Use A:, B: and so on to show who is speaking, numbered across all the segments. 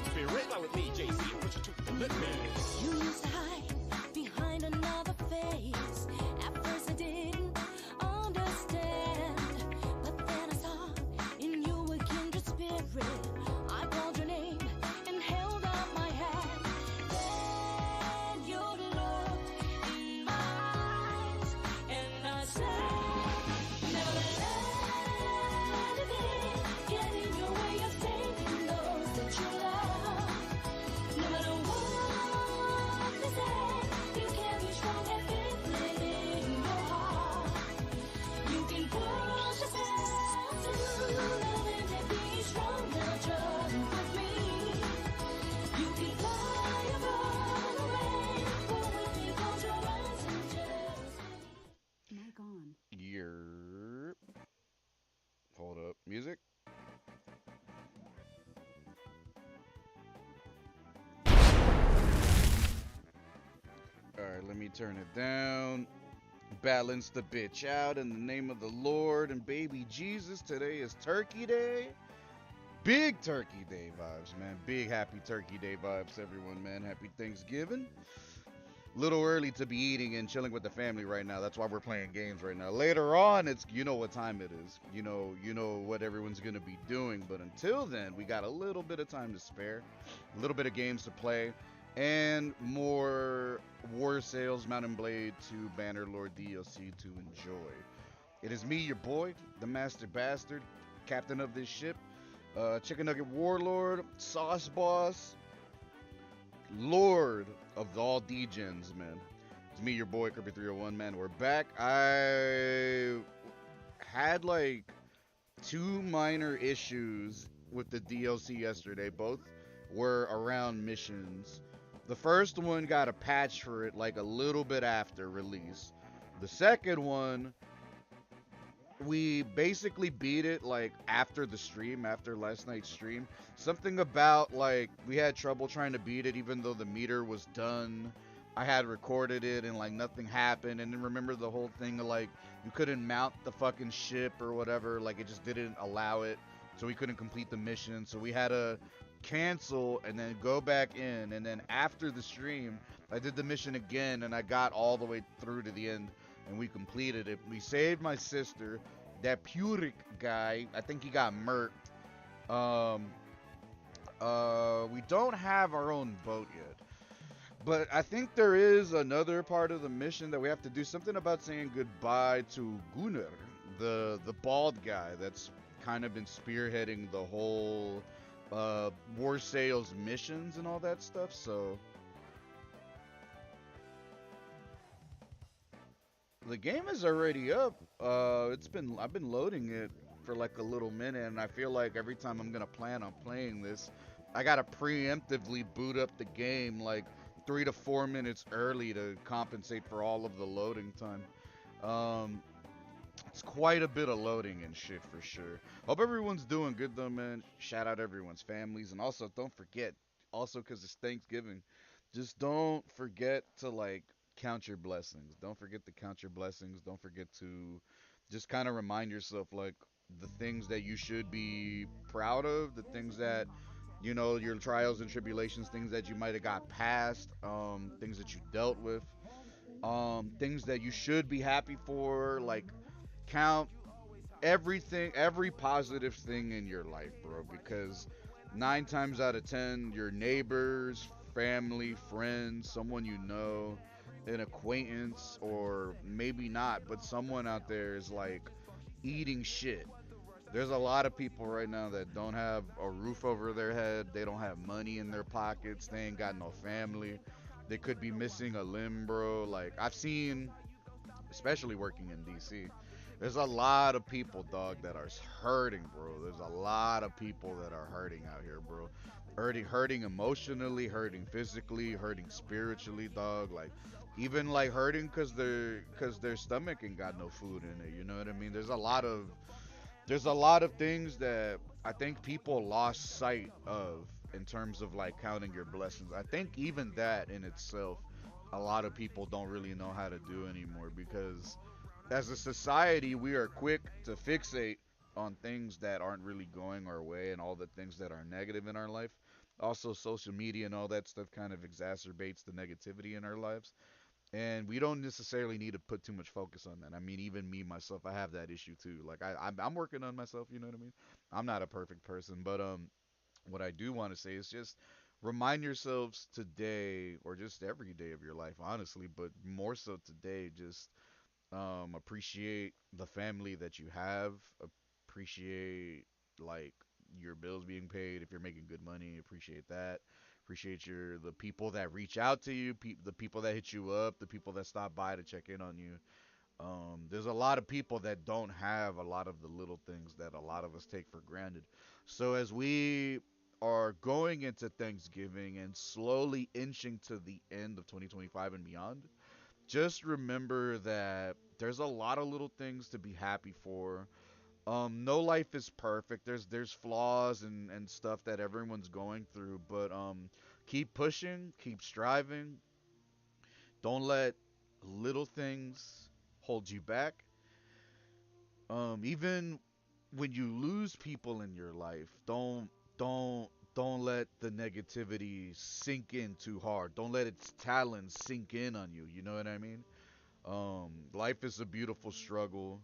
A: Spirit, fly with me, JC. Put your truth to litmus.
B: You used to hide behind another face. At first I didn't understand, but then I saw in you a kindred spirit. I called your name and held out my hand. Then you looked in my eyes, and I said, never let it get in your way of saving those that you love. No matter what they say, you can be strong and faith in your heart. You can push yourself to love and be strong and trust with me. You can fly or run away, but with me close your eyes and just mic on.
C: Yerp. Hold up. Music? Alright, let me turn it down. Balance the bitch out in the name of the Lord and baby Jesus. Today is Turkey Day. Big Turkey Day vibes, man. Big happy Turkey Day vibes, everyone, man. Happy Thanksgiving. Little early to be eating and chilling with the family right now. That's why we're playing games right now. Later on, it's you know what time it is. You know what everyone's gonna be doing. But until then, we got a little bit of time to spare, a little bit of games to play, and more War Sales Mountain Blade 2 Bannerlord DLC to enjoy. It is me, your boy, the Master Bastard, captain of this ship, Chicken Nugget Warlord, Sauce Boss, Lord of all degens, man. It's me, your boy, Kirby301, man. We're back. I had like 2 minor issues with the DLC yesterday. Both were around missions. The first one got a patch for it like a little bit after release. The second one, we basically beat it like after the stream, after last night's stream. Something about like we had trouble trying to beat it even though the meter was done. I had recorded it and like nothing happened. And then remember the whole thing of like you couldn't mount the fucking ship or whatever. Like it just didn't allow it. So we couldn't complete the mission. So we had to cancel and then go back in. And then after the stream, I did the mission again and I got all the way through to the end. And we completed it. We saved my sister. That Puric guy, I think he got murked. We don't have our own boat yet. But I think there is another part of the mission that we have to do. Something about saying goodbye to Gunnar, the bald guy that's kind of been spearheading the whole War Sales missions and all that stuff. So the game is already up. I've been loading it for like a little minute, and I feel like every time I'm gonna plan on playing this, I gotta preemptively boot up the game like 3 to 4 minutes early to compensate for all of the loading time. It's quite a bit of loading and shit for sure. Hope everyone's doing good though, man. Shout out everyone's families, and also don't forget, also because it's Thanksgiving, just don't forget to like count your blessings. Don't forget to count your blessings. Don't forget to just kind of remind yourself like the things that you should be proud of, the things that your trials and tribulations, things that you might have got past, things that you dealt with, things that you should be happy for. Like count everything, every positive thing in your life, bro, because 9 times out of 10 your neighbors, family, friends, someone you know, an acquaintance, or maybe not, but someone out there is like eating shit. There's a lot of people right now that don't have a roof over their head. They don't have money in their pockets. They ain't got no family. They could be missing a limb, bro. Like I've seen, especially working in DC, there's a lot of people, dog, that are hurting, bro. There's a lot of people that are hurting out here, bro. Hurting emotionally, hurting physically, hurting spiritually, dog. Like even like hurting because their stomach ain't got no food in it. You know what I mean? There's a lot of things that I think people lost sight of in terms of like counting your blessings. I think even that in itself, a lot of people don't really know how to do anymore, because as a society, we are quick to fixate on things that aren't really going our way and all the things that are negative in our life. Also, social media and all that stuff kind of exacerbates the negativity in our lives. And we don't necessarily need to put too much focus on that. I mean, even me myself, I have that issue too. Like I'm working on myself. You know what I mean? I'm not a perfect person, but what I do want to say is just remind yourselves today, or just every day of your life, honestly, but more so today, just appreciate the family that you have. Appreciate like your bills being paid. If you're making good money, appreciate that. Appreciate the people that reach out to you, the people that hit you up, the people that stop by to check in on you. There's a lot of people that don't have a lot of the little things that a lot of us take for granted. So as we are going into Thanksgiving and slowly inching to the end of 2025 and beyond, just remember that there's a lot of little things to be happy for. No life is perfect. There's flaws and stuff that everyone's going through, but keep pushing, keep striving. Don't let little things hold you back. Even when you lose people in your life, don't don't let the negativity sink in too hard. Don't let its talons sink in on you. You know what I mean? Life is a beautiful struggle,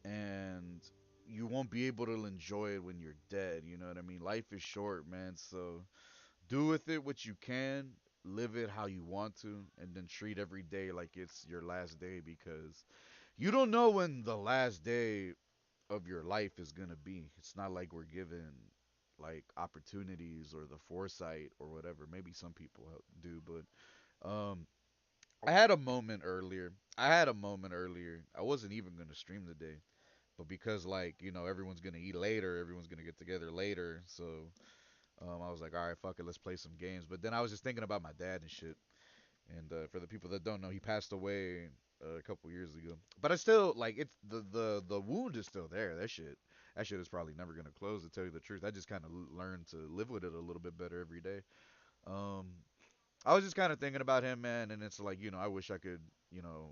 C: and you won't be able to enjoy it when you're dead. You know what I mean? Life is short, man. So do with it what you can, live it how you want to, and then treat every day like it's your last day, because you don't know when the last day of your life is gonna be. It's not like we're given like opportunities or the foresight or whatever. Maybe some people do, but I had a moment earlier. I had a moment earlier. I wasn't even gonna stream today, but because like everyone's gonna eat later, everyone's gonna get together later, so I was like, all right, fuck it, let's play some games. But then I was just thinking about my dad and shit. And for the people that don't know, he passed away a couple years ago. But I still like it's the wound is still there. That shit is probably never gonna close. To tell you the truth, I just kind of learned to live with it a little bit better every day. Um, I was just kind of thinking about him, man, and it's like I wish I could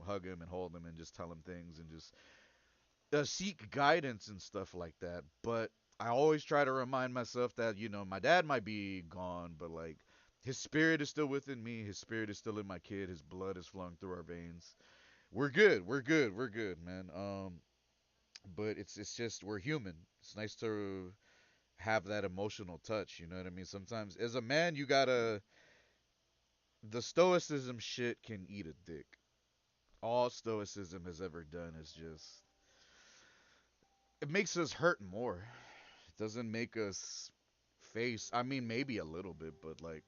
C: hug him and hold him and just tell him things and just seek guidance and stuff like that. But I always try to remind myself that my dad might be gone, but like his spirit is still within me. His spirit is still in my kid. His blood is flowing through our veins. We're good. We're good. We're good, man. But it's just we're human. It's nice to have that emotional touch. You know what I mean? Sometimes as a man, you gotta the stoicism shit can eat a dick. All stoicism has ever done is just it makes us hurt more. It doesn't make us face. I mean, maybe a little bit, but like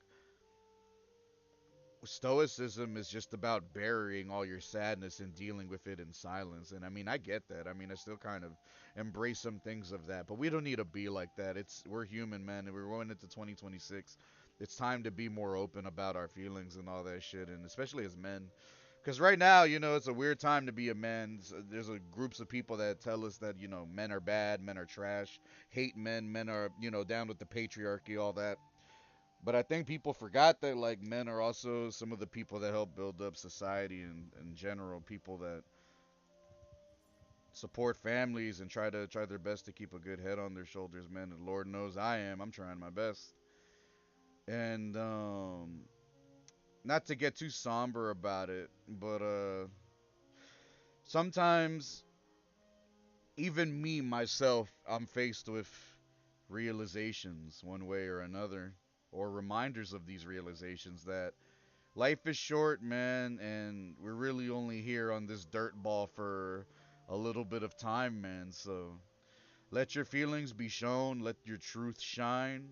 C: stoicism is just about burying all your sadness and dealing with it in silence. And I mean, I get that. I mean, I still kind of embrace some things of that, but we don't need to be like that. We're human, man, and we're going into 2026. It's time to be more open about our feelings and all that shit, and especially as men. Because right now, it's a weird time to be a man. There's groups of people that tell us that, men are bad, men are trash, hate men, men are, down with the patriarchy, all that. But I think people forgot that, like, men are also some of the people that help build up society in general. People that support families and try their best to keep a good head on their shoulders, man. And Lord knows I am. I'm trying my best. And not to get too somber about it, but sometimes even me myself, I'm faced with realizations one way or another, or reminders of these realizations that life is short, man, and we're really only here on this dirt ball for a little bit of time, man. So let your feelings be shown, let your truth shine.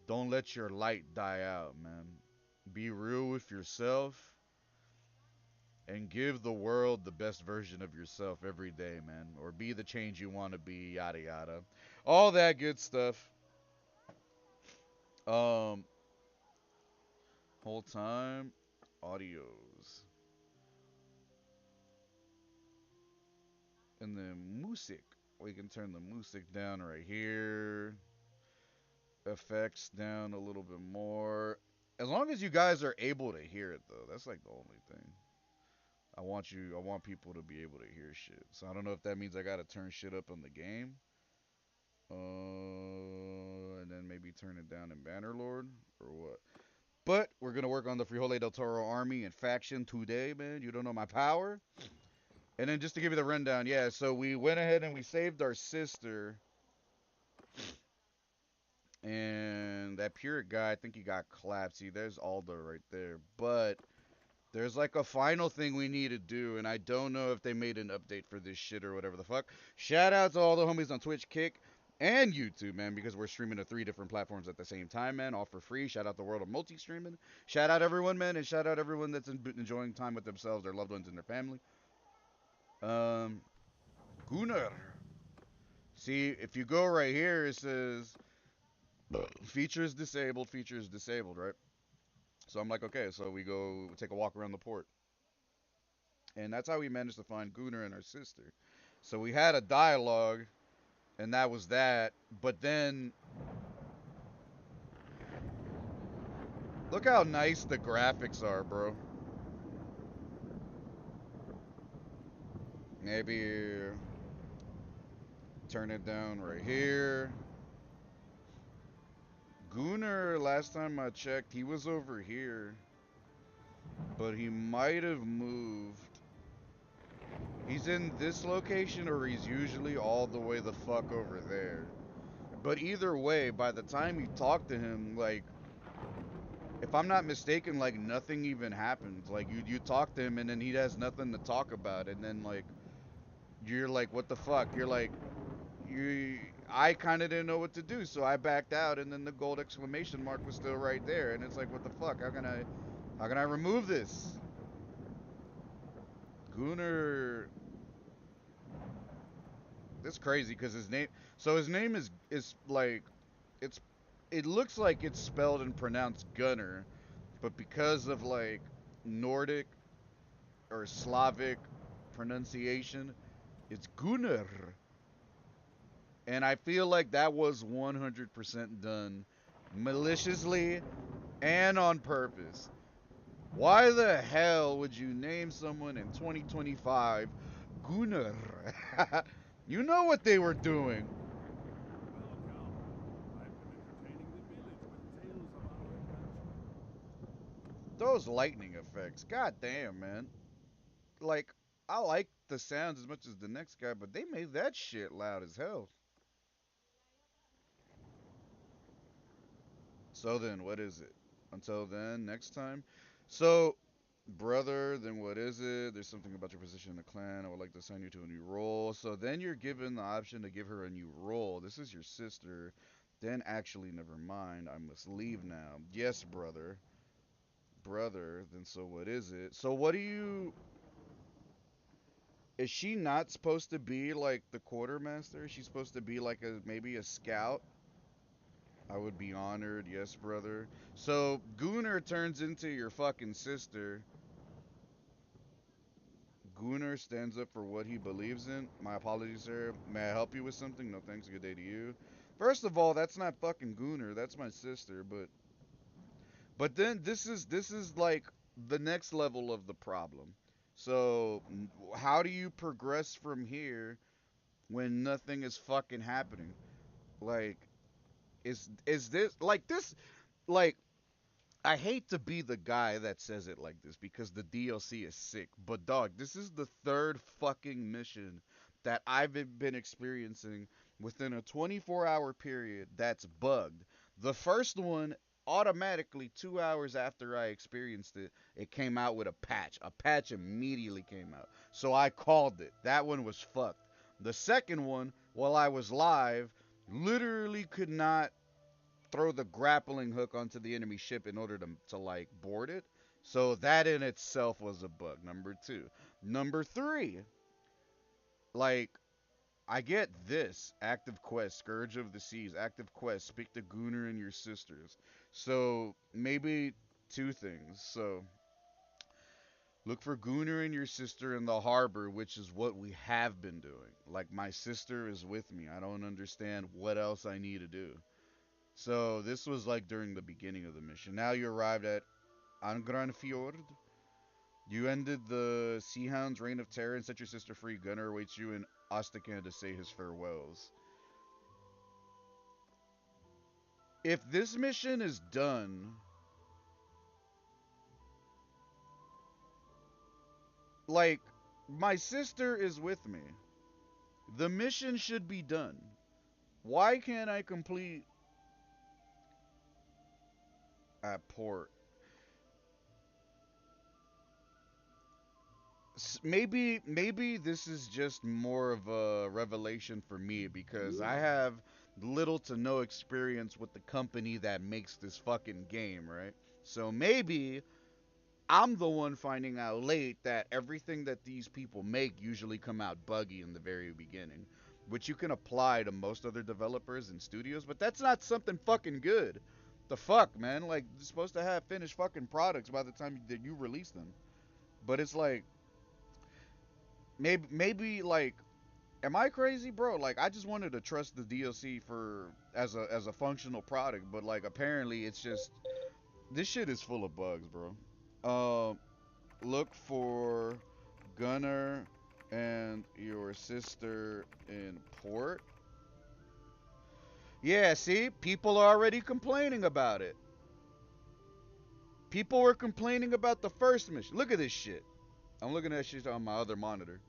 C: Don't let your light die out, man. Be real with yourself and give the world the best version of yourself every day, man. Or be the change you want to be, yada yada. All that good stuff. Um, whole time, audios. And then music. We can turn the music down right here. Effects down a little bit more. As long as you guys are able to hear it though. That's like the only thing. I want people to be able to hear shit. So I don't know if that means I gotta turn shit up on the game. And then maybe turn it down in Bannerlord or what? But we're gonna work on the Frijole del Toro army and faction today, man. You don't know my power. And then just to give you the rundown, yeah. So we went ahead and we saved our sister, and that pure guy, I think he got collapsed. See, there's Aldo right there. But there's like a final thing we need to do, and I don't know if they made an update for this shit or whatever the fuck. Shout out to all the homies on Twitch, Kick, and YouTube, man, because we're streaming to 3 different platforms at the same time, man, all for free. Shout out the world of multi-streaming. Shout out everyone, man, and shout out everyone that's enjoying time with themselves, their loved ones, and their family. Um, Gunnar. See, if you go right here, it says features disabled, right? So I'm like, okay, so we go take a walk around the port. And that's how we managed to find Gunnar and her sister. So we had a dialogue, and that was that. But then, look how nice the graphics are, bro. Maybe turn it down right here. Gunnar, last time I checked, he was over here. But he might have moved. He's in this location, or he's usually all the way the fuck over there. But either way, by the time you talk to him, like, if I'm not mistaken, like nothing even happens. Like you talk to him and then he has nothing to talk about, and then like you're like, what the fuck? You're like, you. I kind of didn't know what to do, so I backed out, and then the gold exclamation mark was still right there, and it's like, what the fuck? How can I remove this? Gunnar. That's crazy because his name. So his name is like, it's. It looks like it's spelled and pronounced Gunner, but because of like Nordic or Slavic pronunciation, it's Gunnar. And I feel like that was 100% done maliciously and on purpose. Why the hell would you name someone in 2025 Gunnar? You know what they were doing. Those lightning effects, god damn, man. Like, I like the sounds as much as the next guy, but they made that shit loud as hell. So then, what is it? Until then, next time. So, brother, then what is it? There's something about your position in the clan. I would like to assign you to a new role. So then you're given the option to give her a new role. This is your sister. Then actually, never mind. I must leave now. Yes, brother. Brother, then so what is it? So what do you. Is she not supposed to be like the quartermaster? She's supposed to be like a maybe a scout? I would be honored, yes, brother. So Gunnar turns into your fucking sister. Gunnar stands up for what he believes in. My apologies, sir. May I help you with something? No thanks. Good day to you. First of all, that's not fucking Gunnar. That's my sister. But then this is like the next level of the problem. So how do you progress from here when nothing is fucking happening? Like, is this like this like I hate to be the guy that says it like this because the DLC is sick, but dog, this is the third fucking mission that I've been experiencing within a 24-hour period that's bugged. The first one, automatically 2 hours after I experienced it, it came out with a patch. A patch immediately came out. So I called it. That one was fucked. The second one, while I was live, literally could not throw the grappling hook onto the enemy ship in order to like board it. So that in itself was a bug. Number two. Number three, like I get this active quest, Scourge of the Seas, active quest, speak to Gunnar and your sisters. So maybe two things. So look for Gunnar and your sister in the harbor, which is what we have been doing. Like my sister is with me. I don't understand what else I need to do. So this was like during the beginning of the mission. Now you arrived at Angranfjord. You ended the Sea Hound's reign of terror and set your sister free. Gunnar awaits you in Ostakan to say his farewells. If this mission is done, like, my sister is with me. The mission should be done. Why can't I complete at port? Maybe this is just more of a revelation for me because I have little to no experience with the company that makes this fucking game, right? So maybe I'm the one finding out late that everything that these people make usually come out buggy in the very beginning, which you can apply to most other developers and studios, but that's not something fucking good. The fuck, man? Like, you're supposed to have finished fucking products by the time that you release them. But it's like, maybe like, am I crazy, bro? Like, I just wanted to trust the DLC for as a functional product, but like apparently it's just this shit is full of bugs, bro. Look for Gunner and your sister in port. Yeah, see, people are already complaining about it. People were complaining about the first mission. Look at this shit. I'm looking at shit on my other monitor.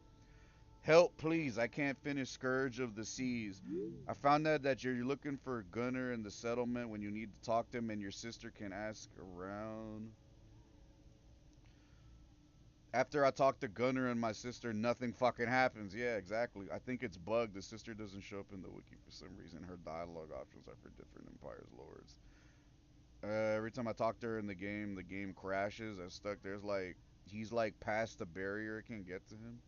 C: Help, please. I can't finish Scourge of the Seas. I found out that you're looking for Gunner in the settlement when you need to talk to him, and your sister can ask around. After I talk to Gunner and my sister, nothing fucking happens. Yeah, exactly. I think it's bugged. The sister doesn't show up in the wiki for some reason. Her dialogue options are for different Empire's lords. Every time I talk to her in the game crashes. I'm stuck. There's like, he's like past the barrier. I can't get to him.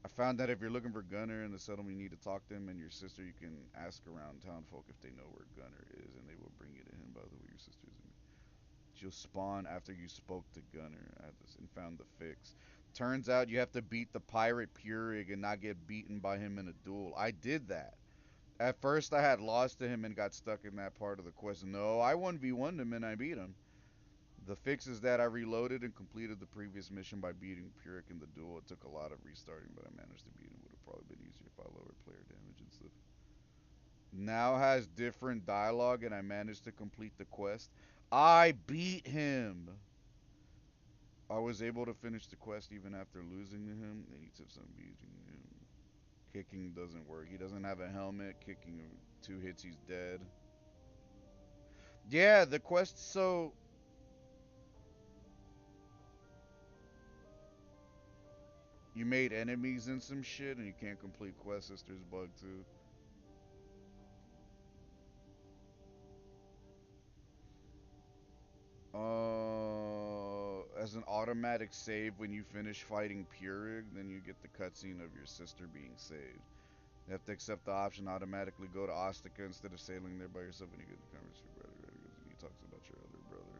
C: I found that if you're looking for Gunner in the settlement, you need to talk to him and your sister. You can ask around town folk if they know where Gunner is, and they will bring you to him. By the way, your sister's in. She'll spawn after you spoke to Gunner and found the fix. Turns out you have to beat the pirate Purig and not get beaten by him in a duel. I did that. At first, I had lost to him and got stuck in that part of the quest. No, I 1v1'd him and I beat him. The fix is that I reloaded and completed the previous mission by beating Purik in the duel. It took a lot of restarting, but I managed to beat him. Would have probably been easier if I lowered player damage and stuff. Now has different dialogue and I managed to complete the quest. I beat him. I was able to finish the quest even after losing to him. Any tips on beating him? Kicking doesn't work. He doesn't have a helmet. Kicking 2 hits, he's dead. Yeah, the quest. So you made enemies and some shit, and you can't complete quests. Sister's bug too. As an automatic save when you finish fighting Purig, then you get the cutscene of your sister being saved. You have to accept the option automatically go to Ostica instead of sailing there by yourself when you get the conversation with your brother. He talks about your other brother.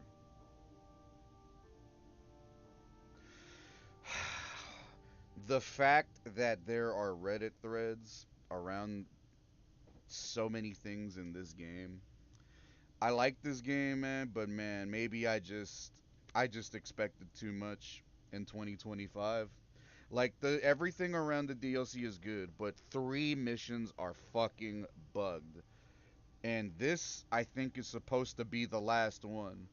C: The fact that there are Reddit threads around so many things in this game. I like this game, man, but man, maybe I just expected too much in 2025. Like the everything around the DLC is good, but 3 missions are fucking bugged. And this I think is supposed to be the last one.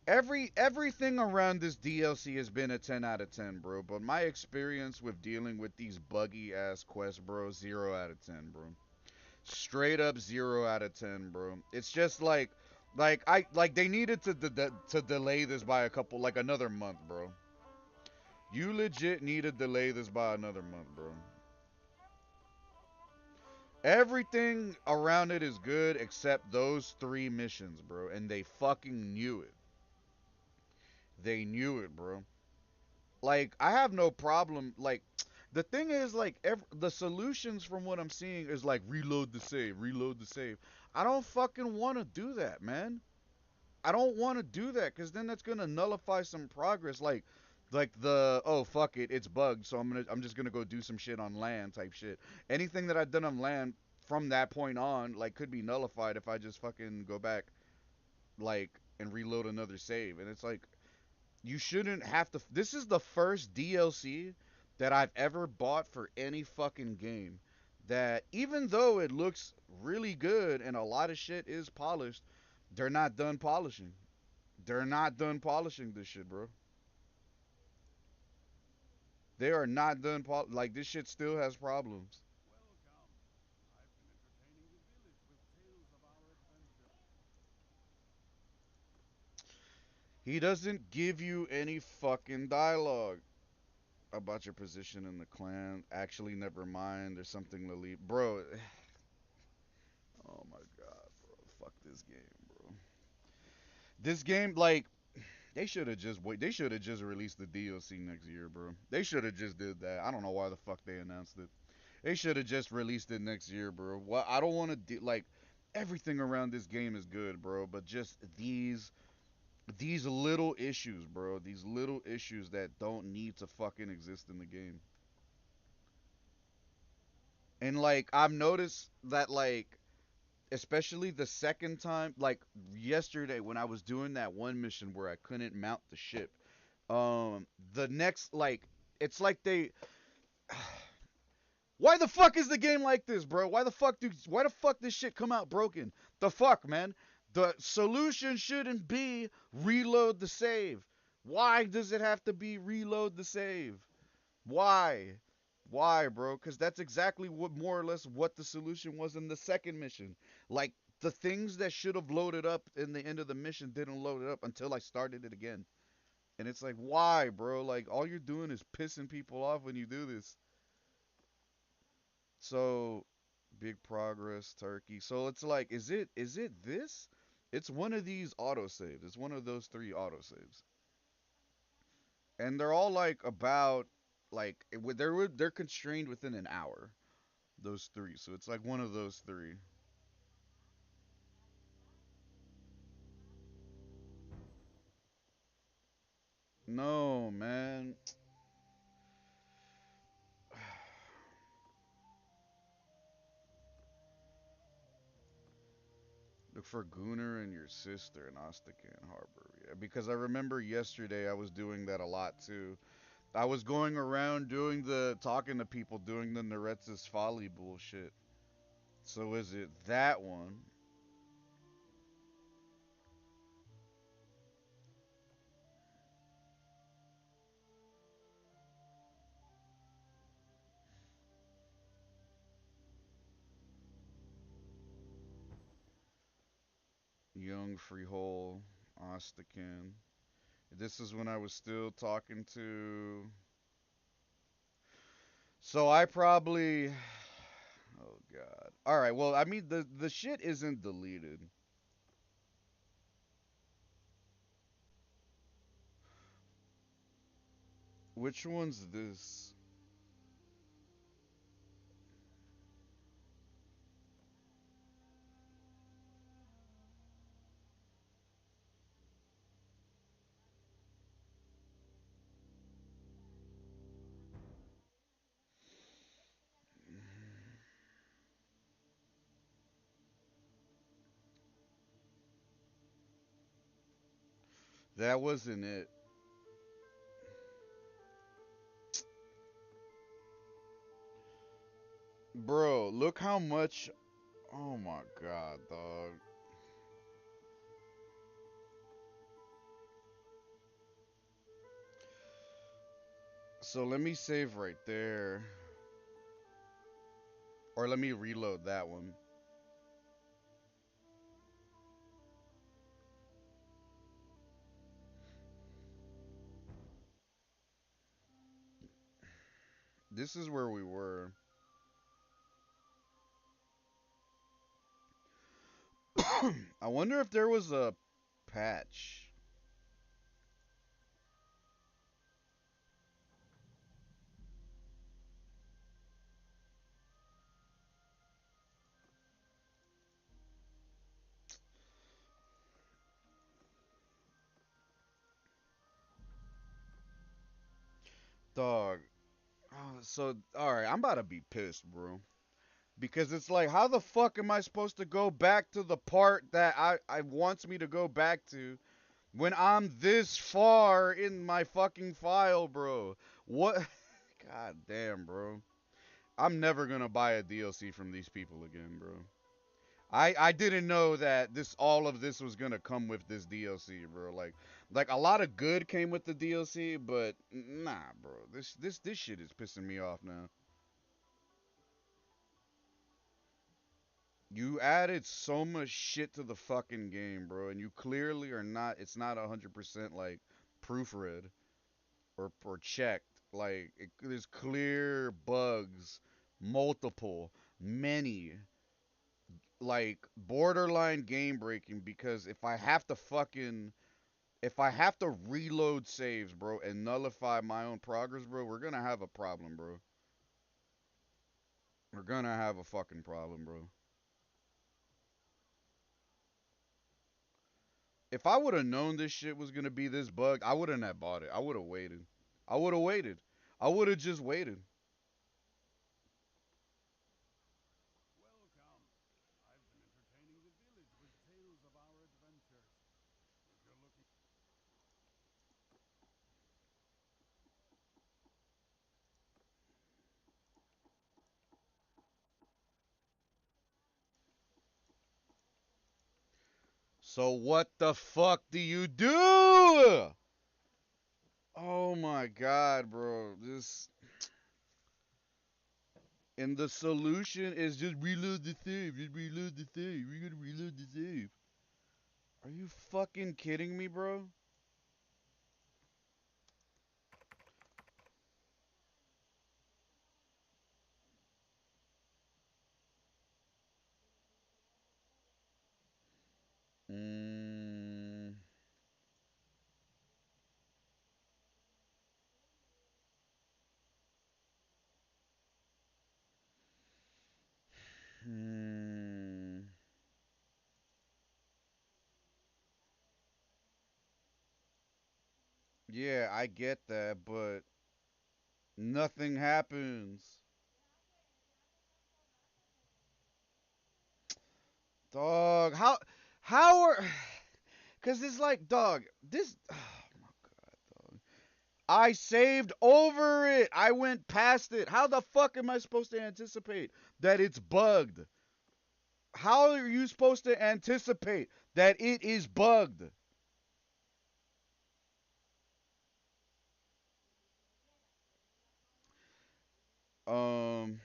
C: Everything around this DLC has been a 10 out of 10, bro, but my experience with dealing with these buggy ass quests, bro, 0 out of 10, bro. Straight up 0 out of 10, bro. It's just like they needed to delay this by a couple like another month, bro. You legit need to delay this by another month, bro. Everything around it is good except those 3 missions, bro, and they fucking knew it. They knew it, bro. Like I have no problem like the thing is like the solutions from what I'm seeing is like reload the save, reload the save. I don't fucking want to do that, man. I don't want to do that because then that's gonna nullify some progress. Like the oh fuck it, it's bugged, so I'm just gonna go do some shit on land type shit. Anything that I've done on land from that point on like could be nullified if I just fucking go back like and reload another save. And it's like you shouldn't have to. This is the first DLC that I've ever bought for any fucking game that even though it looks really good and a lot of shit is polished, they're not done polishing. They're not done polishing this shit, bro. They are not done like this shit still has problems. He doesn't give you any fucking dialogue about your position in the clan. Actually, never mind. There's something to leave, bro. Oh my god, bro. Fuck this game, bro. This game, like, they should have just wait. They should have just released the DLC next year, bro. They should have just did that. I don't know why the fuck they announced it. They should have just released it next year, bro. Well, I don't want to like everything around this game is good, bro, but just these little issues, bro. These little issues that don't need to fucking exist in the game. And like I've noticed that like especially the second time like yesterday when I was doing that one mission where I couldn't mount the ship. The next like it's like they why the fuck is the game like this, bro? Why the fuck this shit come out broken? The fuck, man? The solution shouldn't be reload the save. Why does it have to be reload the save? Why? Why, bro? Cuz that's exactly what more or less what the solution was in the second mission. Like the things that should have loaded up in the end of the mission didn't load it up until I started it again. And it's like, why, bro? Like all you're doing is pissing people off when you do this. So big progress, Turkey. So it's like, is it this? It's one of these autosaves. It's one of those three autosaves, and they're all like about like they're constrained within an hour. Those three. So it's like one of those three. No, man. Look for Gunnar and your sister in Ostakan Harbor. Yeah, because I remember yesterday I was doing that a lot too. I was going around doing the talking to people doing the Noretza's Folly bullshit. So is it that one? Young Freehold, Ostakan. This is when I was still talking to. So I probably. Oh god. All right. Well, I mean the shit isn't deleted. Which one's this? That wasn't it, bro. Look how much. Oh my god, dog. So let me save right there, or let me reload that one. This is where we were. I wonder if there was a patch. Dog. Oh, so, alright, I'm about to be pissed, bro. Because it's like, how the fuck am I supposed to go back to the part that I wants me to go back to when I'm this far in my fucking file, bro? What? God damn, bro. I'm never gonna buy a DLC from these people again, bro. I didn't know that this all of this was gonna come with this DLC, bro. Like a lot of good came with the DLC, but nah, bro. This shit is pissing me off now. You added so much shit to the fucking game, bro, and you clearly are not. It's not 100% like proofread or checked. Like there's clear bugs, multiple, many, like borderline game breaking. Because if I have to reload saves, bro, and nullify my own progress, bro, we're gonna have a problem, bro. We're gonna have a fucking problem, bro. If I would have known this shit was gonna be this bug, I wouldn't have bought it. I would have waited. I would have waited. I would have just waited. So what the fuck do you do? Oh my god, bro. This and the solution is just reload the save. Just reload the save. We're gonna reload the save. Are you fucking kidding me, bro? Mm, hmm. Yeah, I get that, but nothing happens. Dog, how are cuz it's like, dog, this oh my god, dog. I saved over it. I went past it. How the fuck am I supposed to anticipate that it's bugged? How are you supposed to anticipate that it is bugged? Um,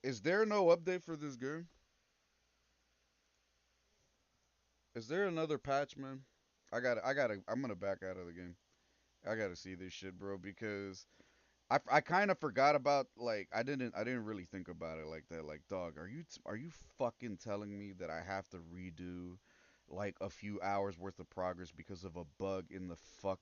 C: is there no update for this game? Is there another patch, man? I'm gonna back out of the game. I gotta see this shit, bro, because I kind of forgot about like I didn't really think about it like that. Like, dog, are you fucking telling me that I have to redo like a few hours worth of progress because of a bug in the fuck?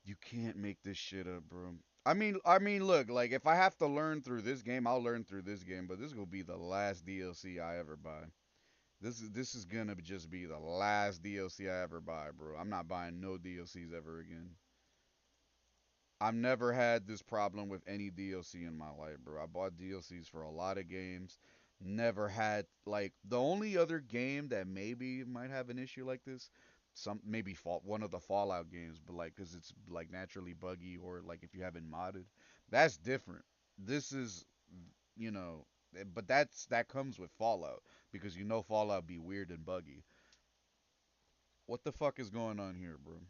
C: You can't make this shit up, bro. Look, like if I have to learn through this game, I'll learn through this game. But this will be the last DLC I ever buy. This is gonna just be the last DLC I ever buy, bro. I'm not buying no DLCs ever again. I've never had this problem with any DLC in my life, bro. I bought DLCs for a lot of games. Never had like the only other game that maybe might have an issue like this, some maybe fault one of the Fallout games, but like because it's like naturally buggy or like if you haven't modded, that's different. This is, you know, but that comes with Fallout because you know Fallout be weird and buggy. What the fuck is going on here, bro?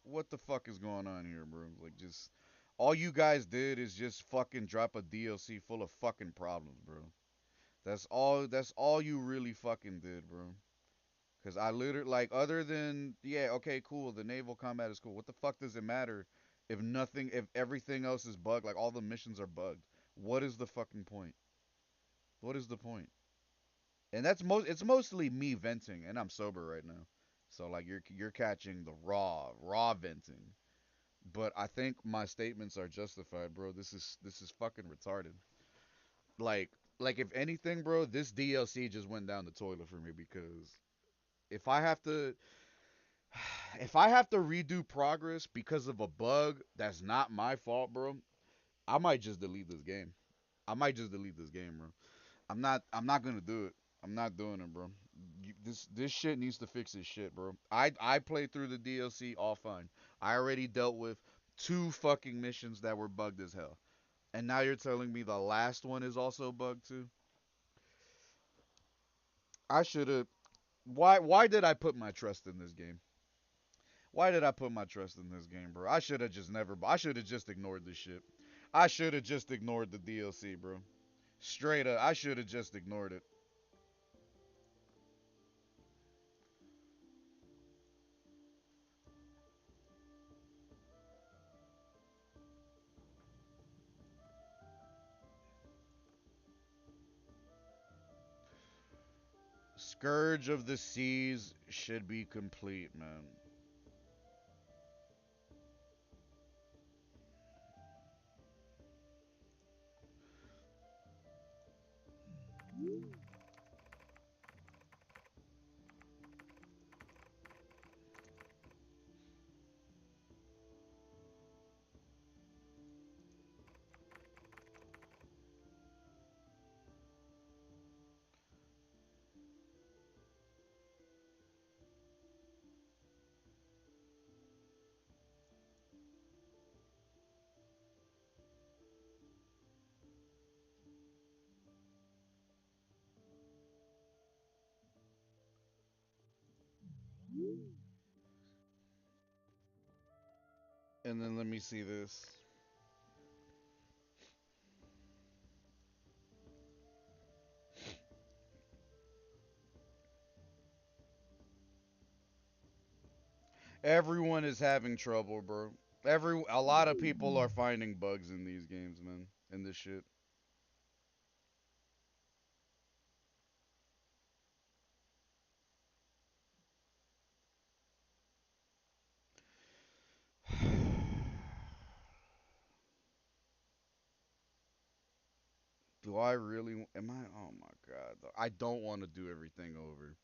C: What the fuck is going on here, bro? Like, just all you guys did is just fucking drop a DLC full of fucking problems, bro. That's all you really fucking did, bro. Cause I literally like other than yeah, okay, cool. The naval combat is cool. What the fuck does it matter if everything else is bugged? Like all the missions are bugged. What is the fucking point? What is the point? And it's mostly me venting, and I'm sober right now. So like you're catching the raw venting. But I think my statements are justified, bro. This is fucking retarded. Like like if anything, bro, this DLC just went down the toilet for me because if I have to if I have to redo progress because of a bug that's not my fault, bro, I might just delete this game. I might just delete this game, bro. I'm not gonna do it. I'm not doing it, bro. This shit needs to fix this shit, bro. I played through the DLC all fine. I already dealt with two fucking missions that were bugged as hell. And now you're telling me the last one is also bugged too? I should have. Why did I put my trust in this game? Why did I put my trust in this game, bro? I should have just never. I should have just ignored this shit. I should have just ignored the DLC, bro. Straight up, I should have just ignored it. Scourge of the Seas should be complete, man. And then let me see this. Everyone is having trouble, bro. A lot of people are finding bugs in these games, man. In this shit. Do I really? Am I? Oh my god. I don't want to do everything over.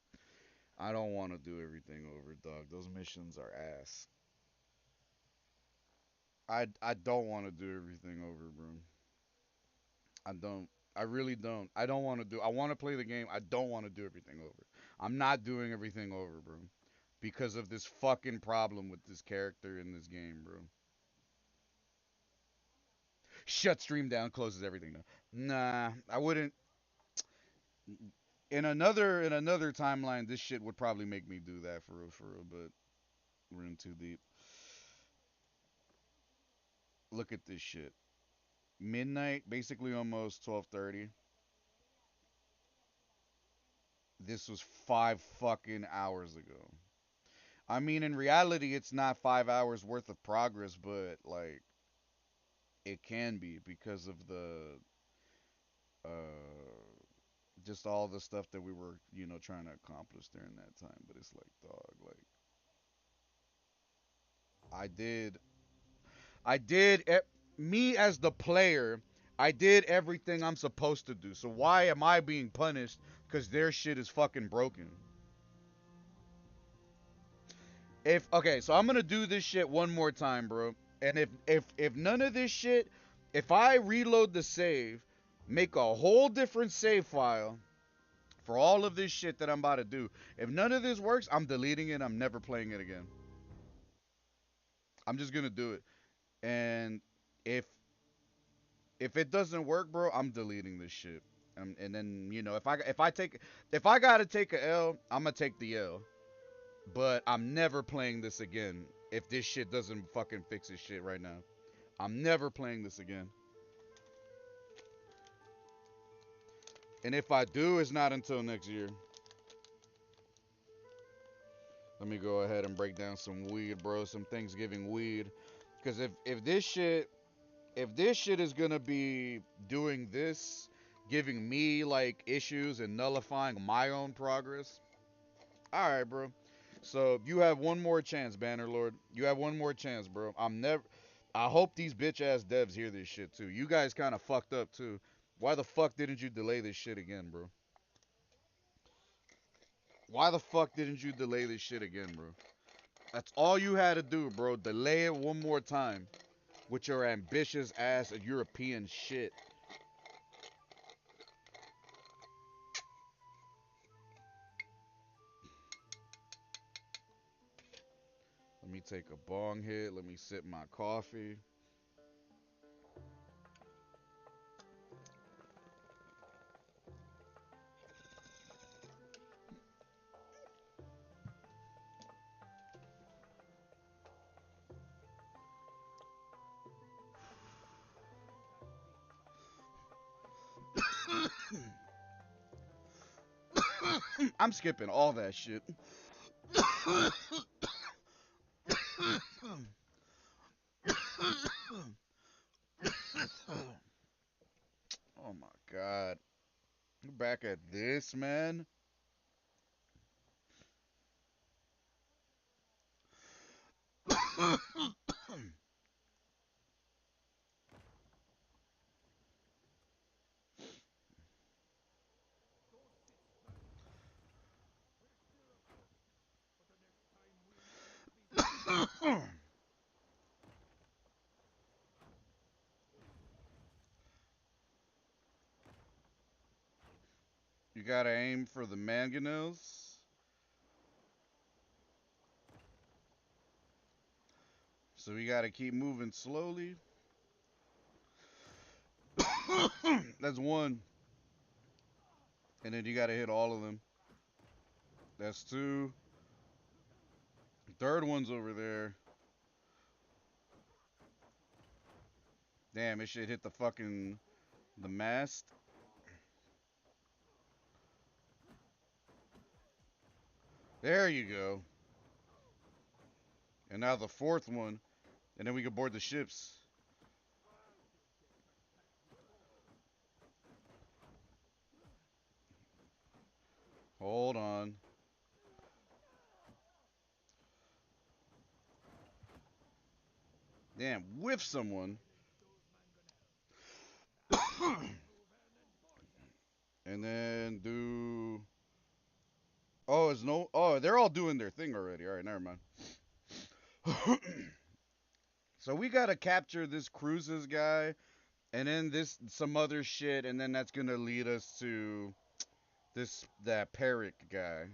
C: I don't want to do everything over, dog. Those missions are ass. I don't want to do everything over, bro. I don't. I really don't. I don't want to do. I want to play the game. I don't want to do everything over. I'm not doing everything over, bro, because of this fucking problem with this character in this game, bro. Shut stream down, closes everything down. Nah, I wouldn't. In another timeline, this shit would probably make me do that for real, but we're in too deep. Look at this shit. Midnight, basically almost 12:30. This was 5 fucking hours ago. I mean, in reality, it's not 5 hours worth of progress, but like it can be because of the just all the stuff that we were, trying to accomplish during that time. But it's like, dog, like I did, I did, e- me as the player, I did everything I'm supposed to do. So why am I being punished? Because their shit is fucking broken. If okay, so I'm gonna do this shit one more time, bro. And if none of this shit, if I reload the save, make a whole different save file for all of this shit that I'm about to do. If none of this works, I'm deleting it. I'm never playing it again. I'm just gonna do it. And if if it doesn't work, bro, I'm deleting this shit. And then if I gotta take a L, I'm gonna take the L. But I'm never playing this again if this shit doesn't fucking fix this shit right now. I'm never playing this again. And if I do, it's not until next year. Let me go ahead and break down some weed, bro. Some Thanksgiving weed. Cause if this shit is gonna be doing this, giving me like issues and nullifying my own progress. Alright, bro. So you have one more chance, Bannerlord. You have one more chance, bro. I hope these bitch ass devs hear this shit too. You guys kind of fucked up too. Why the fuck didn't you delay this shit again, bro? Why the fuck didn't you delay this shit again, bro? That's all you had to do, bro. Delay it one more time with your ambitious ass European shit. me take a bong hit. Let me sip my coffee. I'm skipping all that shit. Oh my god. We're back at this, man. You gotta aim for the mangonels. So we gotta keep moving slowly. That's one. And then you gotta hit all of them. That's two. Third one's over there. Damn, it should hit the mast. There you go. And now the fourth one. And then we can board the ships. Hold on. Damn, whiff someone. And then do. Oh, it's no. Oh, they're all doing their thing already. All right, never mind. So we gotta capture this cruises guy, and then this some other shit, and then that's gonna lead us to that Peric guy.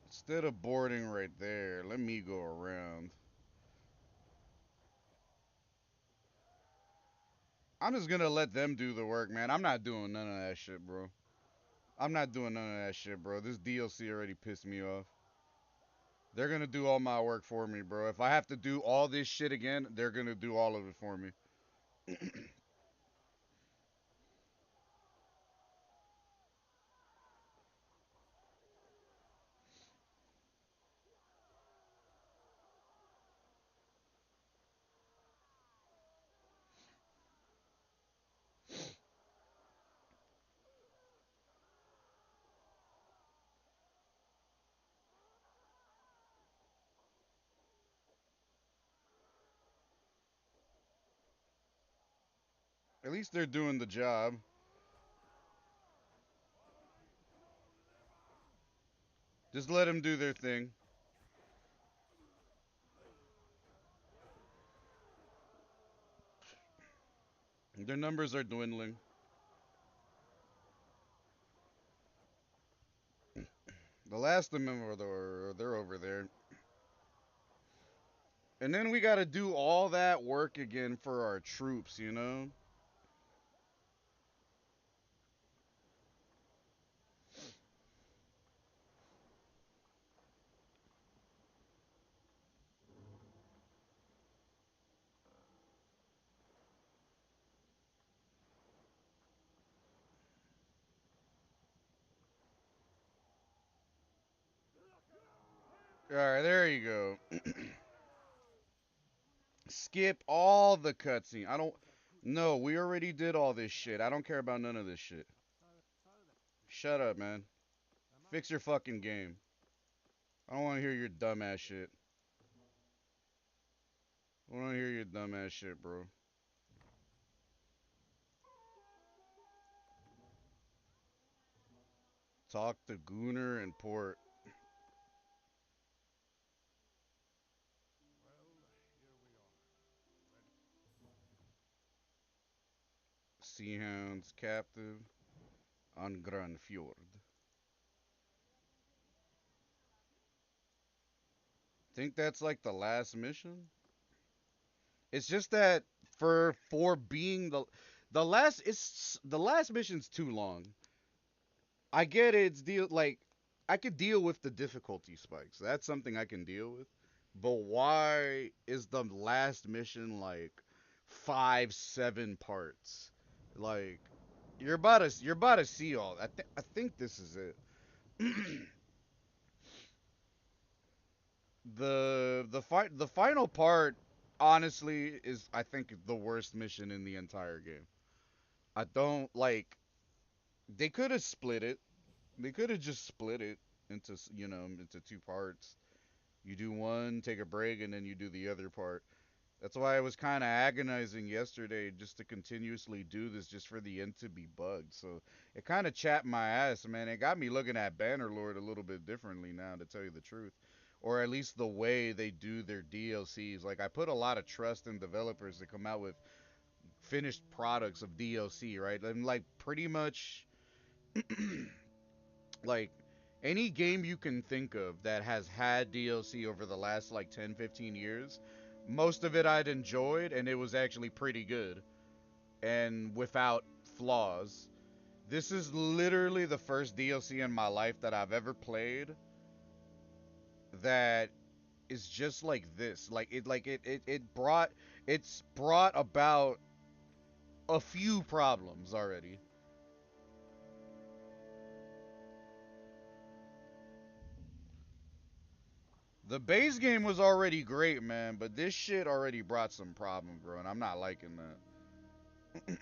C: Instead of boarding right there, let me go around. I'm just gonna let them do the work, man. I'm not doing none of that shit, bro. I'm not doing none of that shit, bro. This DLC already pissed me off. They're gonna do all my work for me, bro. If I have to do all this shit again, they're gonna do all of it for me. At least they're doing the job. Just let them do their thing. Their numbers are dwindling. The last of them they're over there. And then we gotta do all that work again for our troops, you know? Alright, there you go. Skip all the cutscene. I don't. No, we already did all this shit. I don't care about none of this shit. Shut up, man. Fix your fucking game. I don't want to hear your dumbass shit. I don't want to hear your dumbass shit, bro. Talk to Gooner and Port. Sea Hound's captive on Grand Fjord. Think that's like the last mission? It's just that for being the last mission's too long. I get it, it's deal like I could deal with the difficulty spikes. That's something I can deal with. But why is the last mission like 5, 7 parts? Like you're about to see all. I think this is it. The final part honestly is I think the worst mission in the entire game. I don't like they could have split it. They could have just split it into into 2 parts. You do one, take a break, and then you do the other part. That's why I was kind of agonizing yesterday just to continuously do this just for the end to be bugged. So it kind of chapped my ass, man. It got me looking at Bannerlord a little bit differently now, to tell you the truth. Or at least the way they do their DLCs. Like, I put a lot of trust in developers to come out with finished products of DLC, right? And, like, pretty much, like, any game you can think of that has had DLC over the last, like, 10, 15 years, most of it I'd enjoyed, and it was actually pretty good and without flaws. This is literally the first DLC in my life that I've ever played that is just like this. It's brought about a few problems already. The base game was already great, man, but this shit already brought some problems, bro, and I'm not liking that.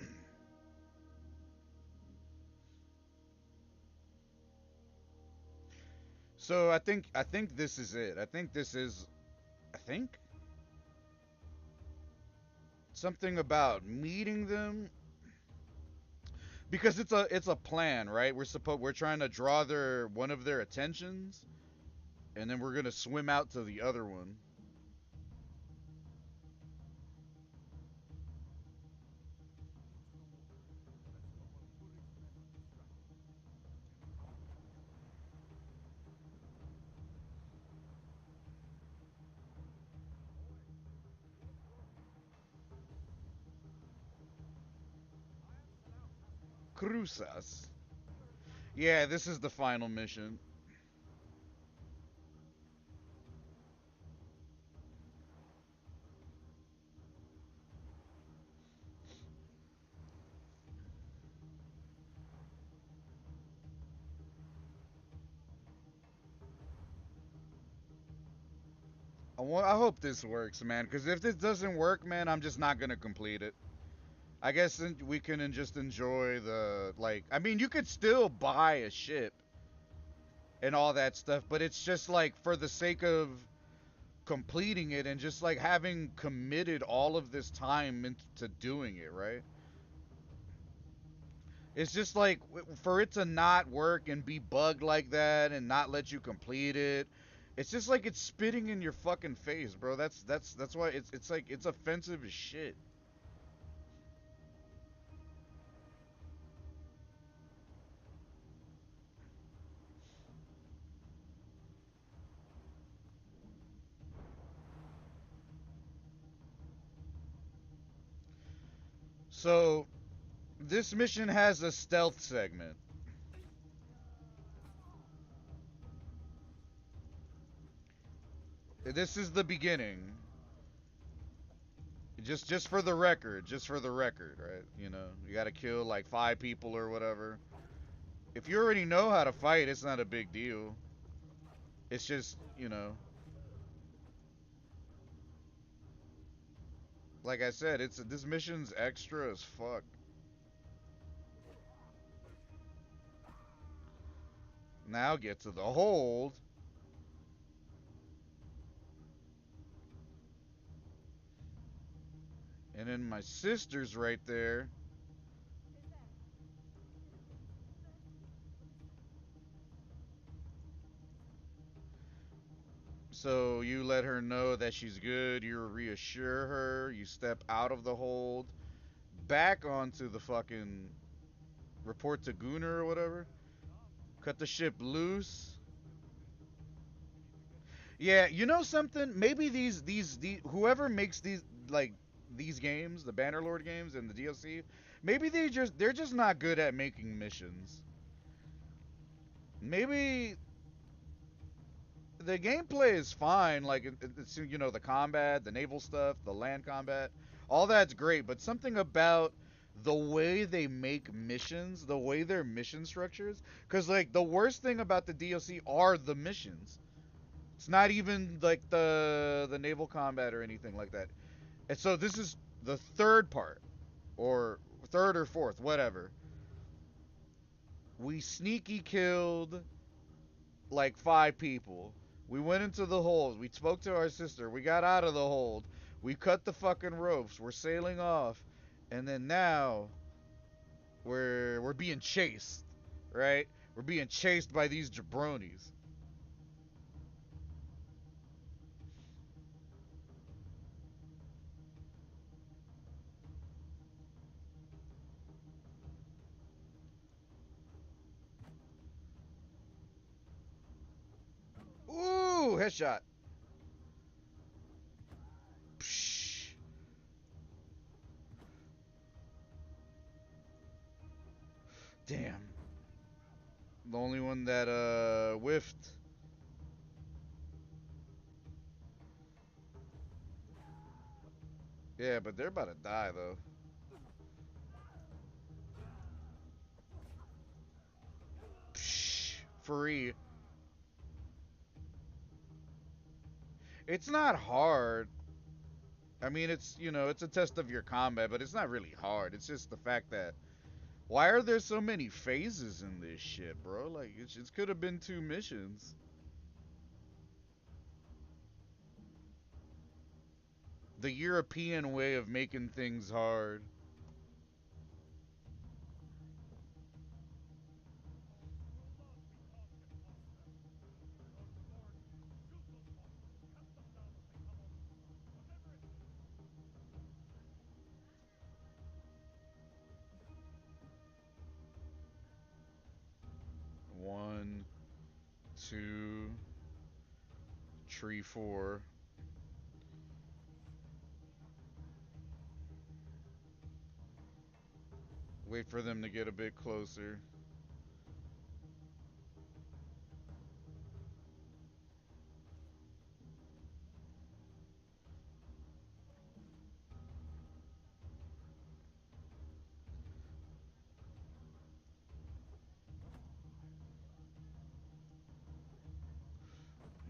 C: So I think this is it. I think this is I think something about meeting them because it's a plan, right? We're trying to draw their one of their attentions, and then we're gonna swim out to the other one. Cruzas. Yeah, this is the final mission. I hope this works, man. Because if this doesn't work, man, I'm just not gonna complete it. I guess we can just enjoy the like. I mean, you could still buy a ship and all that stuff, but it's just like for the sake of completing it and just like having committed all of this time into doing it, right? It's just like for it to not work and be bugged like that and not let you complete it. It's just like it's spitting in your fucking face, bro. That's why it's like it's offensive as shit. So this mission has a stealth segment. This is the beginning. Just for the record, right? You got to kill like 5 people or whatever. If you already know how to fight, it's not a big deal. It's just, like I said, it's this mission's extra as fuck. Now get to the hold, and then my sister's right there. So you let her know that she's good. You reassure her. You step out of the hold. back onto the fucking report to Gooner or whatever. Cut the ship loose. Yeah, you know something? Maybe these whoever makes like these games, the Bannerlord games and the DLC, maybe they're just not good at making missions. Maybe the gameplay is fine, like it's the combat, the naval stuff, the land combat, all that's great, but something about the way they make missions, the way their mission structures, because like the worst thing about the DLC are the missions. It's not even like the naval combat or anything like that. And so this is the third part, or third or fourth, whatever. We sneaky killed like 5 people. We went into the hold. We spoke to our sister. We got out of the hold. We cut the fucking ropes. We're sailing off, and then now we're being chased, right? We're being chased by these jabronis. Ooh, headshot. Psh. Damn. The only one that whiffed. Yeah, but they're about to die though. Psh. Free. It's not hard. I mean, it's a test of your combat, but it's not really hard. It's just the fact that why are there so many phases in this shit, bro? Like, it could have been 2 missions. The European way of making things hard. One, two, three, four. Wait for them to get a bit closer.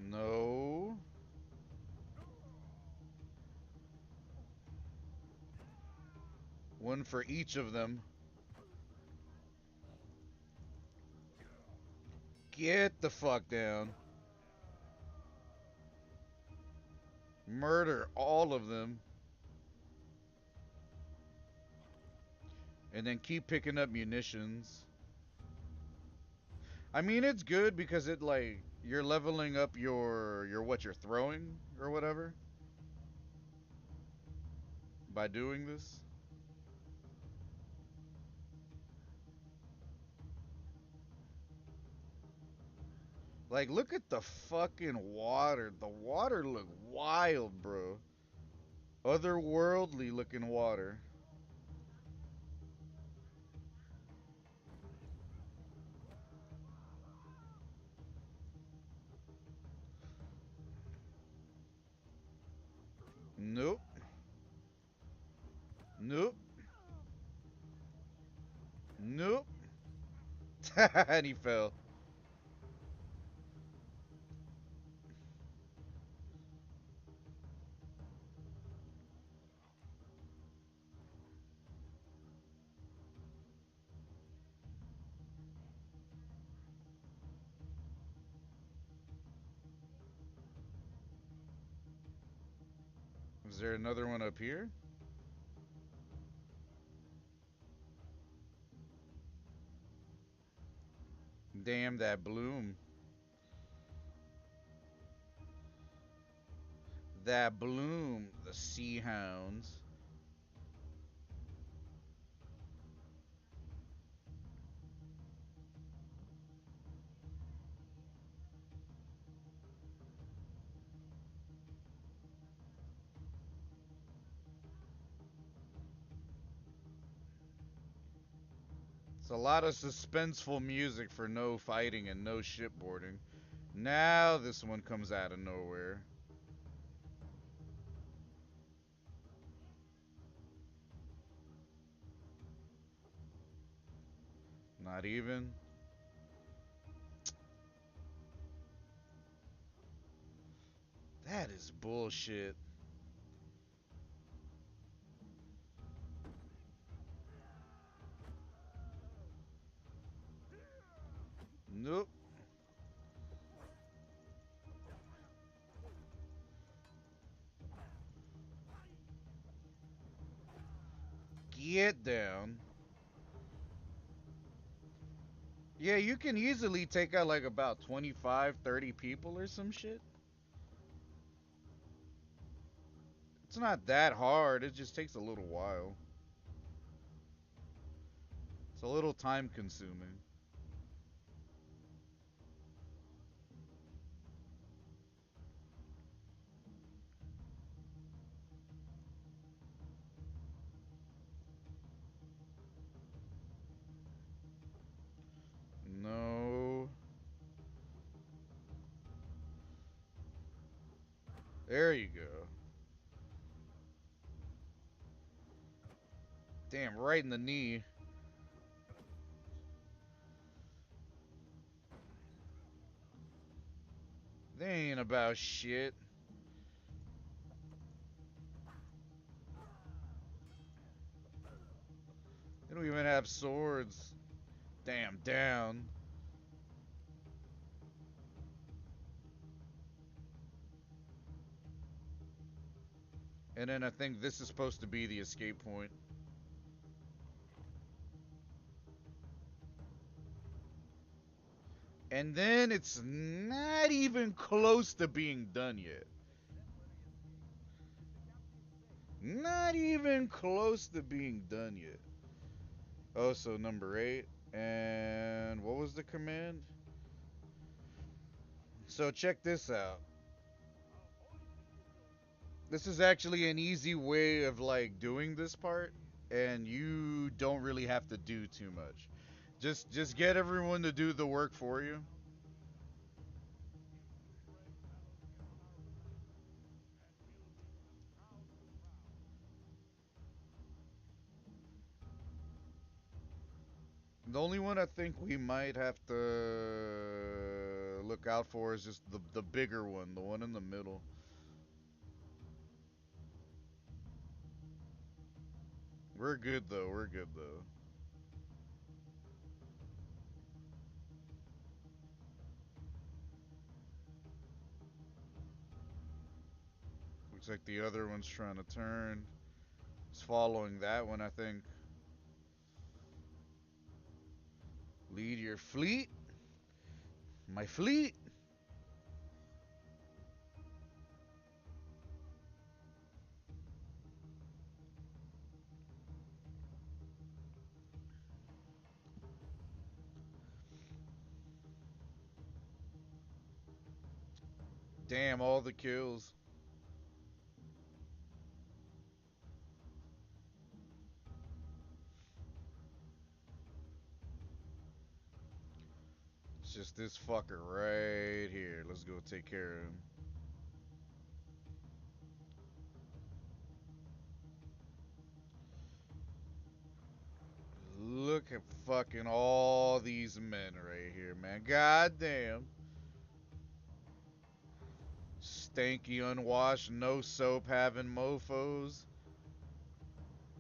C: No. One for each of them. Get the fuck down. Murder all of them. And then keep picking up munitions. I mean, it's good because it like you're leveling up your what you're throwing or whatever by doing this. Like, look at the fucking water. The water look wild, bro. Otherworldly looking water. Nope. Nope. Nope. And he fell. Is there another one up here? Damn that bloom. That bloom. The sea hounds. a lot of suspenseful music for no fighting and no shipboarding. Now this one comes out of nowhere. Not even. That is bullshit. Nope. Get down. Yeah, you can easily take out like about 25, 30 people or some shit. It's not that hard, it just takes a little while. It's a little time consuming. No. There you go. Damn, right in the knee. They ain't about shit. They don't even have swords. Damn, down. And then I think this is supposed to be the escape point. And then it's not even close to being done yet. Not even close to being done yet. Oh, so number 8. And what was the command? So check this out. This is actually an easy way of like doing this part, and you don't really have to do too much. Just get everyone to do the work for you. The only one I think we might have to look out for is just the bigger one, the one in the middle. We're good though. We're good though. Looks like the other one's trying to turn. It's following that one, I think. Lead your fleet. My fleet. Damn, all the kills. It's just this fucker right here. Let's go take care of him. Look at fucking all these men right here, man. God damn. Stanky, unwashed, no soap having mofos.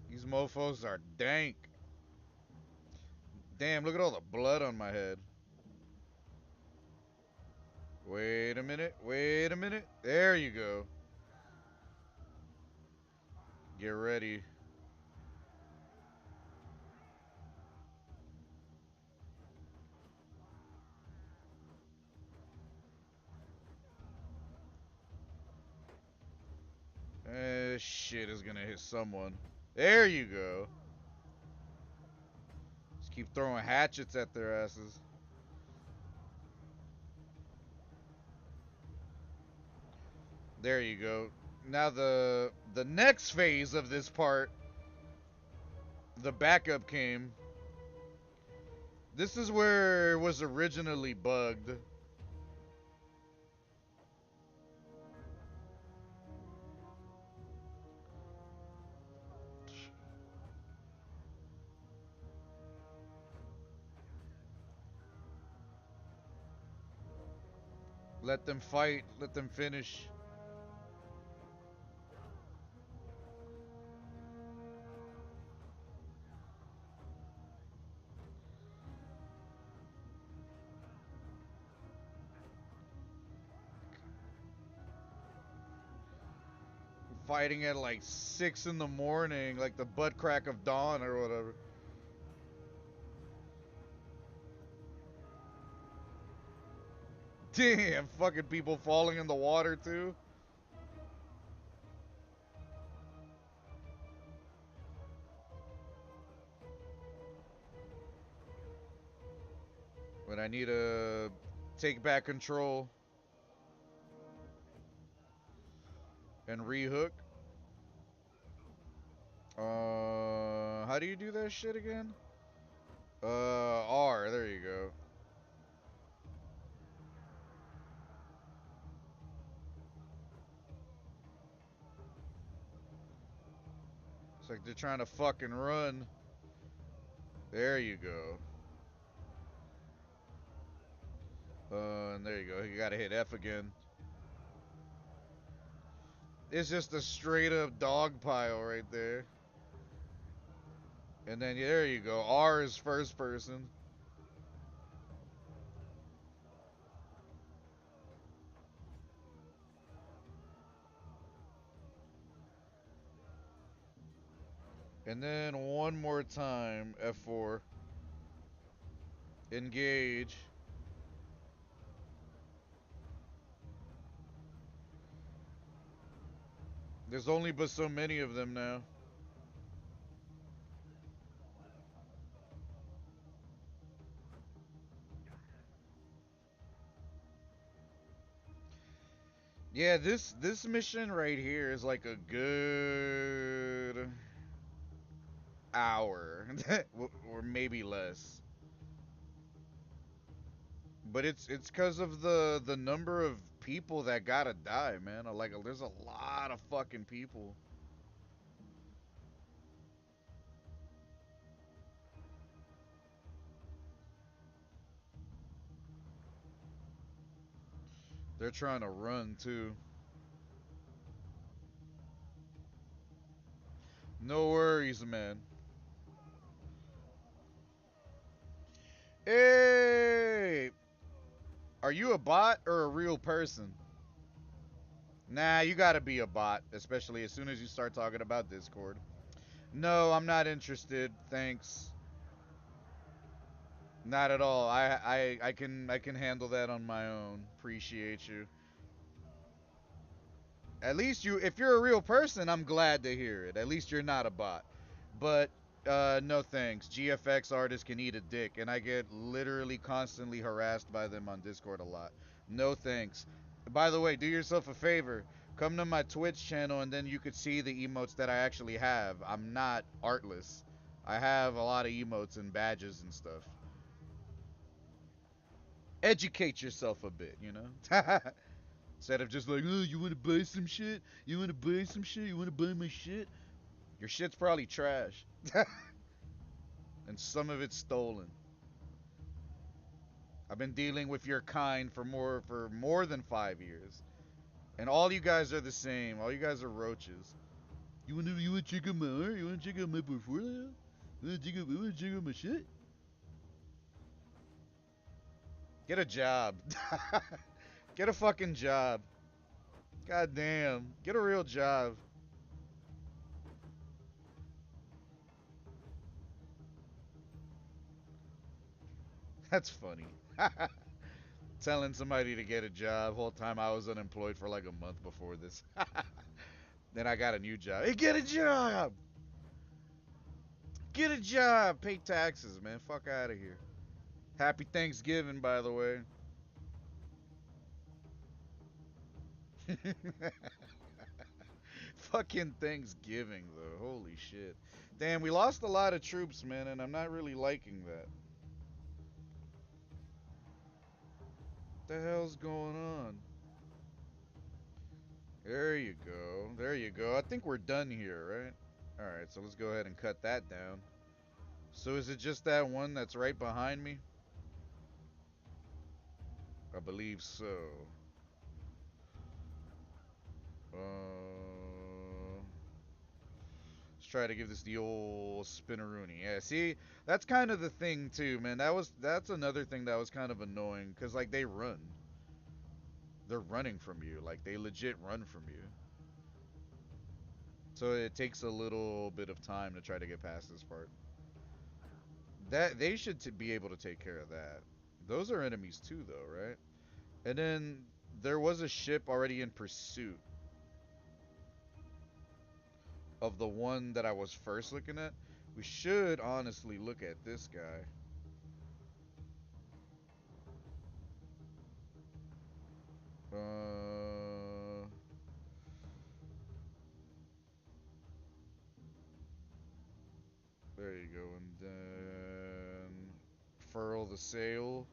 C: These mofos are dank. Damn, look at all the blood on my head. Wait a minute. Wait a minute. There you go. Get ready. Shit is gonna hit someone. There you go. Just keep throwing hatchets at their asses. There you go. Now the next phase of this part, the backup came. This is where it was originally bugged. Let them fight. Let them finish. Fighting at like 6 in the morning, like the butt crack of dawn or whatever. Damn, fucking people falling in the water too. But I need to take back control and rehook. How do you do that shit again? R. There you go. It's like they're trying to fucking run. There you go. And there you go. You gotta hit F again. It's just a straight up dog pile right there. And then there you go. R is first person. And then one more time, F4. Engage. There's only but so many of them now. Yeah, this mission right here is like a good hour or maybe less. But it's because of the number of people that gotta die, man. Like there's a lot of fucking people. They're trying to run too. No worries, man. Hey, are you a bot or a real person? Nah, you gotta be a bot, especially as soon as you start talking about Discord. No, I'm not interested. Thanks. Not at all. I can handle that on my own. Appreciate you. At least you, if you're a real person, I'm glad to hear it. At least you're not a bot. But no thanks. GFX artists can eat a dick, and I get literally constantly harassed by them on Discord a lot. No thanks. By the way, do yourself a favor. Come to my Twitch channel, and then you could see the emotes that I actually have. I'm not artless. I have a lot of emotes and badges and stuff. Educate yourself a bit, you know? Instead of just like, oh, you want to buy some shit? You want to buy some shit? You want to buy my shit? Your shit's probably trash. And some of it's stolen. I've been dealing with your kind for more than 5 years. And all you guys are the same. All you guys are roaches. You wanna check out my art? You wanna check out my portfolio? You wanna check out my shit? Get a job. Get a fucking job. God damn. Get a real job. That's funny. Telling somebody to get a job. Whole time I was unemployed for like a month before this. Then I got a new job. Hey, get a job! Get a job! Pay taxes, man. Fuck out of here. Happy Thanksgiving, by the way. Fucking Thanksgiving, though. Holy shit. Damn, we lost a lot of troops, man, and I'm not really liking that. The hell's going on? There you go. There you go. I think we're done here, right? Alright, so let's go ahead and cut that down. So is it just that one that's right behind me? I believe so. Let's try to give this the old spinneroonie. Yeah, see, that's kind of the thing too, man. That's another thing that was kind of annoying, cause like they run, they're running from you, like they legit run from you. So it takes a little bit of time to try to get past this part. That they should be able to take care of that. Those are enemies too, though, right? And then there was a ship already in pursuit of the one that I was first looking at. We should honestly look at this guy. Uh, there you go, and then furl the sail.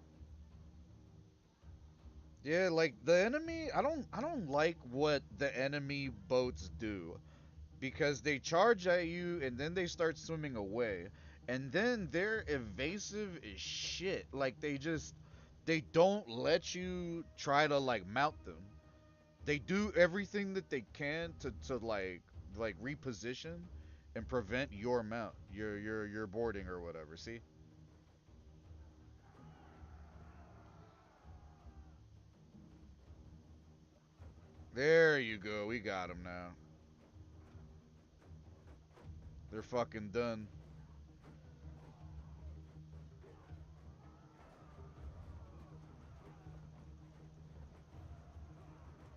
C: Yeah, like the enemy, I don't like what the enemy boats do, because they charge at you and then they start swimming away, and then they're evasive as shit. Like they don't let you try to like mount them. They do everything that they can to like reposition and prevent your mount, your boarding or whatever. See? There you go. We got them now. They're fucking done.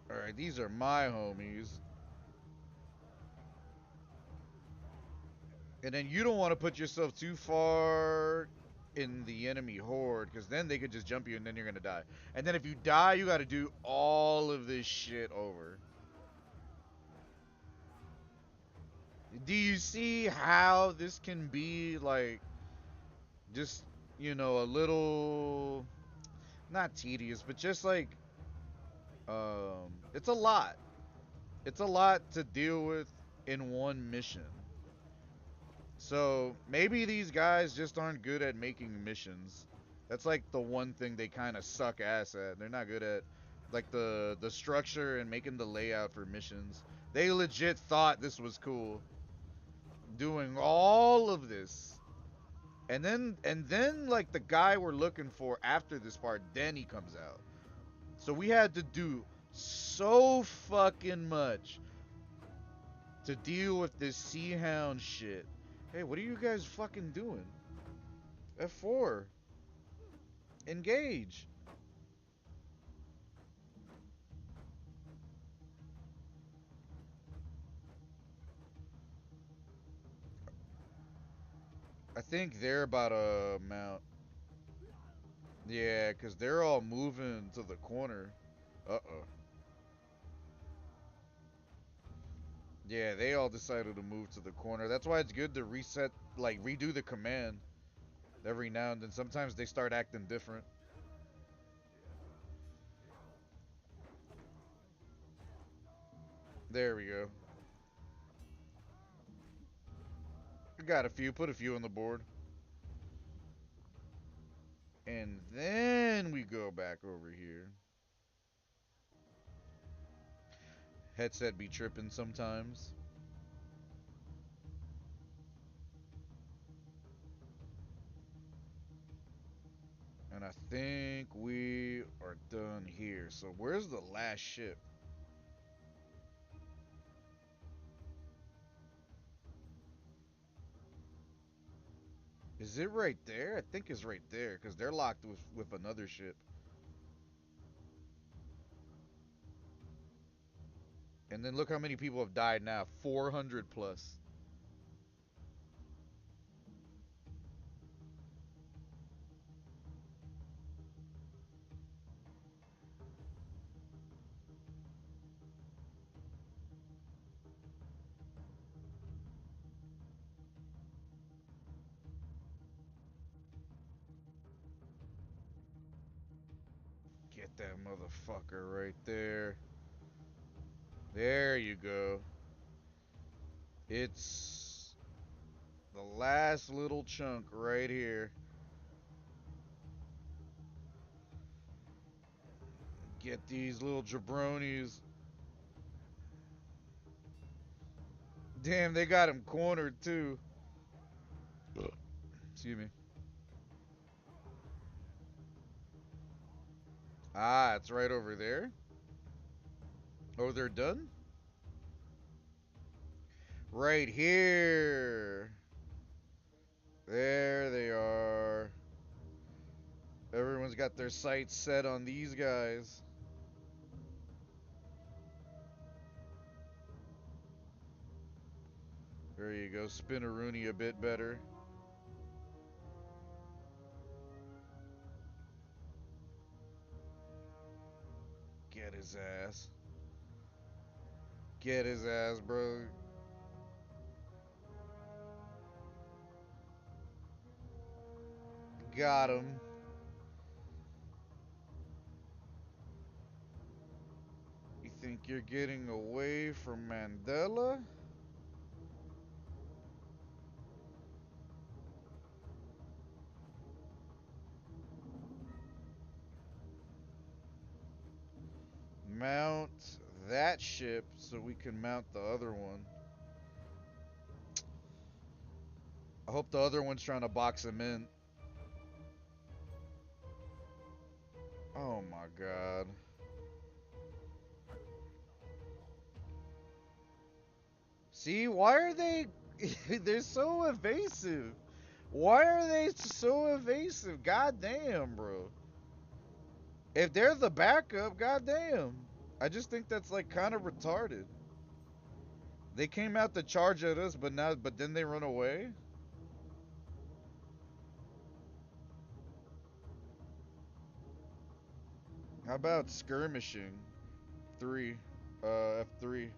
C: All right, these are my homies. And then you don't want to put yourself too far in the enemy horde, because then they could just jump you and then you're gonna die. And then if you die, you got to do all of this shit over. Do you see how this can be like just, a little not tedious, but just like it's a lot. It's a lot to deal with in one mission. So maybe these guys just aren't good at making missions. That's like the one thing they kind of suck ass at. They're not good at like the structure and making the layout for missions. They legit thought this was cool, doing all of this. And then like the guy we're looking for after this part, then he comes out. So we had to do so fucking much to deal with this sea hound shit. Hey, what are you guys fucking doing? F4. Engage. I think they're about to mount. Yeah, because they're all moving to the corner. Uh-oh. Yeah, they all decided to move to the corner. That's why it's good to reset, like, redo the command every now and then. Sometimes they start acting different. There we go. We got a few. Put a few on the board. And then we go back over here. Headset be tripping sometimes. And I think we are done here. So where's the last ship? Is it right there? I think it's right there because they're locked with another ship. And then look how many people have died now. 400 plus. Get that motherfucker right there. There you go. It's the last little chunk right here. Get these little jabronis. Damn, they got him cornered too. Excuse me. Ah, it's right over there. Oh, they're done? Right here. There they are. Everyone's got their sights set on these guys. There you go. Spin a Rooney a bit better. Get his ass. Get his ass, bro. Got him. You think you're getting away from Mandela? Mount that ship so we can mount the other one. I hope the other one's trying to box him in. Oh my god. See, why are they... They're so evasive. Why are they so evasive? God damn, bro. If they're the backup, god damn. I just think that's like kind of retarded. They came out to charge at us, but then they run away? How about skirmishing? 3. F3.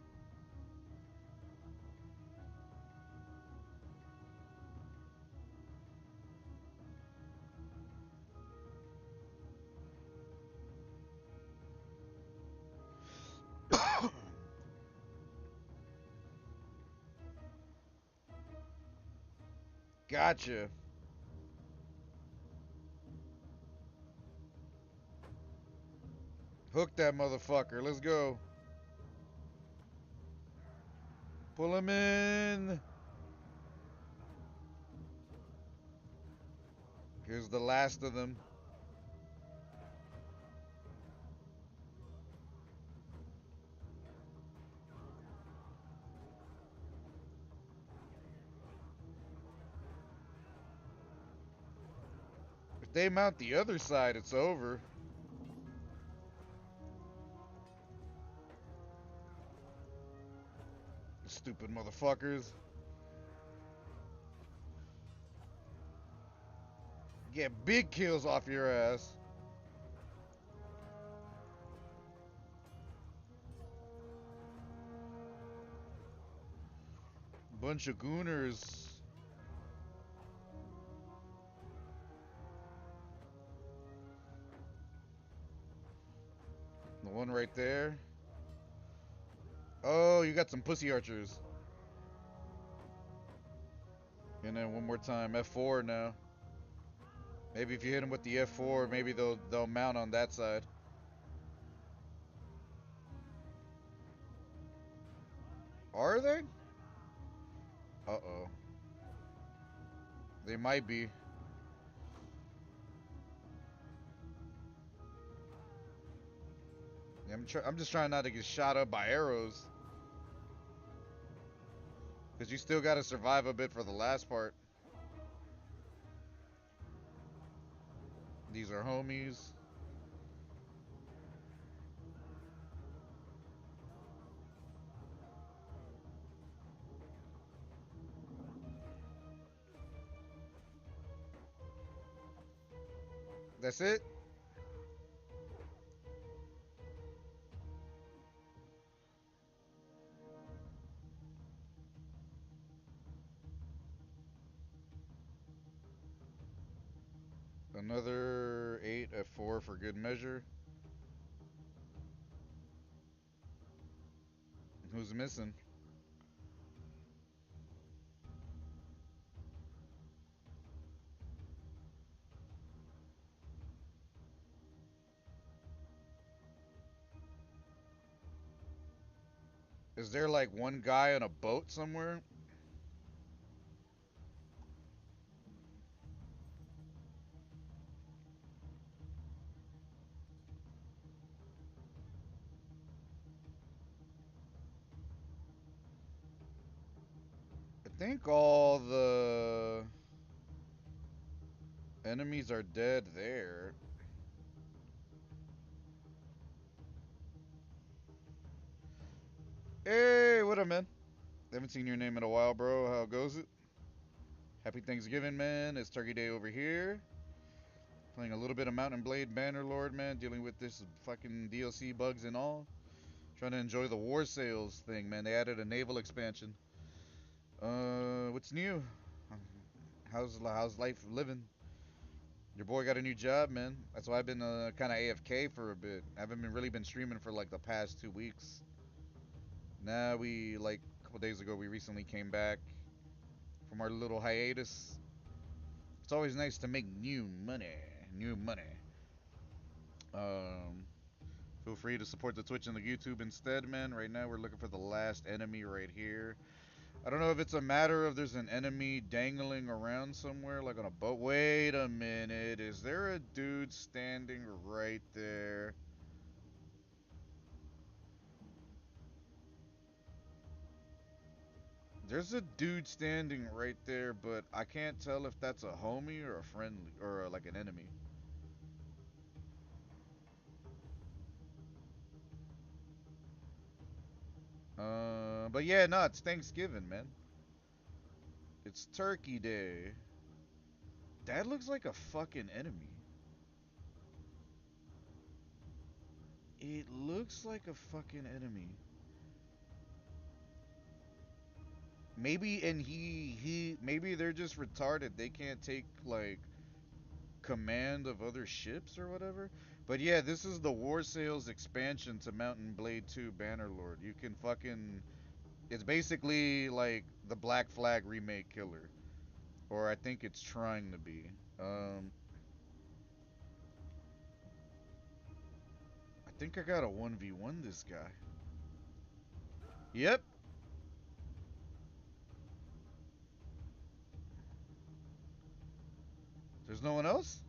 C: Gotcha. Hook that motherfucker. Let's go. Pull him in. Here's the last of them. If they mount the other side, it's over. Stupid motherfuckers. Get big kills off your ass. Bunch of gooners. The one right there. Oh, you got some pussy archers. And then one more time, F4 now. Maybe if you hit them with the F4, maybe they'll mount on that side. Are they? Uh-oh. They might be. Yeah, I'm just trying not to get shot up by arrows. Because you still got to survive a bit for the last part. These are homies. That's it? Another 8 F4 for good measure. Who's missing? Is there like one guy on a boat somewhere? I think all the enemies are dead there. Hey, what up, man? Haven't seen your name in a while, bro. How goes it? Happy Thanksgiving, man. It's Turkey Day over here. Playing a little bit of Mountain Blade Bannerlord, man. Dealing with this fucking DLC bugs and all. Trying to enjoy the war sales thing, man. They added a naval expansion. What's new? How's life living? Your boy got a new job, man. That's why I've been kind of AFK for a bit. I haven't been really been streaming for like the past 2 weeks. Now a couple days ago we recently came back from our little hiatus. It's always nice to make new money. New money. Um, Feel free to support the Twitch and the YouTube instead, man. Right now we're looking for the last enemy right here. I don't know if it's a matter of there's an enemy dangling around somewhere, like on a boat. Wait a minute. Is there a dude standing right there? There's a dude standing right there, but I can't tell if that's a homie or a friendly or like an enemy. But yeah, no, it's Thanksgiving, man. It's Turkey Day. That looks like a fucking enemy. It looks like a fucking enemy. Maybe and he maybe they're just retarded. They can't take like command of other ships or whatever. But yeah, this is the War Sales expansion to Mountain Blade 2 Bannerlord. You can fucking it's basically like the Black Flag remake killer. Or I think it's trying to be. I think I got a 1v1 this guy. Yep. There's no one else?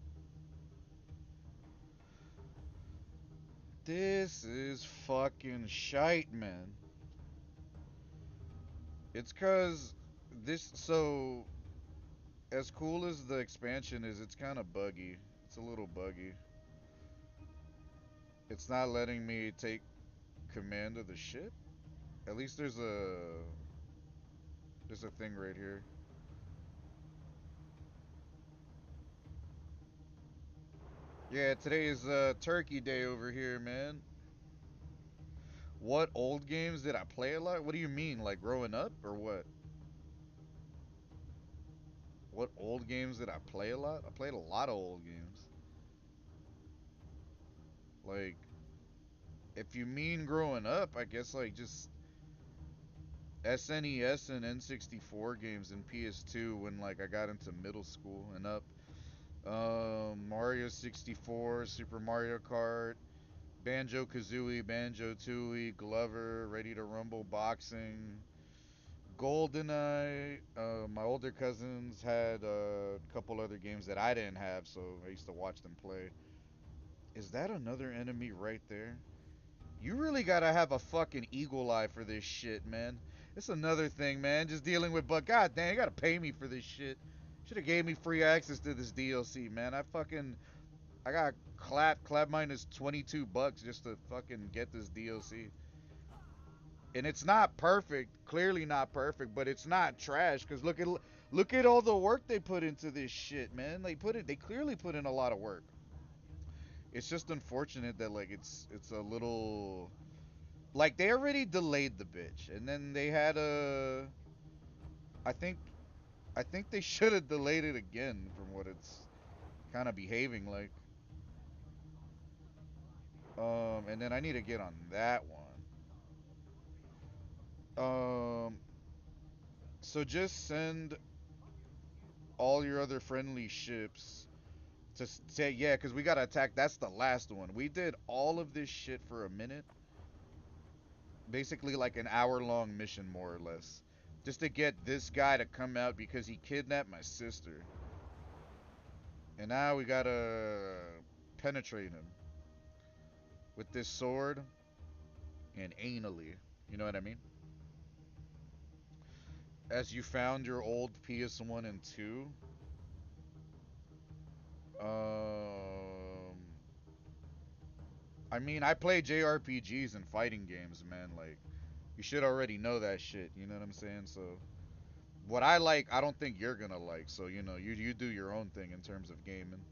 C: This is fucking shite, man. It's cause this so as cool as the expansion is, it's kind of buggy. It's a little buggy. It's not letting me take command of the ship. At least there's a thing right here. Yeah, today is Turkey Day over here, man. What old games did I play a lot? What do you mean, like growing up or what? What old games did I play a lot? I played a lot of old games. Like, if you mean growing up, I guess like just SNES and N64 games and PS2 when like I got into middle school and up. Mario 64, Super Mario Kart, Banjo Kazooie, Banjo Tooie, Glover, Ready to Rumble, Boxing, GoldenEye. My older cousins had a couple other games that I didn't have, so I used to watch them play. Is that another enemy right there? You really gotta have a fucking eagle eye for this shit, man. It's another thing, man. Just dealing with, but god damn, you gotta pay me for this shit. Should have gave me free access to this DLC, man. I got clap minus 22 bucks just to fucking get this DLC. And it's not perfect, clearly not perfect, but it's not trash. Cause look at all the work they put into this shit, man. They clearly put in a lot of work. It's just unfortunate that like it's a little like they already delayed the bitch, and then they had a. I think I think they should have delayed it again from what it's kind of behaving like. And then I need to get on that one. Um, so just send all your other friendly ships to say, yeah, because we gotta attack. That's the last one. We did all of this shit for a minute, basically like an hour-long mission, more or less, just to get this guy to come out because he kidnapped my sister. And now we gotta penetrate him with this sword and anally. You know what I mean? As you found your old PS1 and 2, um, I mean, I play JRPGs and fighting games, man. Like, you should already know that shit. You know what I'm saying? So, what I like, I don't think you're gonna like. So, you do your own thing in terms of gaming.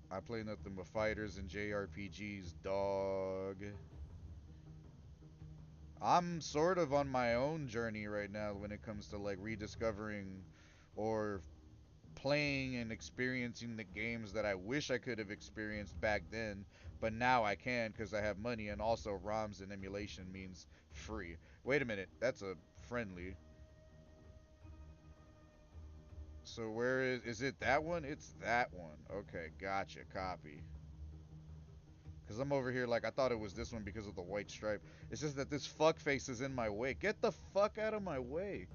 C: I play nothing but fighters and JRPGs, dog. I'm sort of on my own journey right now when it comes to like rediscovering or playing and experiencing the games that I wish I could have experienced back then, but now I can because I have money, and also ROMs and emulation means free. Wait a minute, that's a friendly. So where is it that one? It's that one. Okay, gotcha, copy. Cause I'm over here like I thought it was this one because of the white stripe. It's just that this fuck face is in my way. Get the fuck out of my way.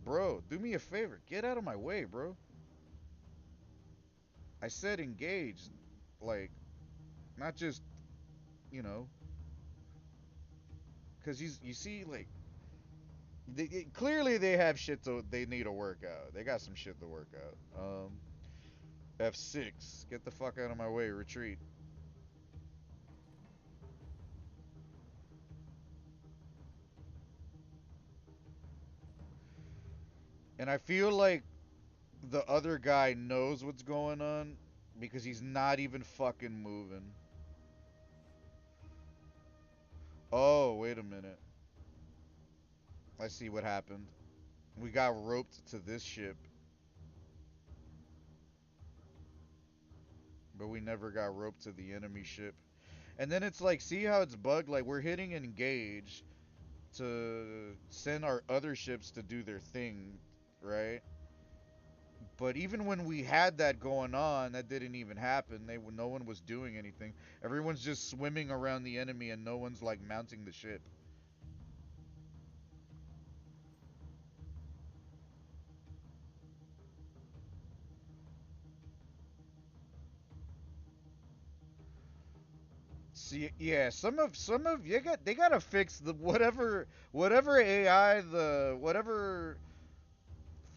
C: Bro, do me a favor. Get out of my way, bro. I said engage. Like, not just, you know, cause you see, like, clearly they have shit they need to work out. They got some shit to work out. F6. Get the fuck out of my way. Retreat. And I feel like the other guy knows what's going on because he's not even fucking moving. Oh, wait a minute. I see what happened. We got roped to this ship, but we never got roped to the enemy ship. And then it's like, see how it's bugged? Like, we're hitting engage to send our other ships to do their thing, right? But even when we had that going on, that didn't even happen. No one was doing anything. Everyone's just swimming around the enemy, and no one's like mounting the ship. See, yeah, some of they gotta fix the whatever AI, the whatever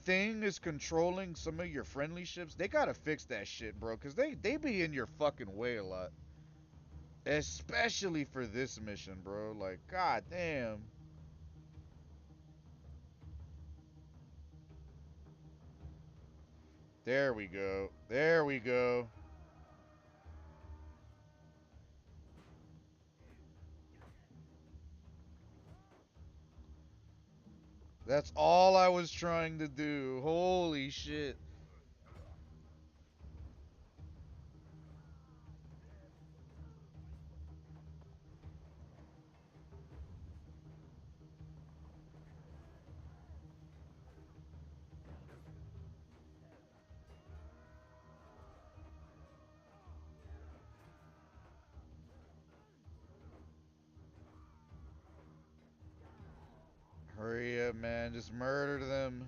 C: thing is controlling some of your friendly ships. They gotta fix that shit, bro, cause they be in your fucking way a lot, especially for this mission, bro. Like, god damn. There we go. There we go. That's all I was trying to do. Holy shit. Hurry up, man. Just murder them.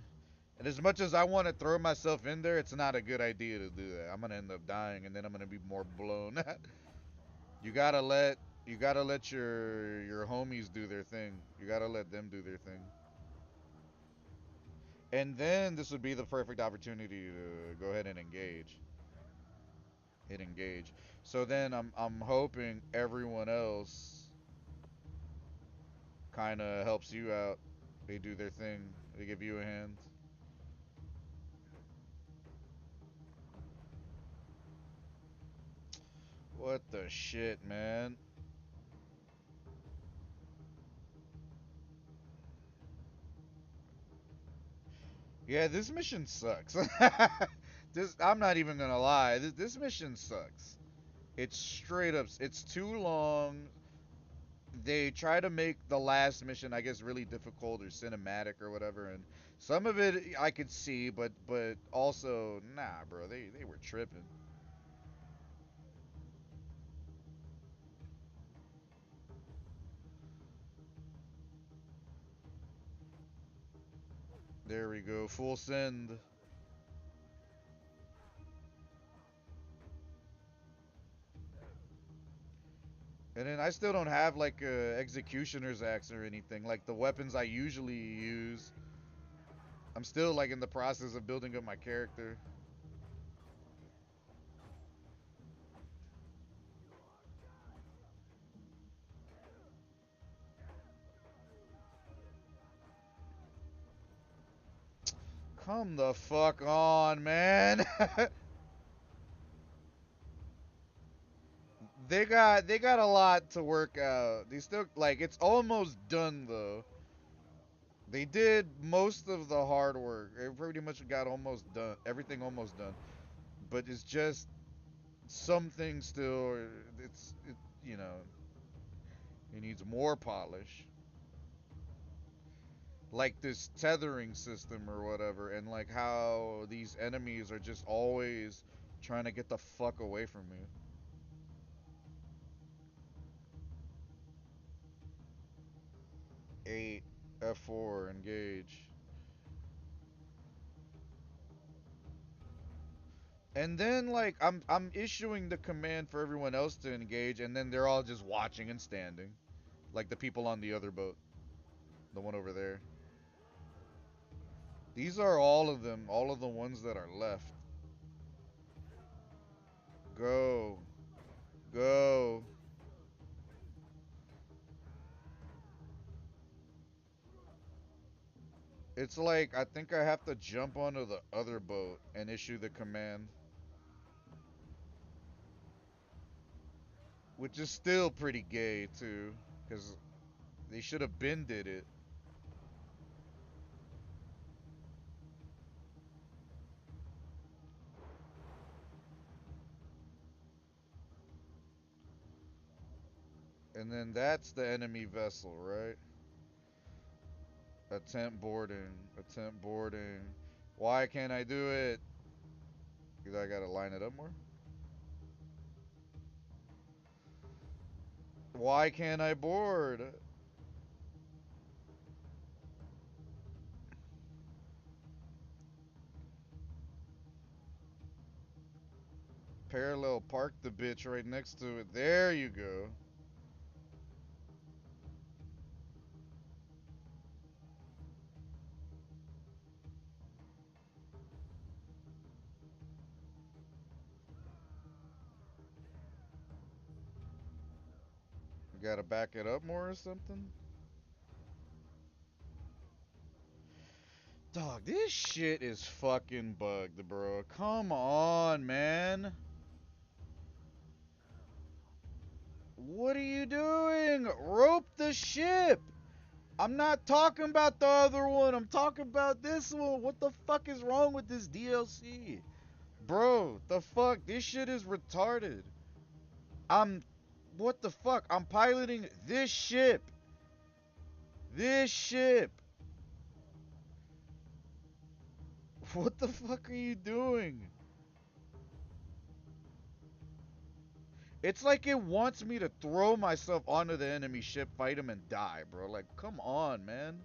C: And as much as I want to throw myself in there, it's not a good idea to do that. I'm gonna end up dying, and then I'm gonna be more blown. you gotta let you gotta let your homies do their thing. You gotta let them do their thing. And then this would be the perfect opportunity to go ahead and engage. Hit engage. So then I'm hoping everyone else kind of helps you out. They do their thing. They give you a hand. What the shit, man? Yeah, this mission sucks. I'm not even gonna lie. This mission sucks. It's straight up. It's too long. they try to make the last mission, I guess, really difficult or cinematic or whatever, and some of it I could see, but also nah, bro, they were tripping. There we go, full send. And then I still don't have like a executioner's axe or anything. Like the weapons I usually use, I'm still like in the process of building up my character. Come the fuck on, man. they got a lot to work out. They still like it's almost done though. They did most of the hard work. They pretty much got almost done. Everything almost done. But it's just some things still you know, it needs more polish. Like this tethering system or whatever, and like how these enemies are just always trying to get the fuck away from me. 8 F4 engage. And then like I'm issuing the command for everyone else to engage, and then they're all just watching and standing. Like the people on the other boat. The one over there. These are all of them, all of the ones that are left. Go. Go. It's like I think I have to jump onto the other boat and issue the command. Which is still pretty gay too. Cause they should have been did it. And then that's the enemy vessel, right? Attempt boarding. Attempt boarding. Why can't I do it? Cause I gotta line it up more? Why can't I board? Parallel park the bitch right next to it. There you go. You gotta back it up more or something? Dog, this shit is fucking bugged, bro. Come on, man. What are you doing? Rope the ship. I'm not talking about the other one. I'm talking about this one. What the fuck is wrong with this DLC? Bro, the fuck? This shit is retarded. I'm. What the fuck? I'm piloting this ship. This ship. What the fuck are you doing? It's like it wants me to throw myself onto the enemy ship, fight him, and die, bro. Like, come on, man.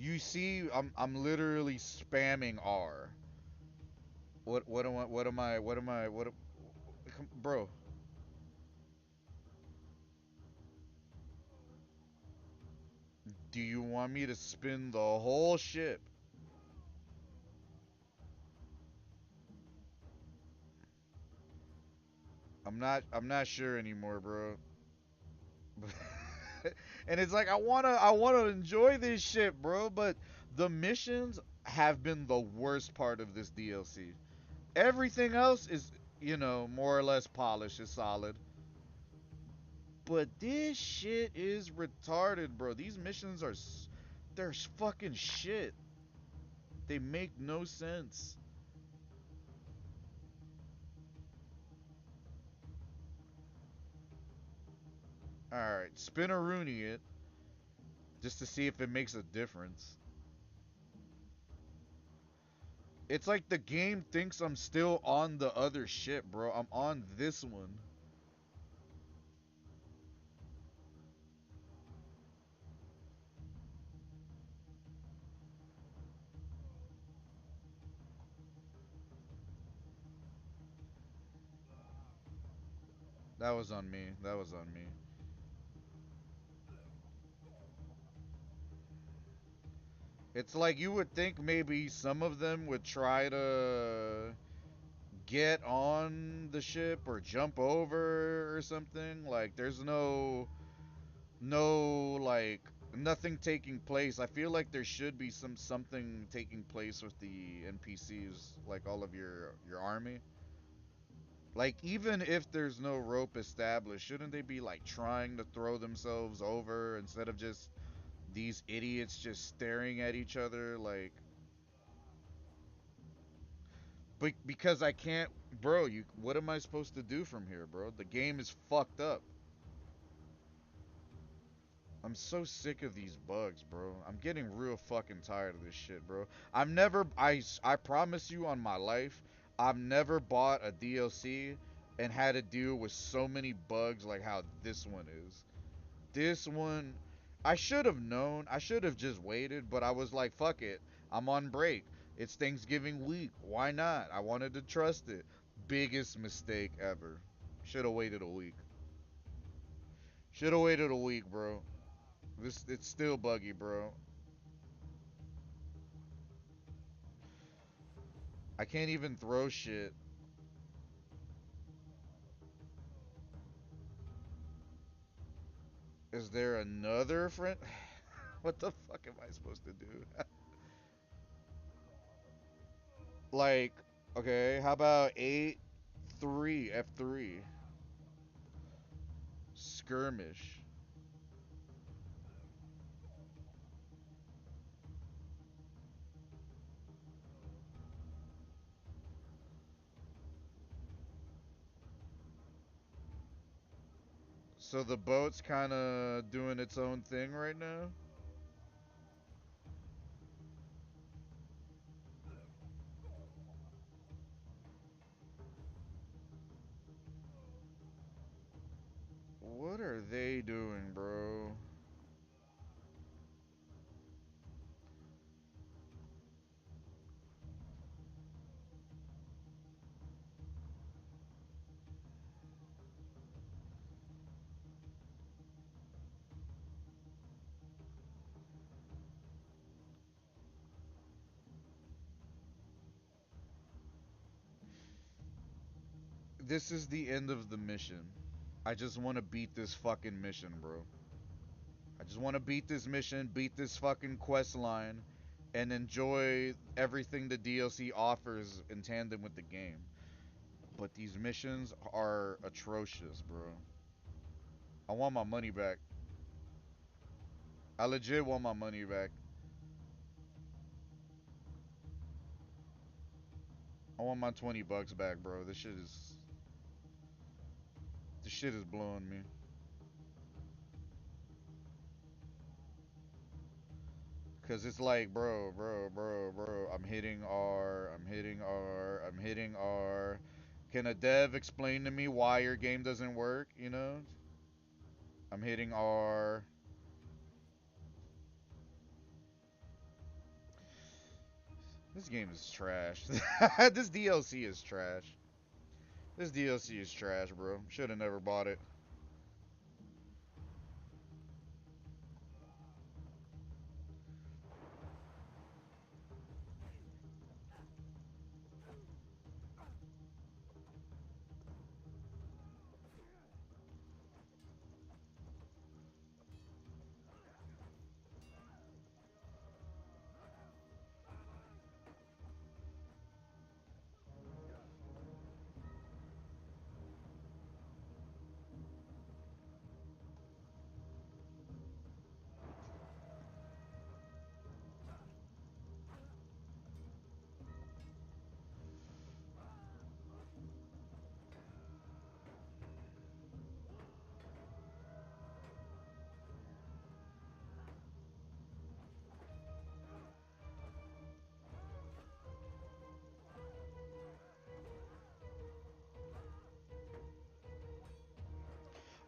C: You see, I'm literally spamming R. What am I? What am I? What am I? Bro? Do you want me to spin the whole ship? I'm not sure anymore, bro. And it's like I wanna enjoy this shit, bro, but the missions have been the worst part of this DLC. Everything else is, more or less polished, is solid. But this shit is retarded, bro. These missions are, they're fucking shit. They make no sense. Alright, spin a Rooney it, just to see if it makes a difference. It's like the game thinks I'm still on the other shit, bro. I'm on this one. That was on me. That was on me. It's like you would think maybe some of them would try to get on the ship or jump over or something. Like there's no like nothing taking place. I feel like there should be something taking place with the NPCs, like all of your army. Like even if there's no rope established, shouldn't they be like trying to throw themselves over instead of just these idiots just staring at each other like, but because I can't, bro, you what am I supposed to do from here, bro? The game is fucked up. I'm so sick of these bugs, bro. I'm getting real fucking tired of this shit, bro. I promise you on my life, I've never bought a DLC and had to deal with so many bugs like how this one is. This one, I should have known. I should have just waited, but I was like, fuck it. I'm on break. It's Thanksgiving week. Why not? I wanted to trust it. Biggest mistake ever. Should have waited a week. Should have waited a week, bro. This it's still buggy, bro. I can't even throw shit. Is there another friend? What the fuck am I supposed to do? Like, okay, how about 8-3 F3 skirmish? So the boat's kind of doing its own thing right now. What are they doing, bro? This is the end of the mission. I just want to beat this fucking mission, bro. I just want to beat this mission, beat this fucking quest line, and enjoy everything the DLC offers in tandem with the game. But these missions are atrocious, bro. I want my money back. I legit want my money back. I want my 20 bucks back, bro. This shit is blowing me. Cause it's like, bro. I'm hitting R. I'm hitting R. I'm hitting R. Can a dev explain to me why your game doesn't work? You know, I'm hitting R. This game is trash. This DLC is trash. This DLC is trash, bro. Should have never bought it.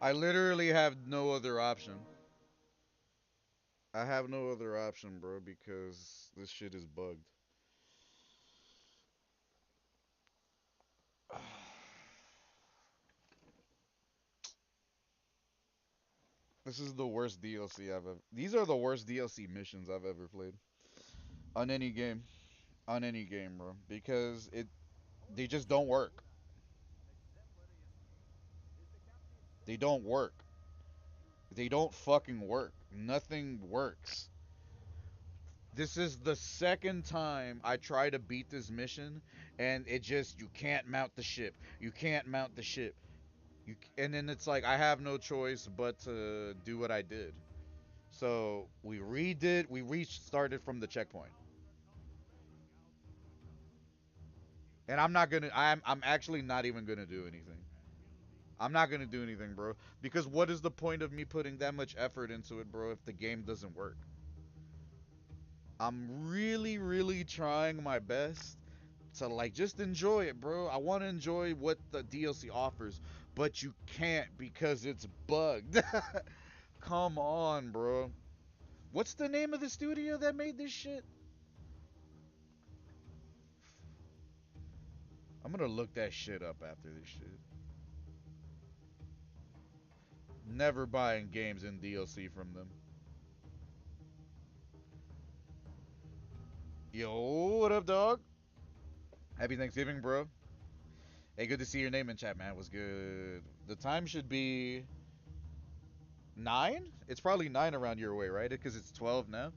C: I literally have no other option. I have no other option, bro, because this shit is bugged. This is the worst DLC I've ever. These are the worst DLC missions I've ever played on any game. On any game, bro, because they just don't work. They don't work. They don't fucking work. Nothing works. This is the second time I try to beat this mission, and it just you can't mount the ship. You can't mount the ship. And then it's like I have no choice but to do what I did. So we redid. We restarted from the checkpoint, and I'm not gonna. I'm actually not even gonna do anything. I'm not gonna do anything, bro. Because what is the point of me putting that much effort into it, bro, if the game doesn't work? I'm really, really trying my best to like just enjoy it, bro. I want to enjoy what the DLC offers, but you can't because it's bugged. Come on, bro. What's the name of the studio that made this shit? I'm gonna look that shit up after this shit. Never buying games in DLC from them. Yo, what up, dog? Happy Thanksgiving, bro. Hey, good to see your name in chat, man. Was good. The time should be 9. It's probably 9 around your way, right? Because it's 12 now.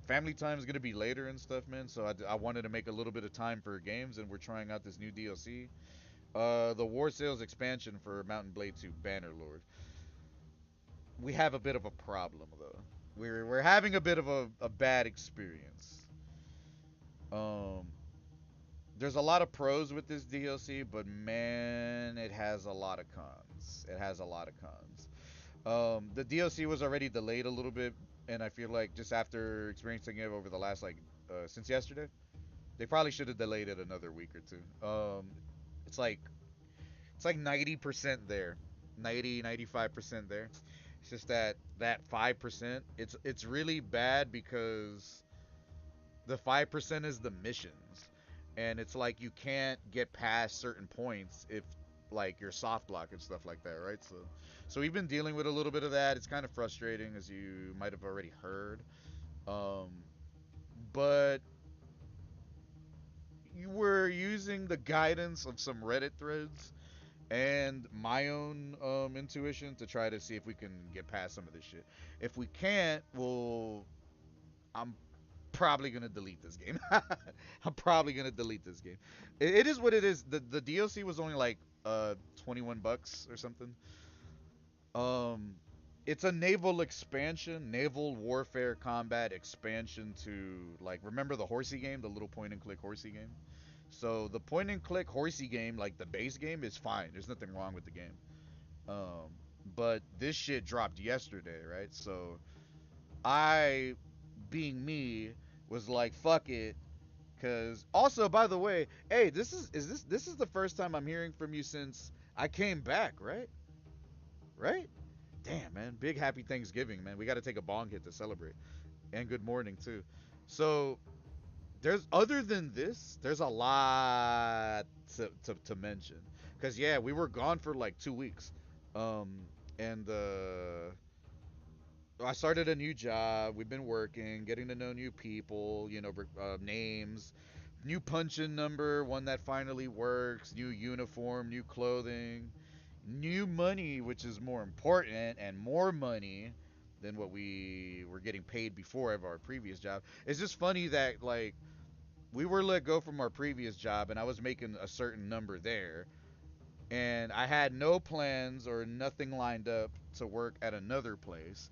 C: Family time is gonna be later and stuff, man. So I wanted to make a little bit of time for games, and we're trying out this new DLC. The War Sales expansion for Mountain Blade 2 Bannerlord. We have a bit of a problem though. We're having a bit of a bad experience. Um, there's a lot of pros with this DLC, but man, it has a lot of cons. It has a lot of cons. The DLC was already delayed a little bit, and I feel like just after experiencing it over the last since yesterday, they probably should have delayed it another week or two. It's like it's like 90% there, 95% there. It's just that 5%. It's really bad because the 5% is the missions, and it's like you can't get past certain points if like your soft block and stuff like that, right? So we've been dealing with a little bit of that. It's kind of frustrating, as you might have already heard. Um, but you were using the guidance of some Reddit threads and my own intuition to try to see if we can get past some of this shit. If we can't, well, I'm probably gonna delete this game. I'm probably gonna delete this game. It is what it is. The DLC was only like 21 bucks or something. Um, it's a naval expansion, naval warfare combat expansion to like remember the horsey game, the little point and click horsey game. So the point and click horsey game, like the base game, is fine. There's nothing wrong with the game. Um, but this shit dropped yesterday, right? So I, being me, was like, fuck it. Cause also, by the way, hey, this is the first time I'm hearing from you since I came back, right? Right? Damn, man. Big happy Thanksgiving, man. We got to take a bong hit to celebrate. And good morning, too. So, there's, other than this, there's a lot to mention. Because, yeah, we were gone for like 2 weeks. Um, and, I started a new job. We've been working, getting to know new people, names, new punch-in number, one that finally works, new uniform, new clothing, new money, which is more important, and more money than what we were getting paid before of our previous job. It's just funny that like we were let go from our previous job, and I was making a certain number there, and I had no plans or nothing lined up to work at another place.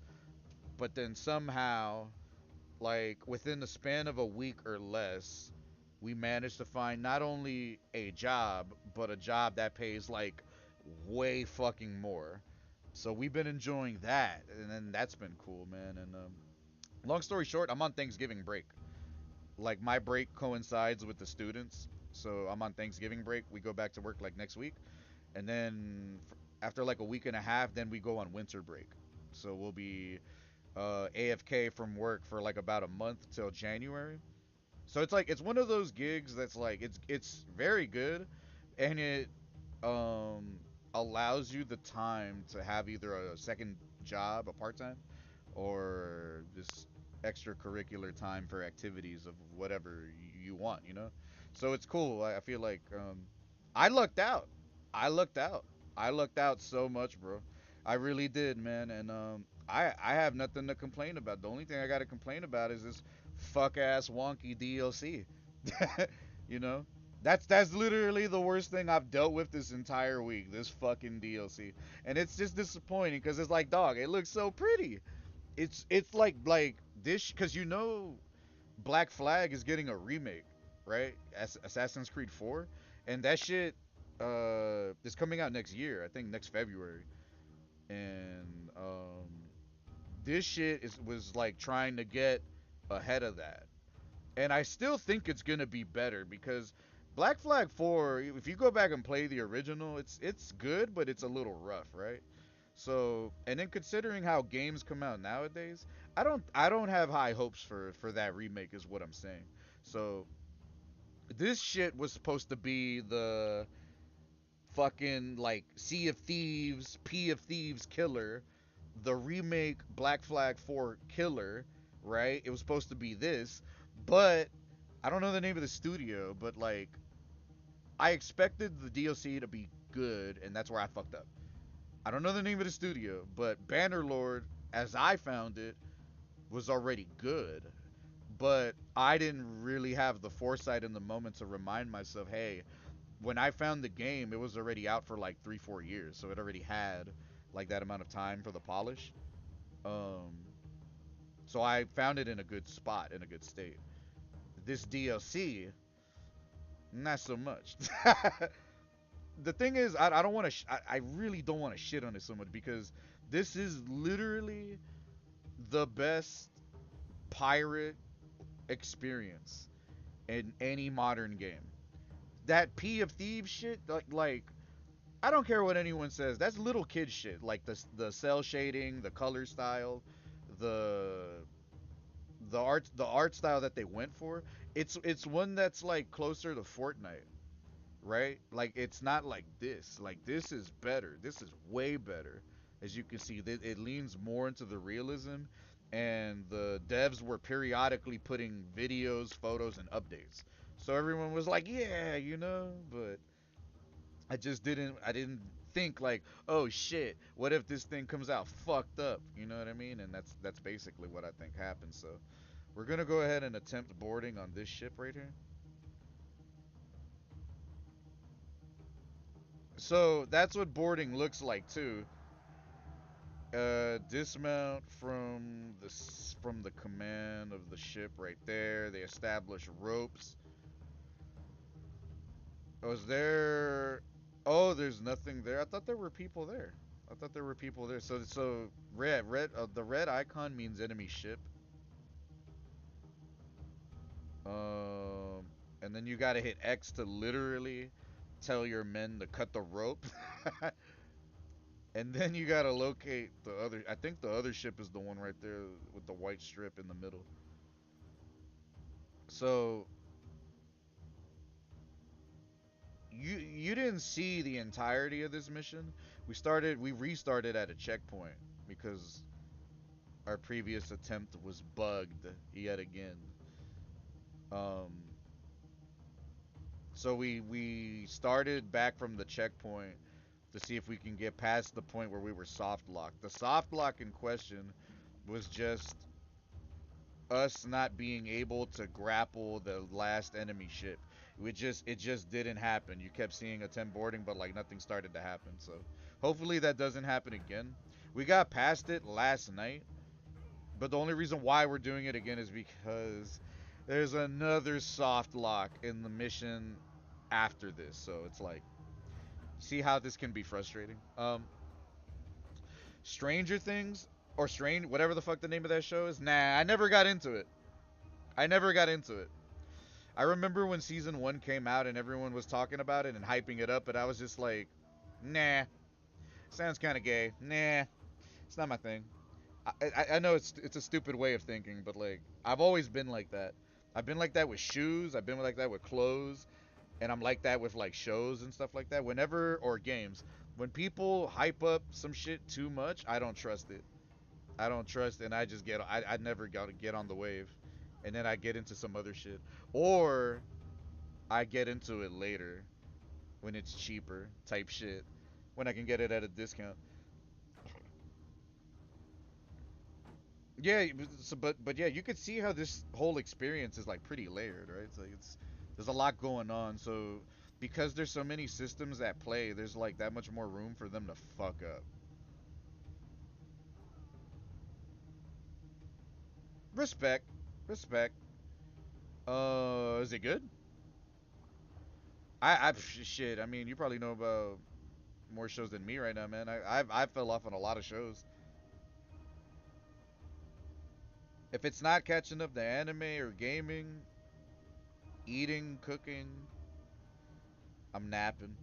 C: But then somehow, like within the span of a week or less, we managed to find not only a job, but a job that pays like way fucking more. So we've been enjoying that, and then that's been cool, man. And long story short, I'm on Thanksgiving break. Like my break coincides with the students, so I'm on Thanksgiving break. We go back to work like next week, and then after like a week and a half, then we go on winter break. So we'll be AFK from work for like about a month till January. So it's like it's one of those gigs that's like it's very good, and it um allows you the time to have either a second job, a part time, or just extracurricular time for activities of whatever you want, you know? So it's cool. I feel like I lucked out. I lucked out. I lucked out so much, bro. I really did, man. And I have nothing to complain about. The only thing I got to complain about is this fuck ass wonky DLC. You know? That's literally the worst thing I've dealt with this entire week. This fucking DLC, and it's just disappointing because it's like, dog, it looks so pretty. It's like this because you know Black Flag is getting a remake, right? Assassin's Creed 4, and that shit is coming out next year. I think next February, and this shit is was like trying to get ahead of that, and I still think it's gonna be better because Black Flag 4, if you go back and play the original, it's good, but it's a little rough, right? So, and then considering how games come out nowadays, I don't have high hopes for that remake is what I'm saying. So, this shit was supposed to be the fucking like Sea of Thieves, P of Thieves killer, the remake Black Flag 4 killer, right? It was supposed to be this, but I don't know the name of the studio, but like I expected the DLC to be good, and that's where I fucked up. I don't know the name of the studio, but Bannerlord, as I found it, was already good. But I didn't really have the foresight in the moment to remind myself, hey, when I found the game, it was already out for like 3, 4 years, so it already had like that amount of time for the polish. Um, so I found it in a good spot, in a good state. This DLC, not so much. The thing is, I don't want to. I really don't want to shit on it so much because this is literally the best pirate experience in any modern game. That P of Thieves shit, like I don't care what anyone says. That's little kid shit. Like the cell shading, the color style, the the art style that they went for. It's one that's like closer to Fortnite, right? Like it's not like this. Like this is better. This is way better. As you can see, it leans more into the realism, and the devs were periodically putting videos, photos, and updates. So everyone was like, "Yeah, you know," but I just didn't. I didn't think like, "Oh shit, what if this thing comes out fucked up?" You know what I mean? And that's basically what I think happened. So we're gonna go ahead and attempt boarding on this ship right here. So that's what boarding looks like too. Dismount from the command of the ship right there. They establish ropes. Was there? Oh, there's nothing there. I thought there were people there. I thought there were people there. So the red icon means enemy ship. Um, and then you gotta hit X to literally tell your men to cut the rope. And then you gotta locate the other. I think the other ship is the one right there with the white strip in the middle. So you didn't see the entirety of this mission. We restarted at a checkpoint because our previous attempt was bugged yet again. Um, so we started back from the checkpoint to see if we can get past the point where we were soft locked. The soft lock in question was just us not being able to grapple the last enemy ship. It just didn't happen. You kept seeing attempt boarding, but like nothing started to happen. So hopefully that doesn't happen again. We got past it last night, but the only reason why we're doing it again is because there's another soft lock in the mission after this. So it's like, see how this can be frustrating. Stranger Things or Strange, whatever the fuck the name of that show is. Nah, I never got into it. I never got into it. I remember when season 1 came out and everyone was talking about it and hyping it up, but I was just like, Nah. Sounds kind of gay. Nah. It's not my thing. I know it's a stupid way of thinking, but like I've always been like that. I've been like that with shoes. I've been like that with clothes, and I'm like that with like shows and stuff like that. Whenever or games, when people hype up some shit too much, I don't trust it. I don't trust, and I just get I never got to get on the wave, and then I get into some other shit, or I get into it later when it's cheaper type shit, when I can get it at a discount. Yeah, but yeah, you could see how this whole experience is like pretty layered, right? It's like it's there's a lot going on, so because there's so many systems at play, there's like that much more room for them to fuck up. Respect, respect. Is it good? Shit. I mean, you probably know about more shows than me right now, man. I fell off on a lot of shows. If it's not catching up to anime or gaming, eating, cooking, I'm napping.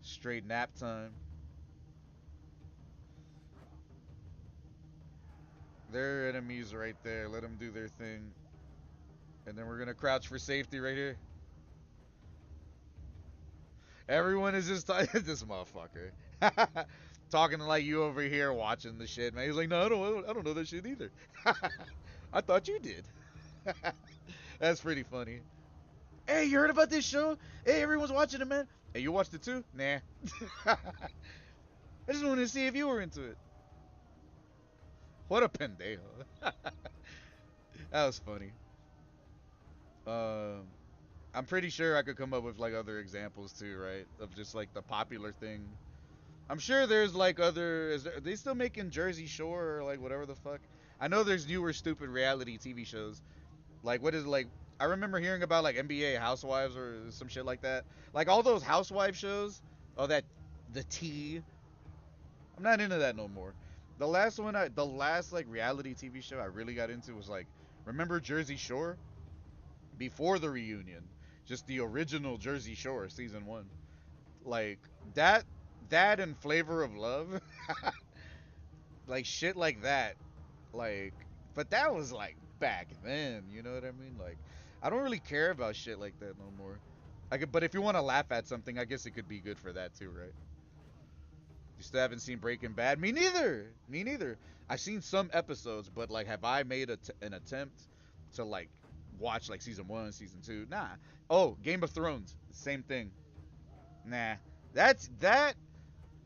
C: Straight nap time. Their enemies right there. Let them do their thing. And then we're gonna crouch for safety right here. Everyone is just this motherfucker. Talking like you over here watching the shit, man. He's like, no, I don't know that shit either. I thought you did. That's pretty funny. Hey, you heard about this show? Hey, everyone's watching it, man. Hey, you watched it too? Nah. I just wanted to see if you were into it. What a pendejo. That was funny. Um, I'm pretty sure I could come up with like other examples too, right? Of just like the popular thing. I'm sure there's like other. Are they still making Jersey Shore or like whatever the fuck? I know there's newer stupid reality TV shows. Like what is like? I remember hearing about like NBA Housewives or some shit like that. Like all those housewife shows. Oh, that the T. I'm not into that no more. The last like reality TV show I really got into was like, remember Jersey Shore? Before the reunion, just the original Jersey Shore season one. Like that, that and Flavor of Love, like shit like that. Like, but that was like back then. You know what I mean? Like, I don't really care about shit like that no more. But if you want to laugh at something, I guess it could be good for that too, right? You still haven't seen Breaking Bad? Me neither. Me neither. I've seen some episodes, but like, have I made an attempt to like watch like season one, season two? Nah. Oh, Game of Thrones, same thing. Nah. That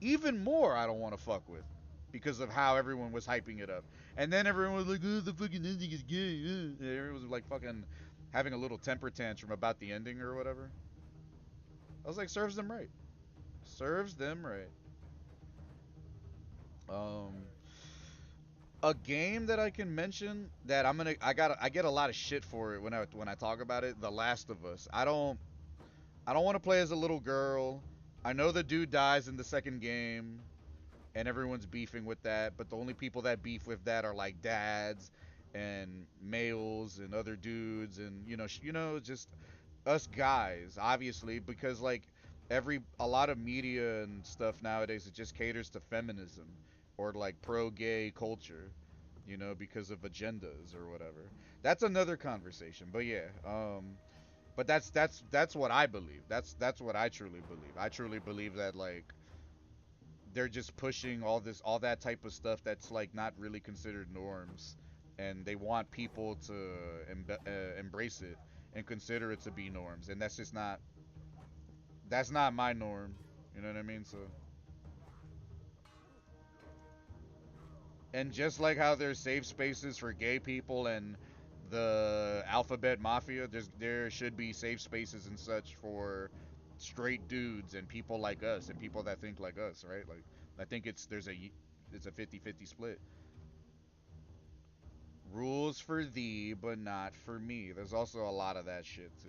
C: even more. I don't want to fuck with because of how everyone was hyping it up, and then everyone was like, "Oh, the fucking ending is gay." Everyone was like fucking having a little temper tantrum about the ending or whatever. I was like, serves them right. Serves them right. Um, a game that I can mention that I get a lot of shit for it when I talk about it. The Last of Us. I don't want to play as a little girl. I know the dude dies in the second game, and everyone's beefing with that. But the only people that beef with that are like dads and males and other dudes, and just us guys, obviously, because like a lot of media and stuff nowadays, it just caters to feminism or like pro gay culture, because of agendas or whatever. That's another conversation. But yeah, but that's what I believe. That's what I truly believe. I truly believe that like they're just pushing all that type of stuff that's like not really considered norms, and they want people to embrace it and consider it to be norms, and that's not my norm. You know what I mean? So, and just like how there's safe spaces for gay people and the alphabet mafia, there should be safe spaces and such for straight dudes and people like us and people that think like us, right? Like I think it's a 50-50 split. Rules for thee, but not for me. There's also a lot of that shit too.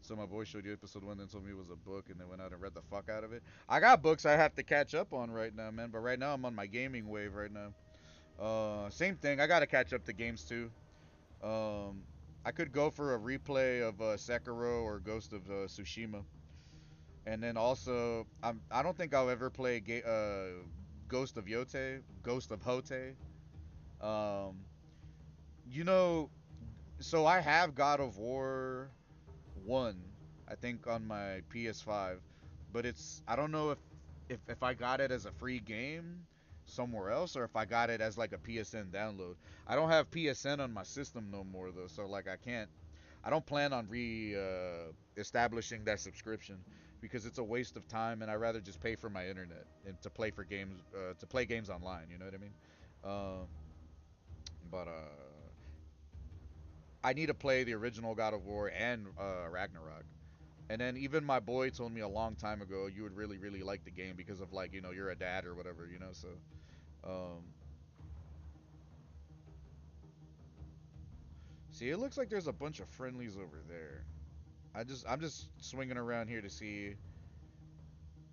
C: So my boy showed you episode one, then told me it was a book, and then went out and read the fuck out of it. I got books I have to catch up on right now, man. But right now I'm on my gaming wave right now. Same thing. I gotta catch up to games too. Um, I could go for a replay of Sekiro or Ghost of Tsushima, And then also, I don't think I'll ever play Ghost of Yote, Ghost of Hote. Um, you know, so I have God of War one, I think on my PS5, but it's I don't know if I got it as a free game somewhere else or if I got it as like a PSN download. I don't have PSN on my system no more though, so like I don't plan on re establishing that subscription because it's a waste of time and I rather just pay for my internet and to play for games to play games online. You know what I mean? Um, but I need to play the original God of War and Ragnarok. And then even my boy told me a long time ago you would really really like the game because of like you're a dad or whatever so um see, it looks like there's a bunch of friendlies over there. I'm just swinging around here to see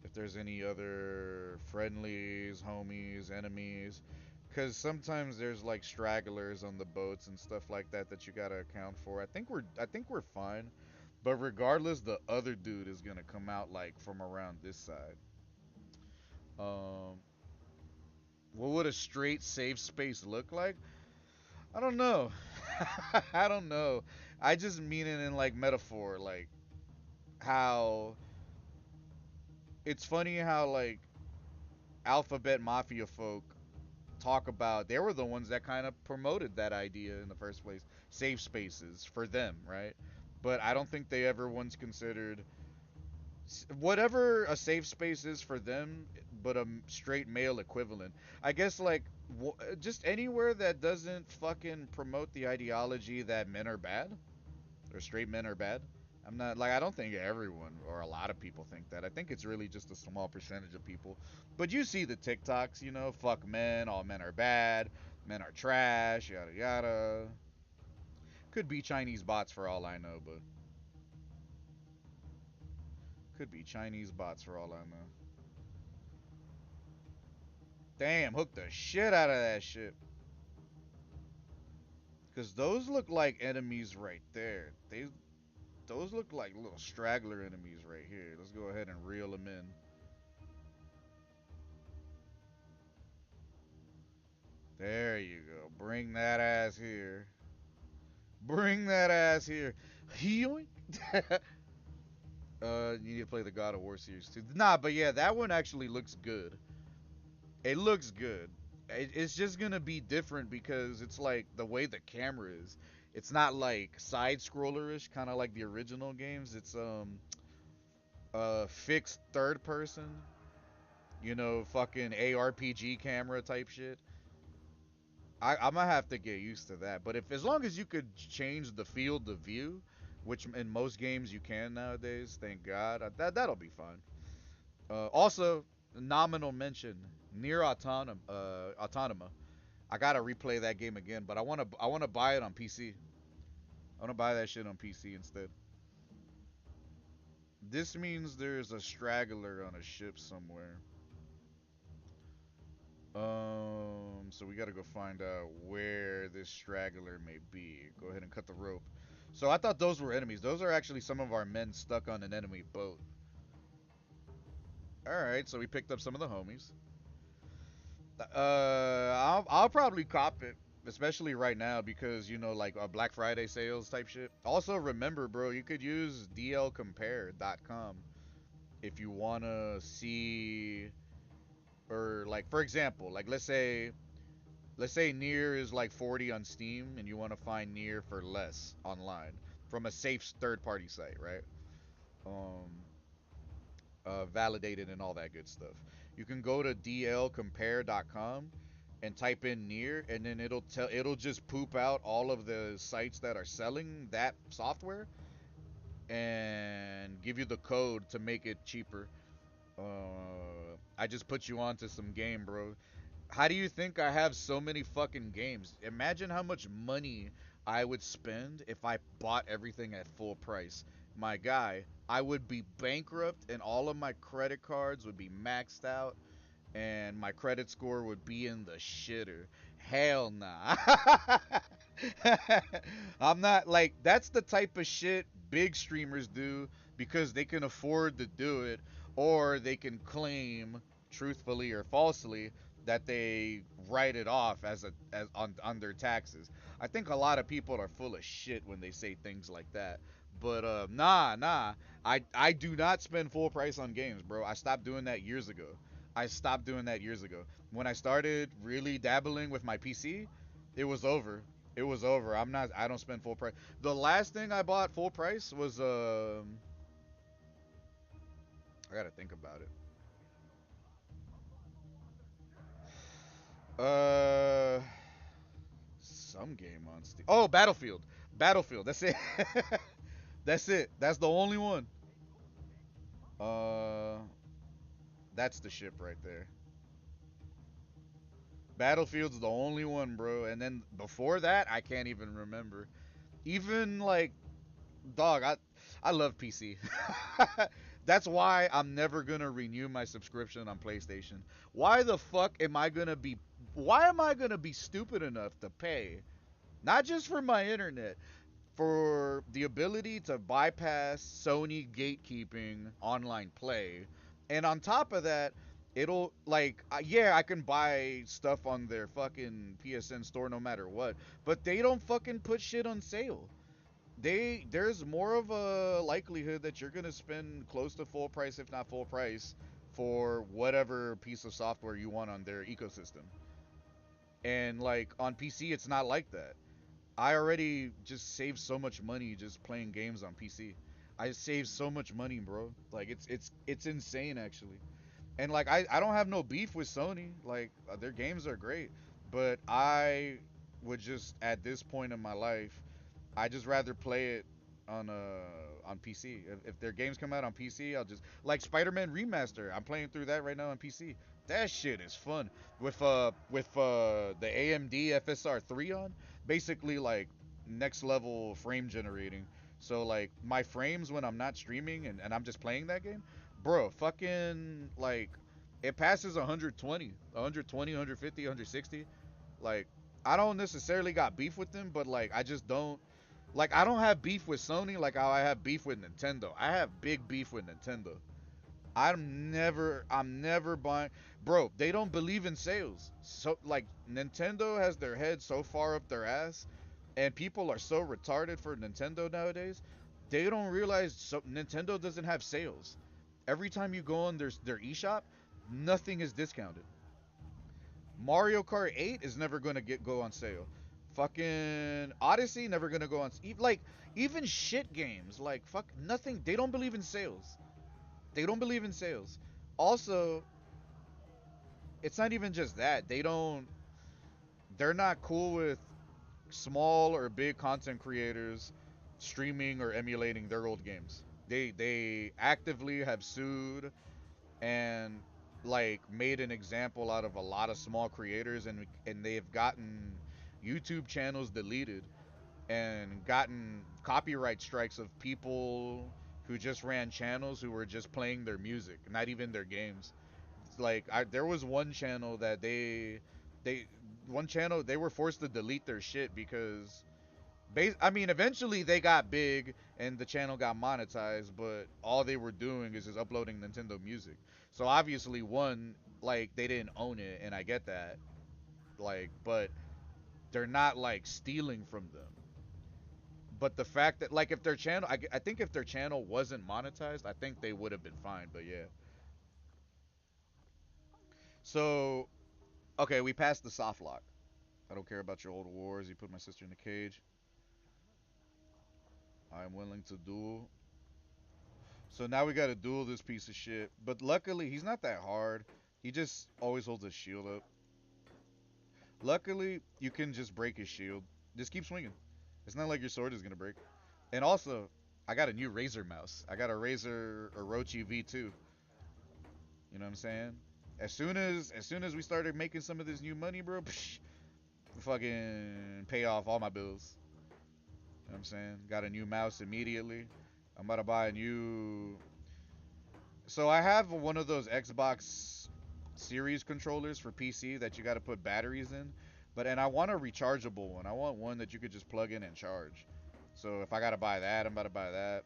C: if there's any other friendlies, homies, enemies. Because sometimes there's like stragglers on the boats and stuff like that that you gotta account for. I think we're fine, but regardless, the other dude is gonna come out like from around this side. Um, what would a straight safe space look like? I don't know. I don't know. I just mean it in like metaphor, like how it's funny how like alphabet mafia folk talk about they were the ones that kind of promoted that idea in the first place, safe spaces for them, right? But I don't think they ever once considered whatever a safe space is for them, but a straight male equivalent. I guess like just anywhere that doesn't fucking promote the ideology that men are bad or straight men are bad. I'm not like I don't think everyone or a lot of people think that. I think it's really just a small percentage of people. But you see the TikToks, fuck men, all men are bad, men are trash, yada yada. Could be Chinese bots for all I know, but could be Chinese bots for all I know. Damn, hook the shit out of that shit. Cause those look like enemies right there. Those look like little straggler enemies right here. Let's go ahead and reel them in. There you go. Bring that ass here. Bring that ass here. Yoink. You need to play the God of War series too. Nah, but yeah, that one actually looks good. It looks good. It's just gonna be different because it's like the way the camera is. It's not like side scrollerish, kind of like the original games. It's fixed third person. Fucking ARPG camera type shit. I'm gonna have to get used to that. But if as long as you could change the field of view, which in most games you can nowadays, thank God, that'll be fine. Also, nominal mention, near Autonoma. I gotta replay that game again, but I wanna buy it on PC. I wanna buy that shit on PC instead. This means there's a straggler on a ship somewhere. So we gotta go find out where this straggler may be. Go ahead and cut the rope. So I thought those were enemies. Those are actually some of our men stuck on an enemy boat. All right, so we picked up some of the homies. I'll probably cop it, especially right now because like Black Friday sales type shit. Also, remember, bro, you could use dlcompare.com if you wanna see or like for example, like let's say Near is like 40 on Steam and you want to find Near for less online from a safe third party site, right? Um, Validated and all that good stuff. You can go to dlcompare.com and type in Near and then it'll just poop out all of the sites that are selling that software and give you the code to make it cheaper. I just put you onto some game, bro. How do you think I have so many fucking games? Imagine how much money I would spend if I bought everything at full price. My guy, I would be bankrupt and all of my credit cards would be maxed out and my credit score would be in the shitter. Hell nah. I'm not like that's the type of shit big streamers do because they can afford to do it, or they can claim, truthfully or falsely, that they write it off as on their taxes. I think a lot of people are full of shit when they say things like that. But nah. I do not spend full price on games, bro. I stopped doing that years ago. I stopped doing that years ago. When I started really dabbling with my PC, it was over. It was over. I don't spend full price. The last thing I bought full price was I gotta think about it. Uh some game on Steam. Oh, Battlefield. Battlefield. That's it. That's it. That's the only one. Uh that's the ship right there. Battlefield's the only one, bro. And then before that, I can't even remember. Even like dog, I love PC. That's why I'm never gonna renew my subscription on PlayStation. Why the fuck am I gonna be? Why am I gonna be stupid enough to pay, not just for my internet, for the ability to bypass Sony gatekeeping online play, and on top of that, it'll like yeah, I can buy stuff on their fucking PSN store no matter what, but they don't fucking put shit on sale. There's more of a likelihood that you're gonna spend close to full price, if not full price, for whatever piece of software you want on their ecosystem. And like on PC, it's not like that. I already just saved so much money just playing games on PC. I saved so much money, bro. Like it's insane actually. And like I don't have no beef with Sony. Like their games are great, but I would just at this point in my life I just rather play it on PC. If their games come out on PC, I'll just like Spider-Man Remaster. I'm playing through that right now on PC. That shit is fun with the AMD FSR 3 on. Basically like next level frame generating. So like my frames when I'm not streaming and I'm just playing that game, bro, fucking like it passes 120, 120, 150, 160. Like I don't necessarily got beef with them, but like I just don't like I don't have beef with Sony like how I have beef with Nintendo. I have big beef with Nintendo. I'm never buying, bro, they don't believe in sales. So like Nintendo has their head so far up their ass and people are so retarded for Nintendo nowadays. They don't realize Nintendo doesn't have sales. Every time you go on their eShop, nothing is discounted. Mario Kart 8 is never gonna go on sale. Fucking Odyssey never gonna go on. Like even shit games, like fuck nothing. They don't believe in sales. They don't believe in sales. Also, it's not even just that. They don't. They're not cool with small or big content creators streaming or emulating their old games. They actively have sued and like made an example out of a lot of small creators and they've gotten YouTube channels deleted and gotten copyright strikes of people who just ran channels who were just playing their music, not even their games. Like there was one channel that they one channel they were forced to delete their shit because I mean, eventually they got big and the channel got monetized, but all they were doing is just uploading Nintendo music. So obviously, one, like they didn't own it, and I get that, like, but they're not like stealing from them. But the fact that, like, if their channel, I think if their channel wasn't monetized, I think they would have been fine. But yeah. So okay, we passed the soft lock. I don't care about your old wars. You put my sister in the cage. I am willing to duel. So now we gotta duel this piece of shit. But luckily, he's not that hard. He just always holds his shield up. Luckily, you can just break his shield. Just keep swinging. It's not like your sword is gonna break. And also, I got a new Razer mouse. I got a Razer Orochi V2. You know what I'm saying? As soon as we started making some of this new money, bro, fucking pay off all my bills. You know what I'm saying? Got a new mouse immediately. I'm about to buy a new. So I have one of those Xbox Series controllers for PC that you got to put batteries in, and I want a rechargeable one. I want one that you could just plug in and charge. So if I gotta buy that, I'm about to buy that.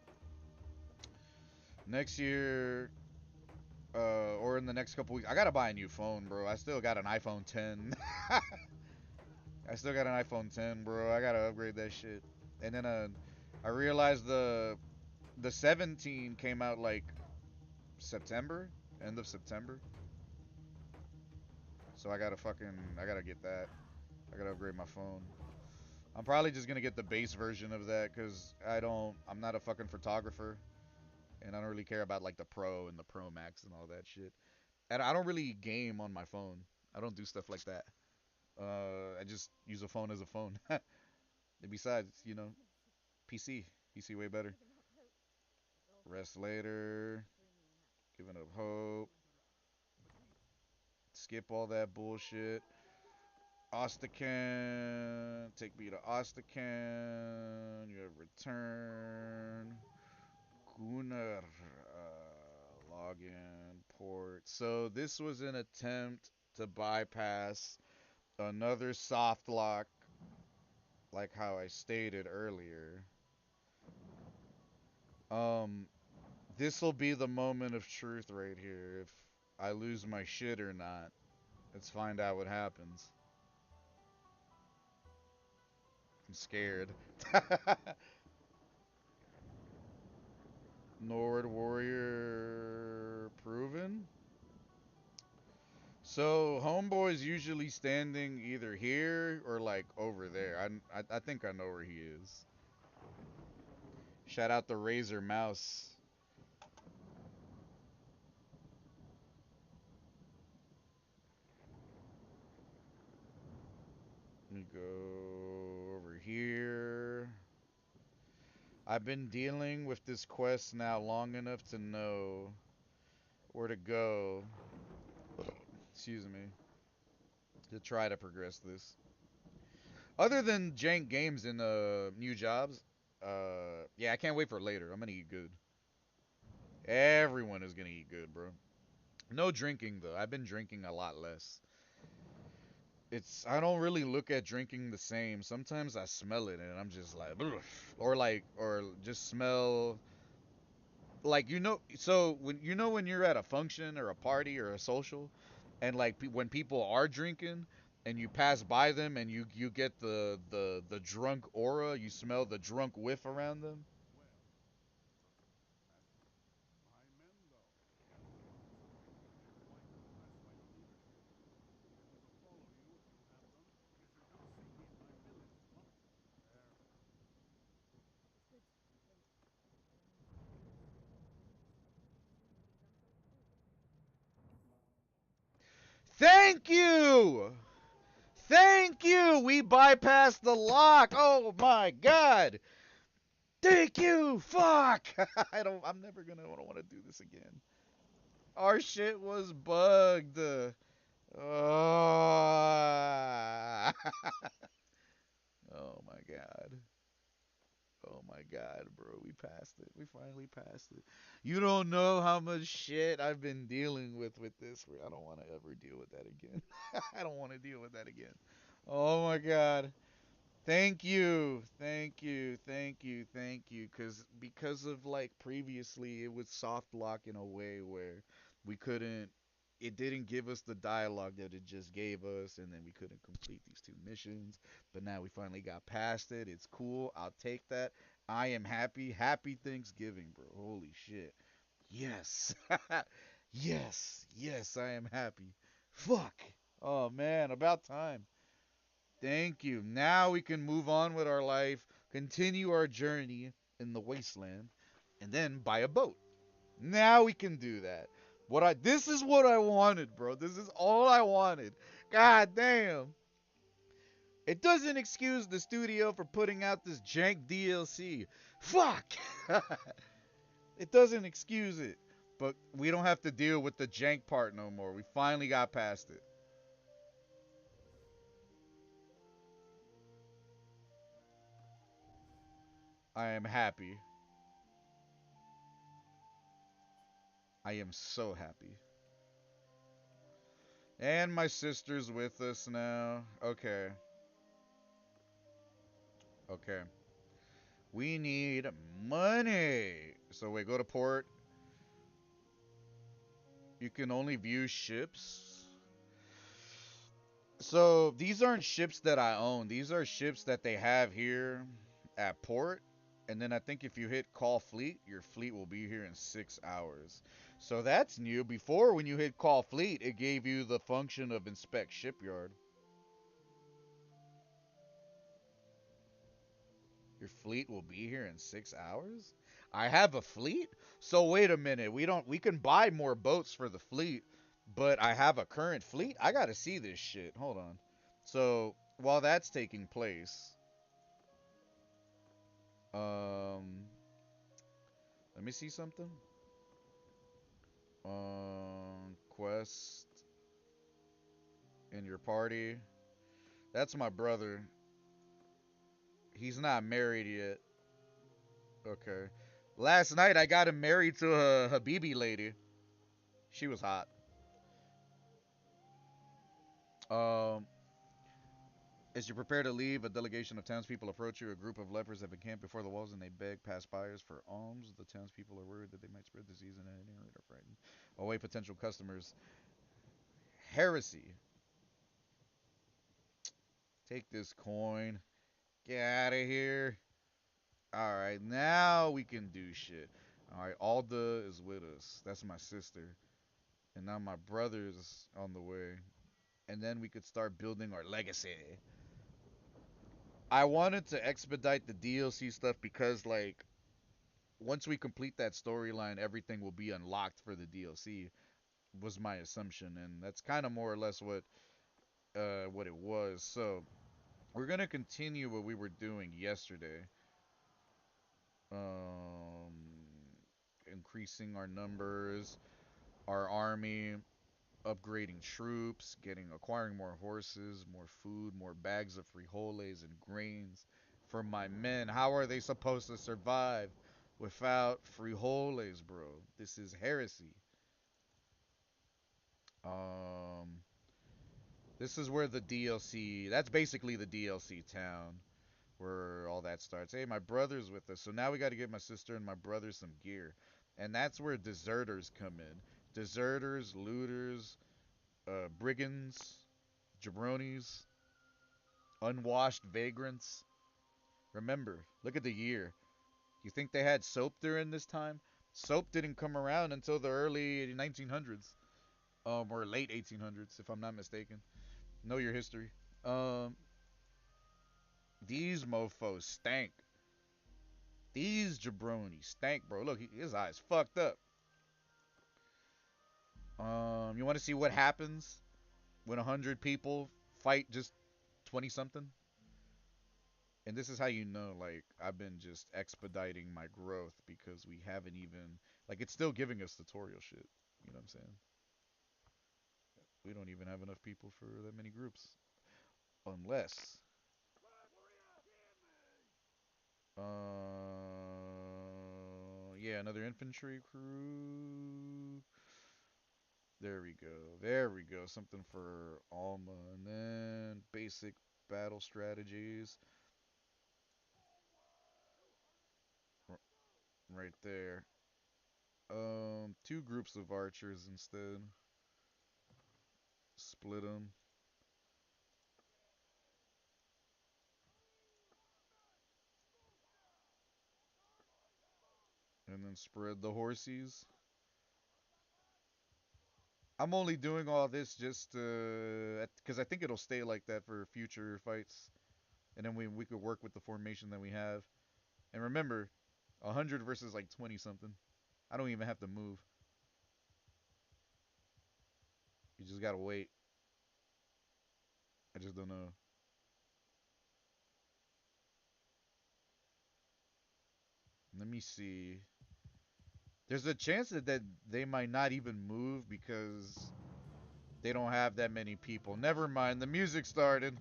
C: Next year, or in the next couple weeks, I gotta buy a new phone, bro. I still got an iPhone 10. I still got an iPhone 10, bro. I gotta upgrade that shit. And then I realized the 17 came out like September, end of September. So I gotta get that. I gotta upgrade my phone. I'm probably just gonna get the base version of that because I'm not a fucking photographer, and I don't really care about like the Pro and the Pro Max and all that shit. And I don't really game on my phone. I don't do stuff like that. I just use a phone as a phone. And besides, PC, PC way better. Rest later, giving up hope, skip all that bullshit. Ostacan, take me to Ostacan. You have return. Gunnar, login, port. So this was an attempt to bypass another soft lock, like how I stated earlier. Um, this will be the moment of truth right here. If I lose my shit or not, let's find out what happens. I'm scared. Nord Warrior proven. So homeboy's usually standing either here or like over there. I think I know where he is. Shout out the Razer mouse. Let me go over here. I've been dealing with this quest now long enough to know where to go. Excuse me. To try to progress this. Other than jank games and new jobs, yeah, I can't wait for later. I'm gonna eat good. Everyone is gonna eat good, bro. No drinking though. I've been drinking a lot less. I don't really look at drinking the same. Sometimes I smell it and I'm just like, ugh. Or just smell like so when you're at a function or a party or a social, and like when people are drinking and you pass by them and you get the drunk aura, you smell the drunk whiff around them. Thank you. Thank you. We bypassed the lock. Oh my god. Thank you. Fuck. I'm never gonna want to do this again. Our shit was bugged. Oh. Oh my god. Oh my god, bro. We passed it. We finally passed it. You don't know how much shit I've been dealing with this. I don't want to ever deal with that again. I don't want to deal with that again. Oh my god. Thank you, thank you, thank you, thank you. Because of like previously, it was soft lock in a way where we couldn't. It didn't give us the dialogue that it just gave us, and then we couldn't complete these two missions. But now we finally got past it. It's cool. I'll take that. I am happy. Happy Thanksgiving, bro. Holy shit. Yes. Yes. Yes, I am happy. Fuck. Oh man, about time. Thank you. Now we can move on with our life, continue our journey in the wasteland, and then buy a boat. Now we can do that. This is what I wanted, bro. This is all I wanted. God damn. It doesn't excuse the studio for putting out this jank DLC. Fuck. It doesn't excuse it. But we don't have to deal with the jank part no more. We finally got past it. I am happy. I am so happy. And my sister's with us now. Okay. Okay. We need money. So wait, go to port. You can only view ships. So these aren't ships that I own. These are ships that they have here at port. And then I think if you hit call fleet, your fleet will be here in 6 hours. So that's new. Before, when you hit call fleet, it gave you the function of inspect shipyard. Your fleet will be here in 6 hours? I have a fleet? So wait a minute. We can buy more boats for the fleet, but I have a current fleet? I gotta see this shit. Hold on. So while that's taking place, um let me see something. Quest in your party. That's my brother. He's not married yet. Okay. Last night I got him married to a Habibi lady. She was hot. Um, as you prepare to leave, a delegation of townspeople approach you. A group of lepers have encamped before the walls and they beg passerbyers for alms. The townspeople are worried that they might spread disease and are frightened. Away potential customers. Heresy. Take this coin. Get out of here. Alright, now we can do shit. Alright, Alda is with us. That's my sister. And now my brother's on the way. And then we could start building our legacy. I wanted to expedite the DLC stuff because, like, once we complete that storyline, everything will be unlocked for the DLC. Was my assumption, and that's kind of more or less what it was. So we're gonna continue what we were doing yesterday. Um, increasing our numbers, our army, upgrading troops, acquiring more horses, more food, more bags of frijoles and grains for my men. How are they supposed to survive without frijoles, bro? This is heresy. Um, this is where the DLC. That's basically the DLC town where all that starts. Hey, my brother's with us, so now we got to give my sister and my brother some gear, and that's where deserters come in. Deserters, looters, brigands, jabronis, unwashed vagrants. Remember, look at the year. You think they had soap during this time? Soap didn't come around until the early 1900s, or late 1800s, if I'm not mistaken. Know your history. Um, these mofo's stank. These jabronis stank, bro. Look, his eyes fucked up. You want to see what happens when 100 people fight just 20 something? And this is how you know, like, I've been just expediting my growth because we haven't even, like, it's still giving us tutorial shit. You know what I'm saying? We don't even have enough people for that many groups. Unless, yeah, another infantry crew. There we go. There we go. Something for Alma. And then basic battle strategies. Right there. Two groups of archers instead. Split them. And then spread the horsies. I'm only doing all this just because I think it'll stay like that for future fights, and then we could work with the formation that we have. And remember, 100 versus like 20 something. I don't even have to move. You just gotta wait. I just don't know. Let me see. There's a chance that they might not even move because they don't have that many people. Never mind. The music started.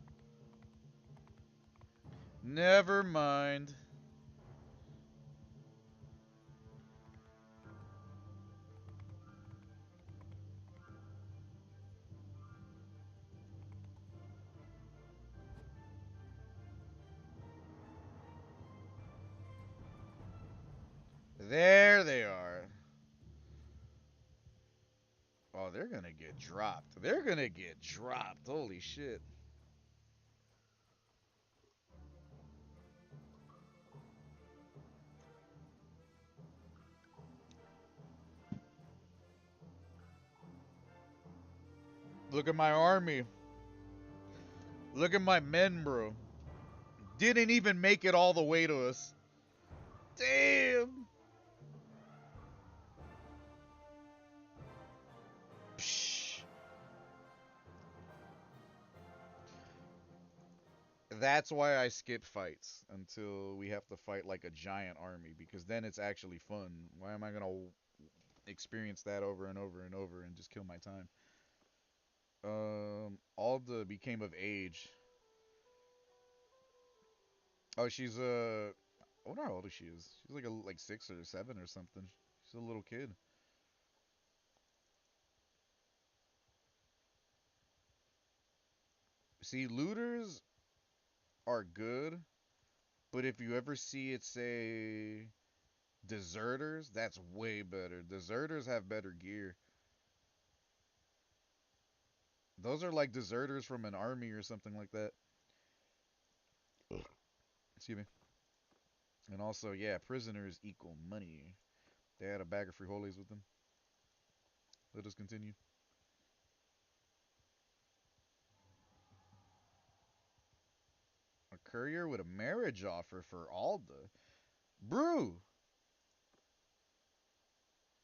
C: Never mind. There they are. Oh, they're gonna get dropped. They're gonna get dropped. Holy shit. Look at my army. Look at my men, bro. Didn't even make it all the way to us. Damn. Psh. That's why I skip fights until we have to fight like a giant army because then it's actually fun. Why am I gonna experience that over and over and over and just kill my time? Alda became of age. Oh, she's I wonder how old she is. She's like 6 or 7 or something. She's a little kid. See, looters are good, but if you ever see it say deserters, that's way better. Deserters have better gear. Those are like deserters from an army or something like that. Excuse me. And also, yeah, prisoners equal money. They had a bag of frijoles with them. Let us continue. A courier with a marriage offer for Alda. Brew.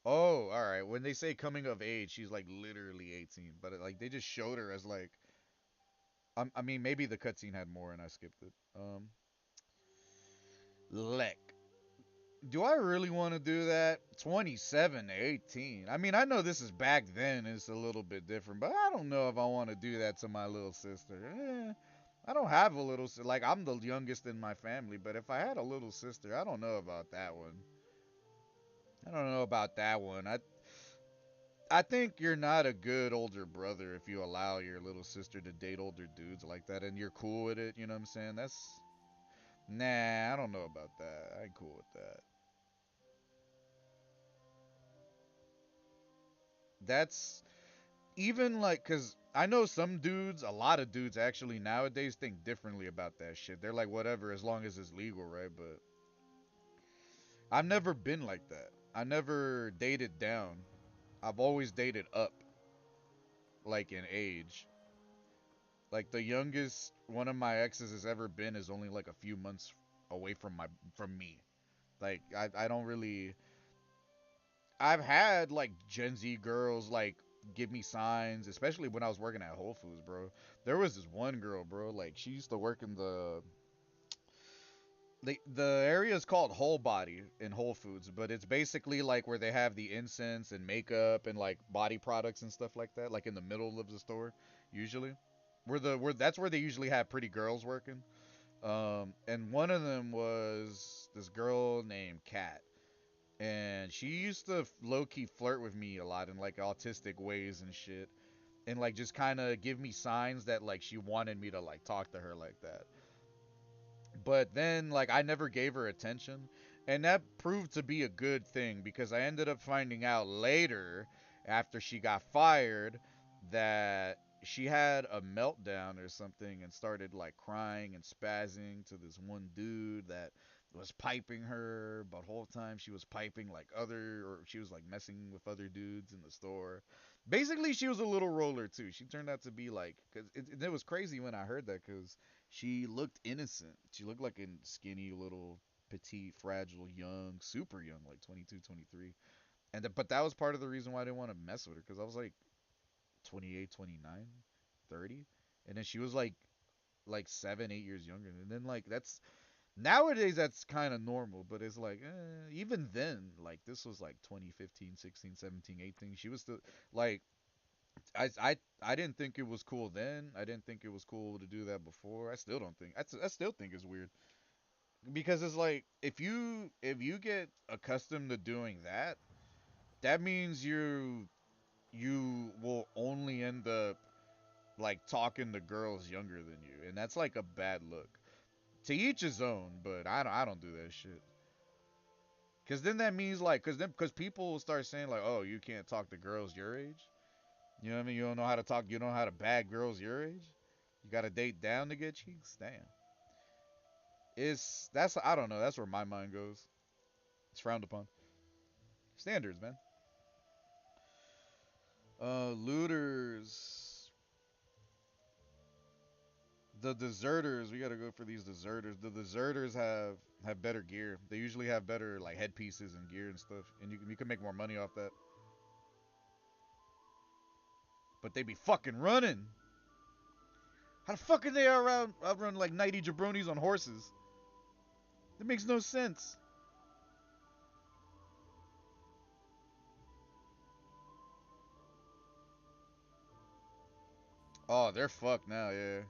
C: Oh, all right. When they say coming of age, she's like literally 18, but like they just showed her as like I mean maybe the cutscene had more and I skipped it. Lek. Do I really want to do that? 27 to 18. I mean, I know this is back then. It's a little bit different, but I don't know if I want to do that to my little sister. I don't have a little sister. Like, I'm the youngest in my family, but if I had a little sister, I don't know about that one. I don't know about that one. I think you're not a good older brother if you allow your little sister to date older dudes like that and you're cool with it, you know what I'm saying? Nah, I don't know about that. I ain't cool with that. That's even like, cause I know some dudes, a lot of dudes actually nowadays think differently about that shit. They're like, whatever, as long as it's legal, right? But I've never been like that. I never dated down. I've always dated up, like in age. Like the youngest one of my exes has ever been is only like a few months away from me. Like I don't really. I've had like Gen Z girls like give me signs, especially when I was working at Whole Foods, bro. There was this one girl, bro. Like she used to work in the area is called Whole Body in Whole Foods, but it's basically like where they have the incense and makeup and like body products and stuff like that, like in the middle of the store, usually. Where that's where they usually have pretty girls working. And one of them was this girl named Kat, and she used to low key flirt with me a lot in like autistic ways and shit, and like just kind of give me signs that like she wanted me to like talk to her like that. But then like I never gave her attention, and that proved to be a good thing because I ended up finding out later after she got fired that she had a meltdown or something and started like crying and spazzing to this one dude that was piping her, but whole time she was piping like or she was like messing with other dudes in the store. Basically, she was a little roller too. She turned out to be like, cause it was crazy when I heard that, cause she looked innocent. She looked like a skinny little petite, fragile, young, super young, like 22, 23. But that was part of the reason why I didn't want to mess with her because I was like 28, 29, 30, and then she was like 7, 8 years younger. And then like that's nowadays that's kind of normal, but it's like even then, like this was like 2015, 16, 17, 18. She was still like I didn't think it was cool then. I didn't think it was cool to do that before. I still don't think. I still think it's weird because it's like if you get accustomed to doing that, that means you will only end up like talking to girls younger than you, and that's like a bad look. To each his own, but I don't do that shit. Cause then that means like, cause people will start saying like, oh, you can't talk to girls your age. You know what I mean? You don't know how to talk. You don't know how to bag girls your age. You got to date down to get cheeks. Damn. It's that's I don't know. That's where my mind goes. It's frowned upon. Standards, man. Looters. The deserters. We gotta go for these deserters. The deserters have better gear. They usually have better like headpieces and gear and stuff, and you can make more money off that. But they be fucking running. How the fuck are they around outrun like 90 jabronis on horses? That makes no sense. Oh, they're fucked now, yeah.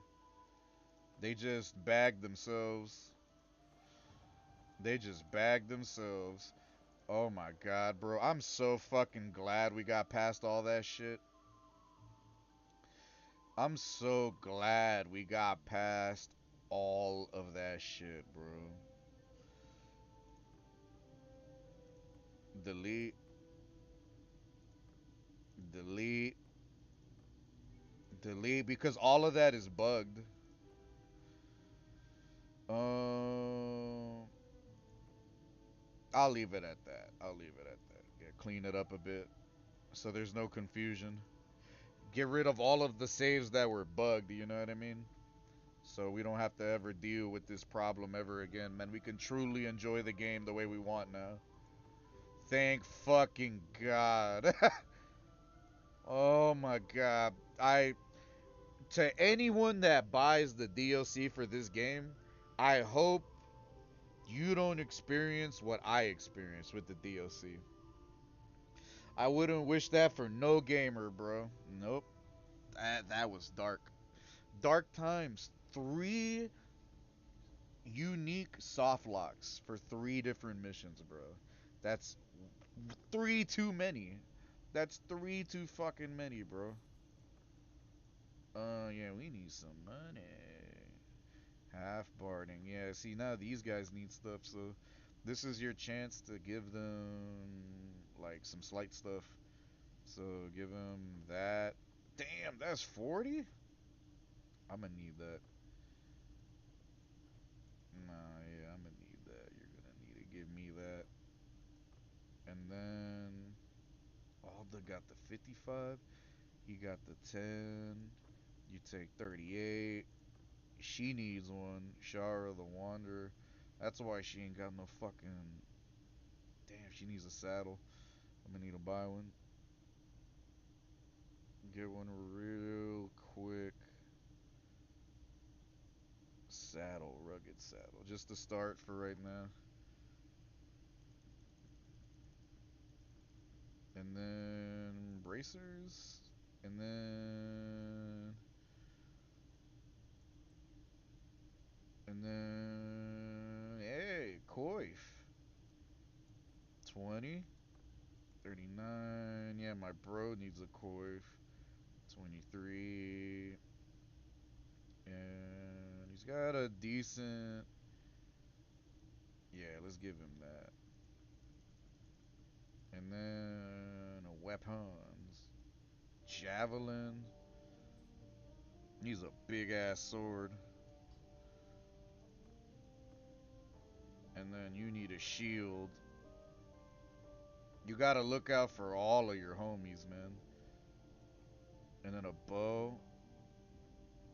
C: They just bagged themselves. They just bagged themselves. Oh my god, bro. I'm so fucking glad we got past all that shit. I'm so glad we got past all of that shit, bro. Delete, delete, delete, because all of that is bugged. Um, I'll leave it at that. I'll leave it at that. Yeah, clean it up a bit so there's no confusion. Get rid of all of the saves that were bugged, you know what I mean? So we don't have to ever deal with this problem ever again, man. We can truly enjoy the game the way we want now. Thank fucking God. Oh my God. To anyone that buys the DLC for this game, I hope you don't experience what I experienced with the DLC. I wouldn't wish that for no gamer, bro. Nope. That was dark. Dark times. Three unique soft locks for three different missions, bro. That's three too many. That's three too fucking many, bro. Yeah, we need some money. Half barding. Yeah, see, now these guys need stuff, so this is your chance to give them, like, some slight stuff. So give them that. Damn, that's 40? I'm gonna need that. Nah, yeah, I'm gonna need that. You're gonna need to give me that. And then Alda got the 55. He got the 10. You take 38. She needs one. Shara the Wanderer. That's why she ain't got no fucking. Damn, she needs a saddle. I'm gonna need to buy one. Get one real quick. Saddle, rugged saddle. Just to start for right now. And then bracers. And then. And then. Hey, coif. 20. 39. Yeah, my bro needs a coif. 23. And he's got a decent. Yeah, let's give him that. And then weapons. Javelin. He's a big ass sword. And then you need a shield. You gotta look out for all of your homies, man. And then a bow.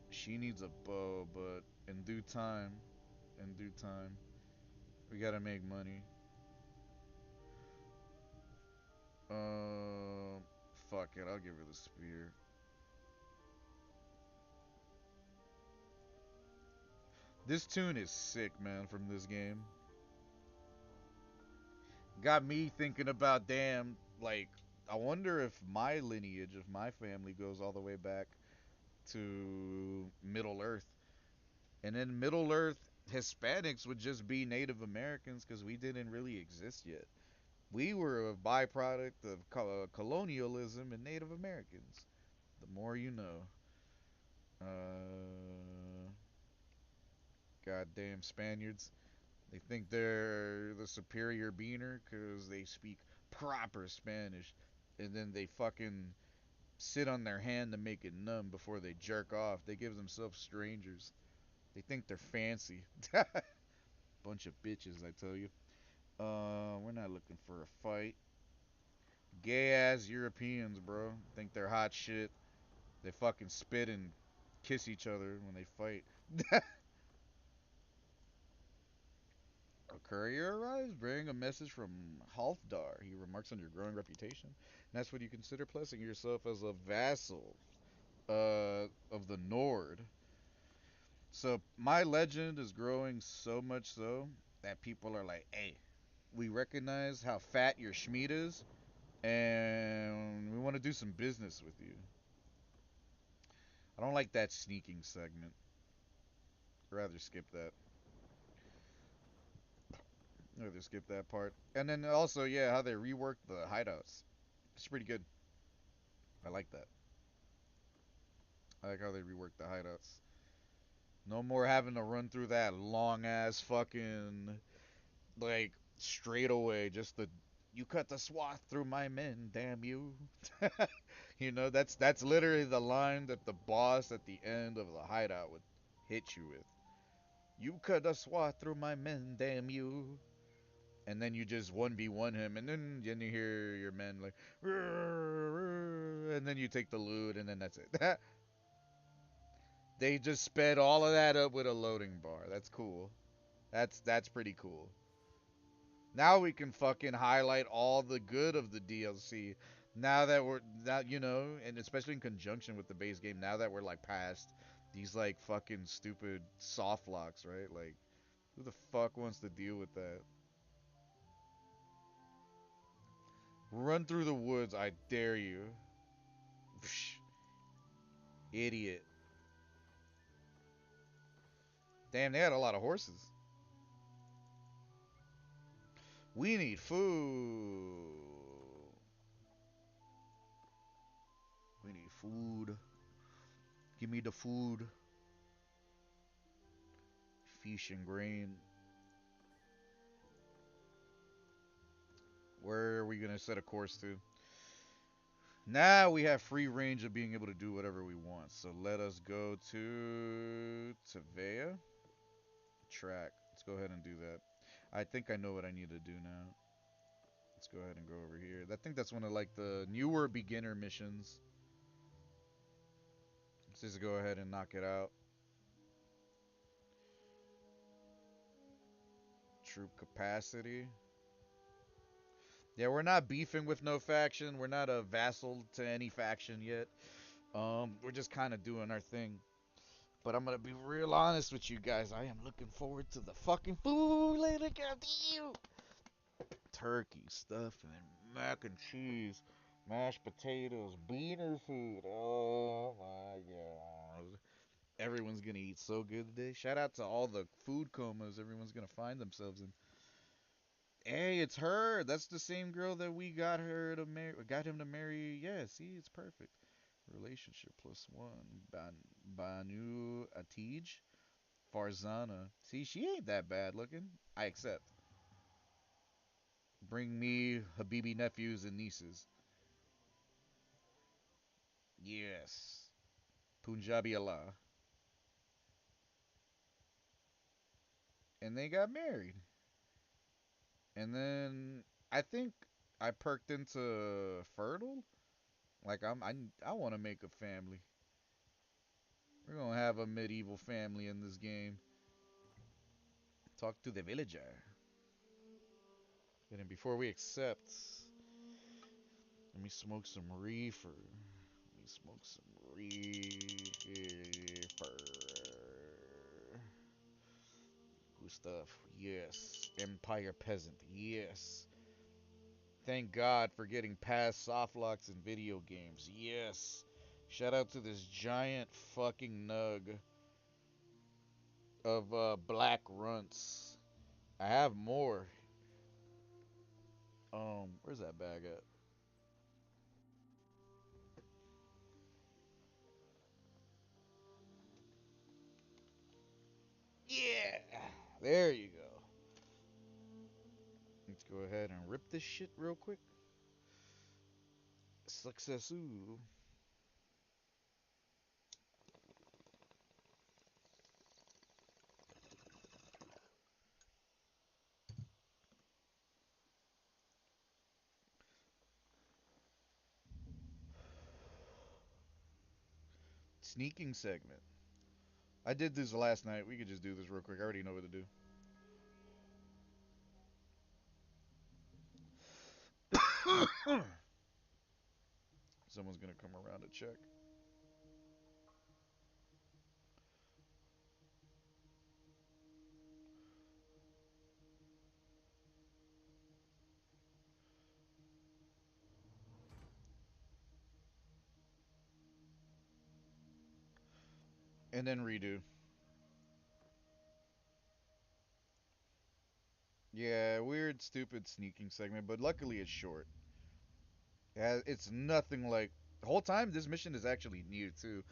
C: She needs a bow, but in due time. In due time. We gotta make money. Um, Fuck it, I'll give her the spear. This tune is sick, man, from this game. Got me thinking about, damn, like, I wonder if my lineage of my family goes all the way back to Middle Earth. And in Middle Earth, Hispanics would just be Native Americans because we didn't really exist yet. We were a byproduct of colonialism and Native Americans. The more you know. Uh, Goddamn Spaniards. They think they're the superior beaner because they speak proper Spanish. And then they fucking sit on their hand to make it numb before they jerk off. They give themselves strangers. They think they're fancy. Bunch of bitches, I tell you. We're not looking for a fight. Gay ass Europeans, bro. Think they're hot shit. They fucking spit and kiss each other when they fight. A courier arrives, bearing a message from Halfdar. He remarks on your growing reputation. And that's when you consider placing yourself as a vassal of the Nord. So my legend is growing so much so that people are like, hey, we recognize how fat your Schmied is, and we want to do some business with you. I don't like that sneaking segment. I'd rather skip that. I'd rather skip that part. And then also, yeah, how they reworked the hideouts. It's pretty good. I like that. I like how they reworked the hideouts. No more having to run through that long ass fucking like straightaway. Just the you cut the swath through my men, damn you. That's literally the line that the boss at the end of the hideout would hit you with. You cut a swath through my men, damn you. And then you just 1v1 him, and then you hear your men like, and then you take the loot, and then that's it. They just sped all of that up with a loading bar. That's cool. That's pretty cool. Now we can fucking highlight all the good of the DLC. Now that we're now and especially in conjunction with the base game. Now that we're like past these like fucking stupid soft locks, right? Like, who the fuck wants to deal with that? Run through the woods, I dare you. Psh, idiot. Damn, they had a lot of horses. We need food. We need food. Give me the food. Fish and grain. Where are we gonna set a course to? Now we have free range of being able to do whatever we want. So let us go to Tavea. Track. Let's go ahead and do that. I think I know what I need to do now. Let's go ahead and go over here. I think that's one of like the newer beginner missions. Let's just go ahead and knock it out. Troop capacity. Yeah, we're not beefing with no faction. We're not a vassal to any faction yet. We're just kind of doing our thing. But I'm gonna be real honest with you guys. I am looking forward to the fucking food later. Goddamn. Turkey, stuffing, mac and cheese, mashed potatoes, beaner food. Oh my god. Everyone's gonna eat so good today. Shout out to all the food comas everyone's gonna find themselves in. Hey, it's her. That's the same girl that we got her to marry. Got him to marry. Yeah, see, it's perfect. Relationship +1. Banu Atij. Farzana. See, she ain't that bad looking. I accept. Bring me Habibi nephews and nieces. Yes. Punjabi Allah. And they got married. And then I think I perked into fertile. Like I want to make a family. We're gonna have a medieval family in this game. Talk to the villager. And then before we accept, let me smoke some reefer. Let me smoke some reefer. Good stuff. Yes. Empire Peasant. Yes. Thank God for getting past soft locks in video games. Yes. Shout out to this giant fucking nug of black runts. I have more. Where's that bag at? Yeah. There you go. Let's go ahead and rip this shit real quick. Success. Ooh. Sneaking segment. I did this last night. We could just do this real quick. I already know what to do. Someone's gonna come around to check. And then redo. Yeah, weird, stupid sneaking segment, but luckily it's short. It's nothing like. The whole time, this mission is actually new, too.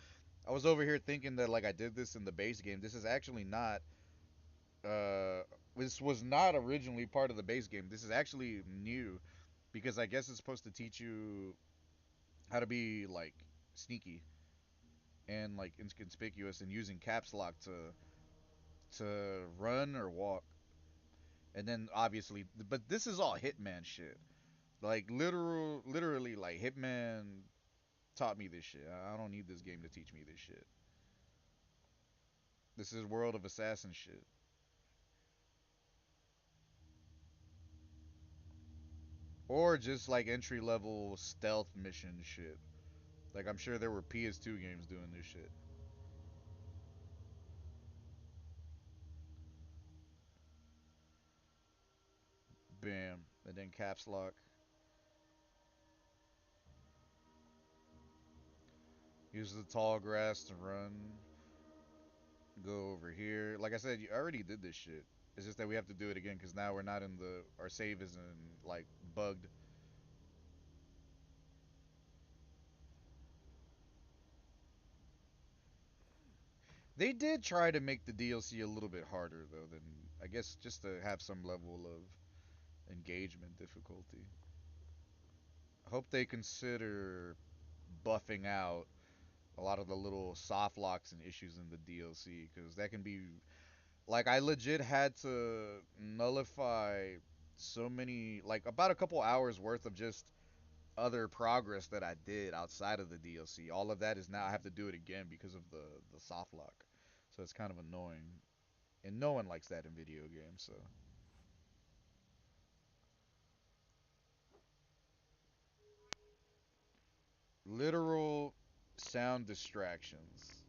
C: I was over here thinking that, like, I did this in the base game. This is actually not. Uh, this was not originally part of the base game. This is actually new because I guess it's supposed to teach you how to be, like, sneaky and, like, inconspicuous and using caps lock to run or walk. And then obviously, but this is all Hitman shit. Like literally, like Hitman taught me this shit. I don't need this game to teach me this shit. This is World of Assassin shit. Or just like entry level stealth mission shit. Like I'm sure there were PS2 games doing this shit. Bam. And then caps lock. Use the tall grass to run. Go over here. Like I said, you already did this shit. It's just that we have to do it again because now we're not in the. Our save isn't like bugged. They did try to make the DLC a little bit harder though than I guess just to have some level of engagement difficulty. I hope they consider buffing out a lot of the little soft locks and issues in the DLC because that can be like I legit had to nullify so many like about a couple hours worth of just other progress that I did outside of the DLC. All of that is now I have to do it again because of the soft lock. So it's kind of annoying. And no one likes that in video games, so literal sound distractions.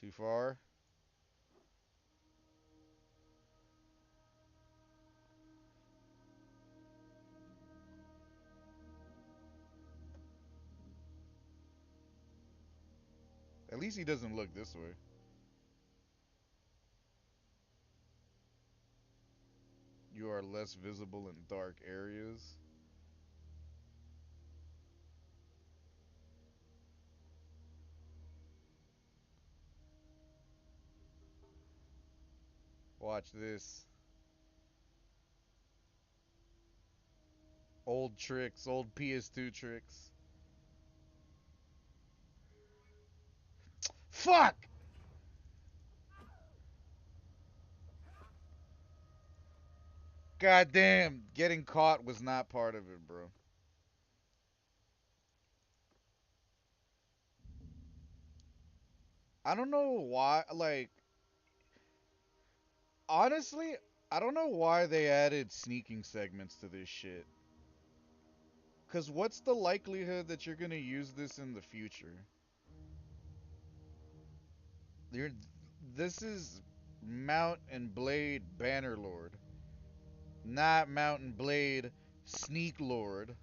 C: Too far? At least he doesn't look this way. You are less visible in dark areas. Watch this. Old tricks, old PS2 tricks. Fuck! God damn, getting caught was not part of it, bro. I don't know why, like, honestly, I don't know why they added sneaking segments to this shit. Because what's the likelihood that you're going to use this in the future? You're, this is Mount and Blade Bannerlord, not Mount and Blade Sneak Lord.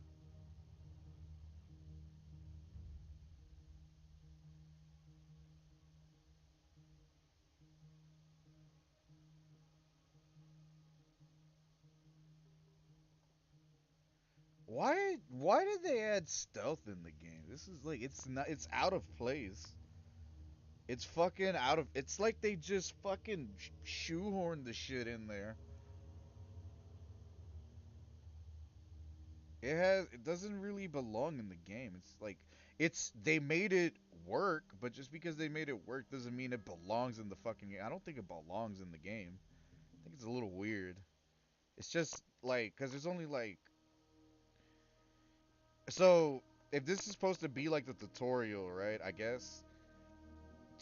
C: Why did they add stealth in the game? This is like it's not it's out of place. It's fucking out of it's like they just fucking shoehorned the shit in there. it doesn't really belong in the game. It's like they made it work, but just because they made it work doesn't mean it belongs in the fucking game. I don't think it belongs in the game. I think it's a little weird. It's just like cuz there's only like so if this is supposed to be like the tutorial, right? I guess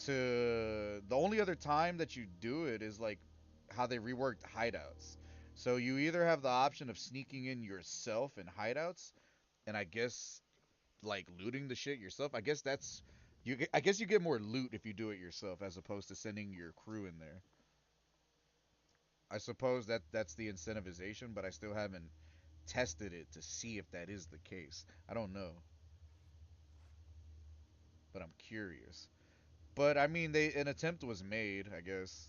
C: to the only other time that you do it is like how they reworked hideouts. So you either have the option of sneaking in yourself in hideouts and I guess like looting the shit yourself. I guess that's I guess you get more loot if you do it yourself as opposed to sending your crew in there. I suppose that's the incentivization, but I still haven't tested it to see if that is the case. I don't know, but I'm curious. But I mean, they an attempt was made, I guess.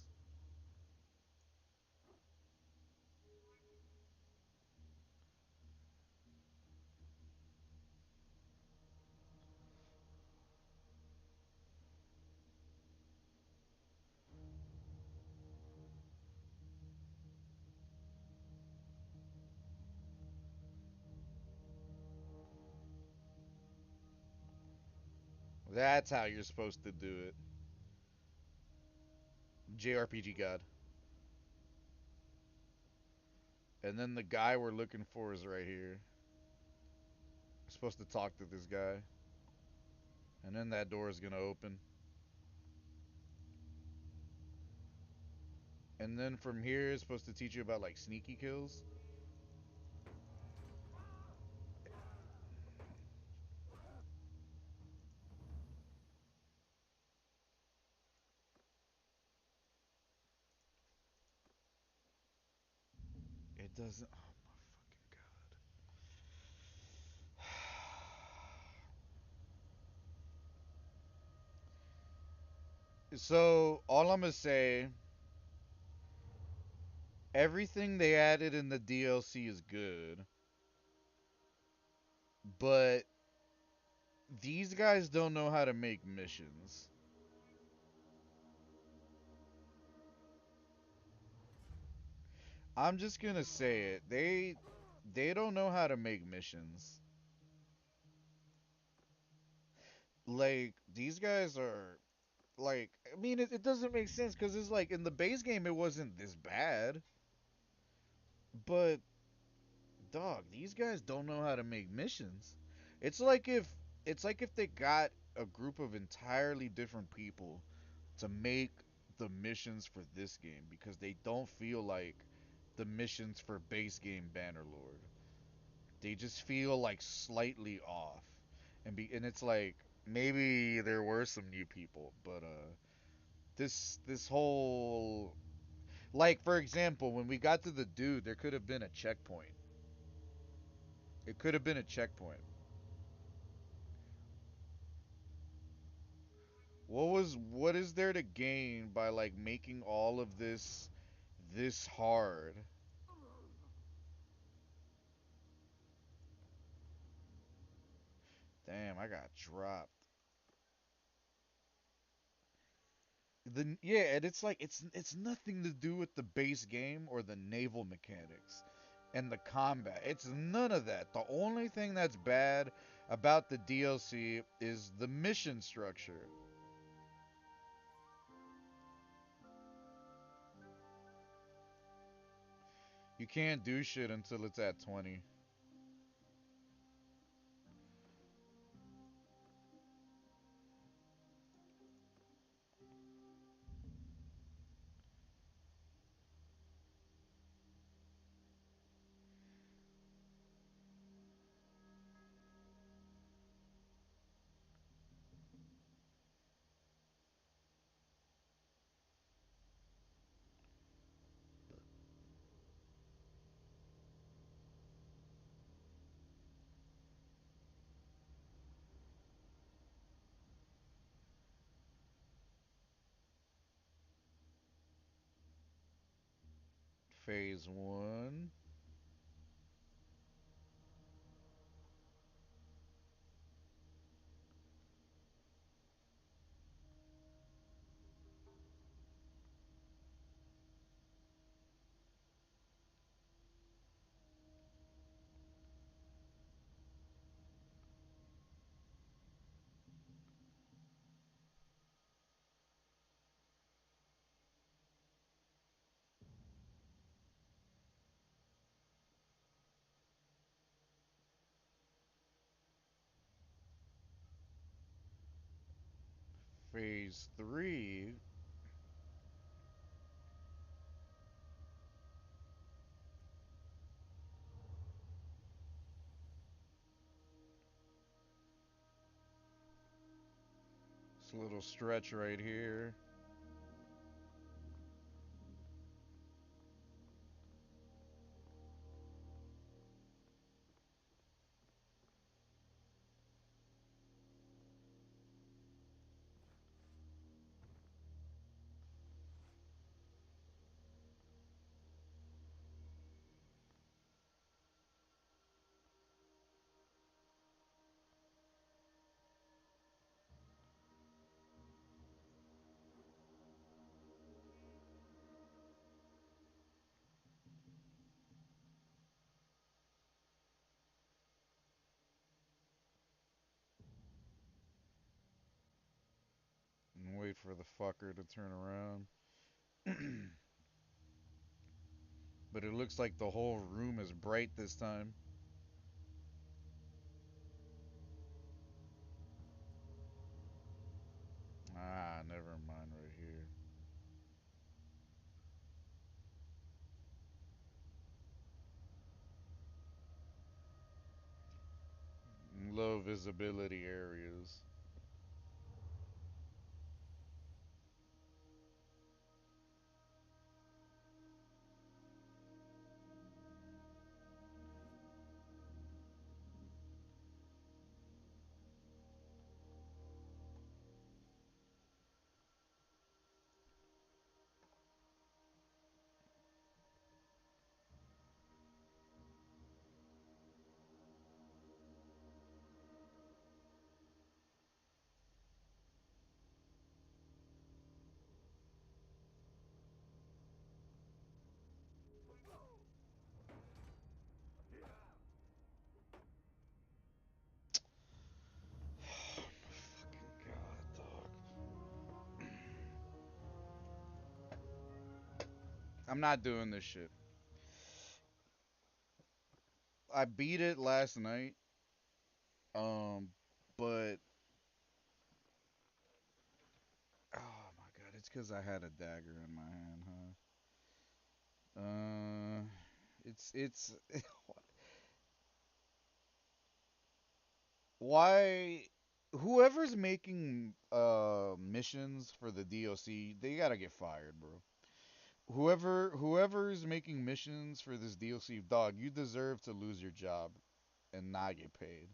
C: That's how you're supposed to do it. JRPG God. And then the guy we're looking for is right here. We're supposed to talk to this guy. And then that door is gonna open. And then from here it's supposed to teach you about like sneaky kills. It doesn't. Oh my fucking god. So all I'm gonna say, everything they added in the DLC is good, but these guys don't know how to make missions. I'm just gonna say it. They don't know how to make missions. Like these guys are like I mean it doesn't make sense because it's like in the base game it wasn't this bad, but dog, these guys don't know how to make missions. It's like if it's like if they got a group of entirely different people to make the missions for this game because they don't feel like the missions for base game Bannerlord. They just feel like slightly off. And it's like maybe there were some new people, but this whole like for example, when we got to the dude, there could have been a checkpoint. It could have been a checkpoint. What is there to gain by like making all of this hard? Damn, I got dropped. Yeah, and it's like it's nothing to do with the base game or the naval mechanics and the combat. It's none of that. The only thing that's bad about the DLC is the mission structure. You can't do shit until it's at 20. Phase 1. Phase 3. This little stretch right here. And wait for the fucker to turn around. But it looks like the whole room is bright this time. Ah, never mind right here. Low visibility areas. Fucking god, dog. I'm not doing this shit. I beat it last night. Um, but oh my god, it's because I had a dagger in my hand, huh? It's why whoever's making missions for the DLC, they gotta get fired, bro. Whoever's making missions for this DLC, dog, you deserve to lose your job and not get paid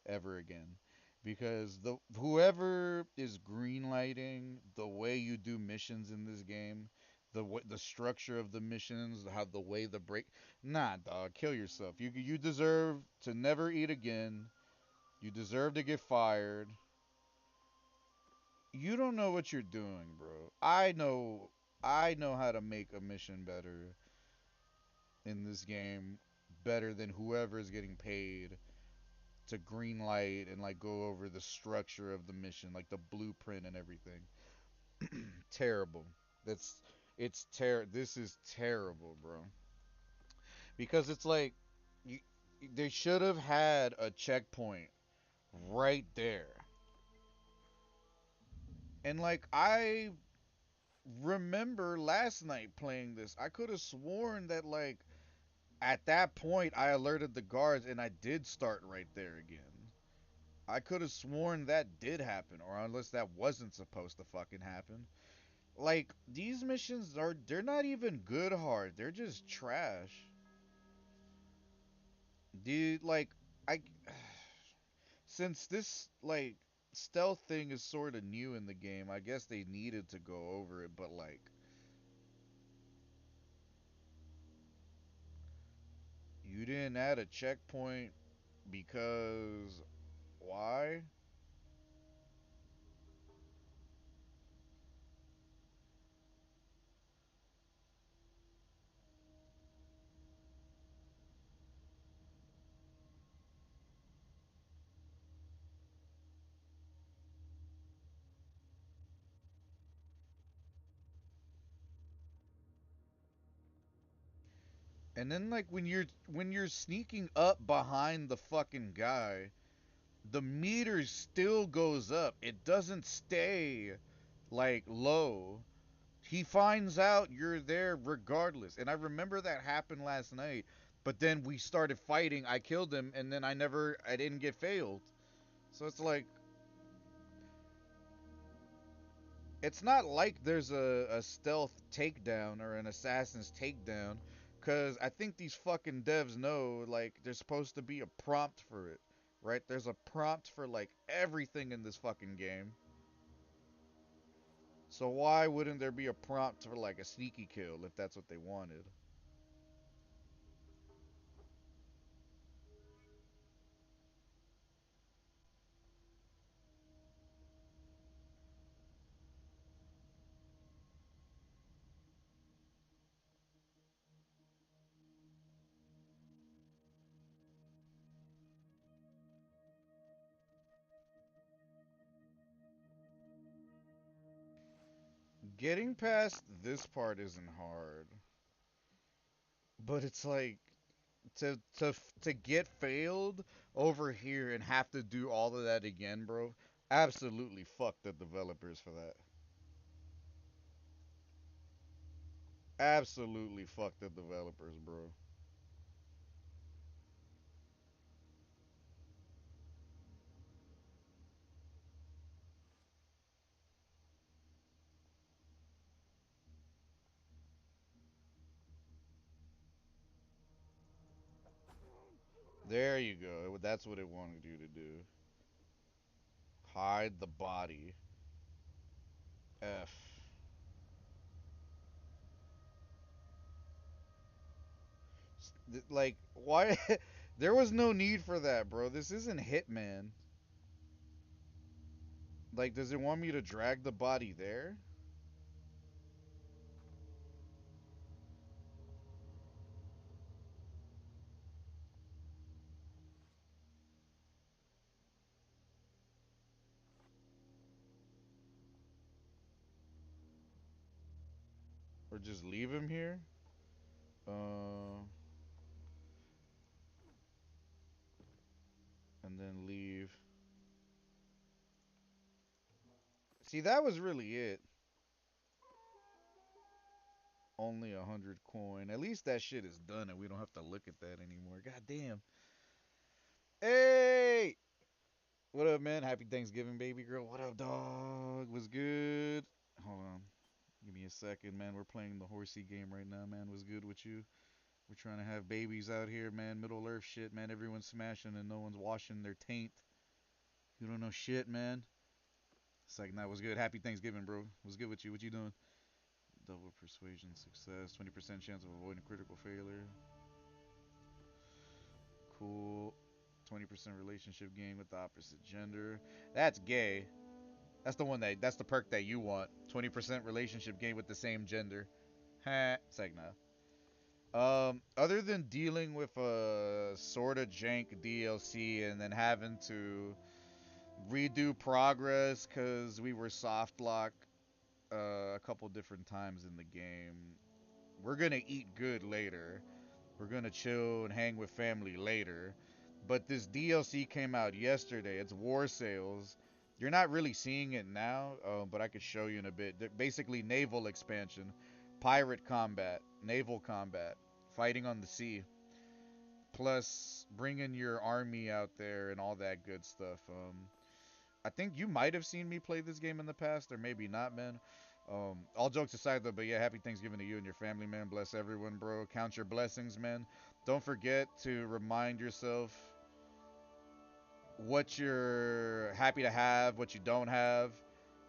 C: ever again. Because the whoever is greenlighting the way you do missions in this game, the structure of the missions, how the way the break, nah, dog, kill yourself. You deserve to never eat again. You deserve to get fired. You don't know what you're doing, bro. I know how to make a mission better in this game, better than whoever is getting paid to green light and like go over the structure of the mission, like the blueprint and everything. Terrible. That's This is terrible, bro. Because it's like you, they should have had a checkpoint right there. And like I remember last night playing this, I could have sworn that like at that point I alerted the guards and I did start right there again. I could have sworn that did happen, or unless that wasn't supposed to fucking happen. Like these missions they're not even good hard. They're just trash. Dude, like I since this like stealth thing is sort of new in the game, I guess they needed to go over it, but like you didn't add a checkpoint because why? And then like when you're sneaking up behind the fucking guy, the meter still goes up. It doesn't stay like low. He finds out you're there regardless. And I remember that happened last night. But then we started fighting. I killed him, and then I didn't get failed. So it's like, it's not like there's a stealth takedown or an assassin's takedown. Because I think these fucking devs know, like, there's supposed to be a prompt for it. Right? There's a prompt for, like, everything in this fucking game. So why wouldn't there be a prompt for, like, a sneaky kill if that's what they wanted? Getting past this part isn't hard, but it's like to get failed over here and have to do all of that again, bro. Absolutely fuck the developers for that. Absolutely fuck the developers, bro. There you go. That's what it wanted you to do. Hide the body. F. Like, why? There was no need for that, bro. This isn't Hitman. Like, does it want me to drag the body there? Or just leave him here? Uh, and then leave. See, that was really it. Only 100 coin. At least that shit is done and we don't have to look at that anymore. God damn. Hey! What up, man? Happy Thanksgiving, baby girl. What up, dog? What's good? Hold on. Give me a second, man. We're playing the horsey game right now, man. What's good with you? We're trying to have babies out here, man. Middle Earth shit, man. Everyone's smashing and no one's washing their taint. You don't know shit, man. Second night was good. Happy Thanksgiving, bro. What's good with you? What you doing? Double persuasion success. 20% chance of avoiding critical failure. Cool. 20% relationship gain with the opposite gender. That's gay. That's the perk that you want. 20% relationship gain with the same gender. Ha. Segna. Other than dealing with a sort of jank DLC and then having to redo progress because we were soft lock a couple different times in the game, we're gonna eat good later. We're gonna chill and hang with family later. But this DLC came out yesterday. It's War Sales. You're not really seeing it now, but I could show you in a bit. Basically, naval expansion, pirate combat, naval combat, fighting on the sea, plus bringing your army out there and all that good stuff. I think you might have seen me play this game in the past, or maybe not, man. All jokes aside, though, but yeah, happy Thanksgiving to you and your family, man. Bless everyone, bro. Count your blessings, man. Don't forget to remind yourself what you're happy to have, what you don't have.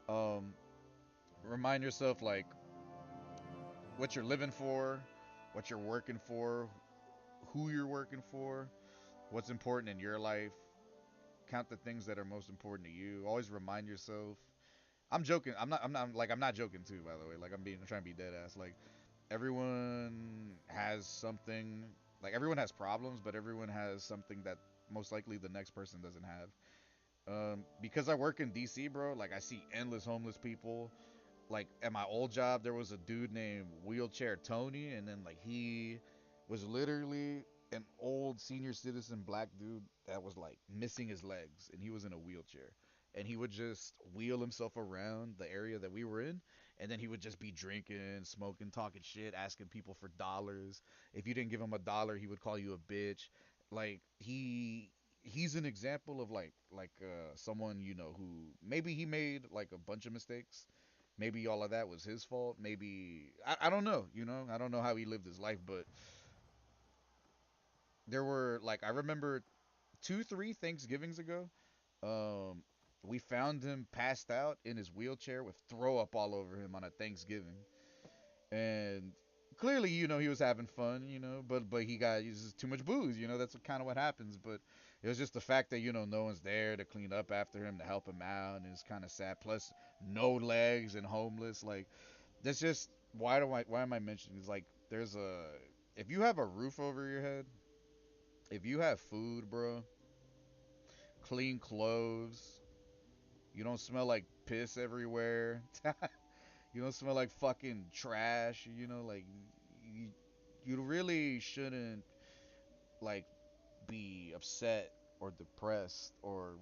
C: Um, Remind yourself, like, what you're living for, what you're working for, who you're working for, what's important in your life. Count the things that are most important to you. Always remind yourself. I'm joking. I'm not joking too, by the way. Like, I'm trying to be dead ass. Like, everyone has something, like, everyone has problems, but everyone has something that most likely the next person doesn't have. Because I work in DC, bro, like, I see endless homeless people. Like, at my old job, there was a dude named Wheelchair Tony, and then, like, he was literally an old senior citizen black dude that was like missing his legs and he was in a wheelchair. And he would just wheel himself around the area that we were in, and then he would just be drinking, smoking, talking shit, asking people for dollars. If you didn't give him a dollar, he would call you a bitch. Like he's an example of someone who maybe he made like a bunch of mistakes. Maybe all of that was his fault. Maybe I don't know. I don't know how he lived his life, but there were like I remember 2, 3 Thanksgivings ago. Um, we found him passed out in his wheelchair with throw up all over him on a Thanksgiving, and clearly, he was having fun, but he got uses too much booze. That's kind of what happens. But it was just the fact that no one's there to clean up after him to help him out, and it's kind of sad. Plus, no legs and homeless. Like that's just why am I mentioning? It's like there's a if you have a roof over your head, if you have food, bro, clean clothes, you don't smell like piss everywhere. You don't smell like fucking trash. Like you, you really shouldn't like be upset or depressed or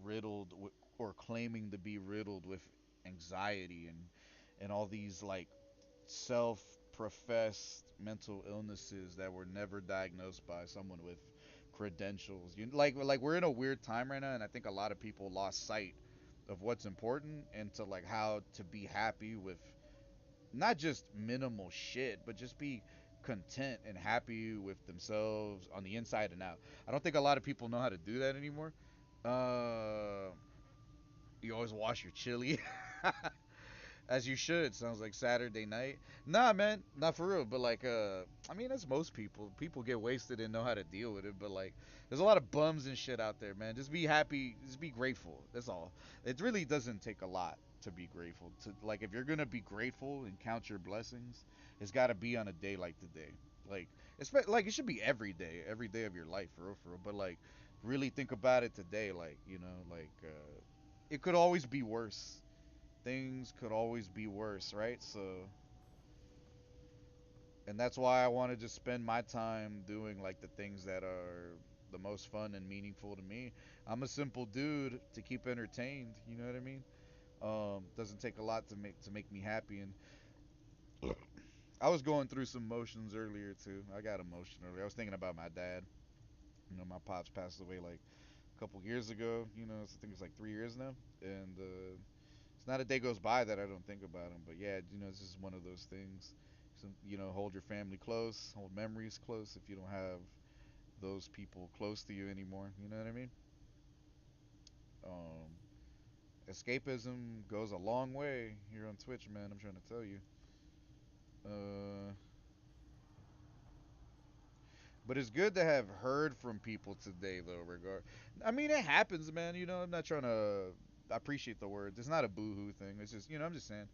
C: or claiming to be riddled with anxiety and all these like self-professed mental illnesses that were never diagnosed by someone with credentials. Like we're in a weird time right now, and I think a lot of people lost sight of what's important and to like how to be happy with not just minimal shit, but just be content and happy with themselves on the inside and out. I don't think a lot of people know how to do that anymore. Uh, you always wash your chili. As you should. Sounds like Saturday night. Nah, man, not for real. But like, I mean, that's most people. People get wasted and know how to deal with it. But like, there's a lot of bums and shit out there, man. Just be happy. Just be grateful. That's all. It really doesn't take a lot to be grateful. To like, if you're gonna be grateful and count your blessings, it's got to be on a day like today. Like, like it should be every day of your life, for real. But like, really think about it today. Like, it could always be worse. Things could always be worse, right? So, and that's why I want to just spend my time doing like the things that are the most fun and meaningful to me. I'm a simple dude to keep entertained. You know what I mean? Doesn't take a lot to make me happy. And I was going through some emotions earlier too. I got emotional. I was thinking about my dad. My pops passed away like a couple years ago. I think it's like 3 years now, and it's not a day goes by that I don't think about him. But yeah, this is one of those things. Hold your family close, hold memories close if you don't have those people close to you anymore. You know what I mean? Um, Escapism goes a long way here on Twitch, man. I'm trying to tell you. Uh, but it's good to have heard from people today, though. I mean, it happens, man. I'm not trying to. I appreciate the words. It's not a boohoo thing. It's just, I'm just saying.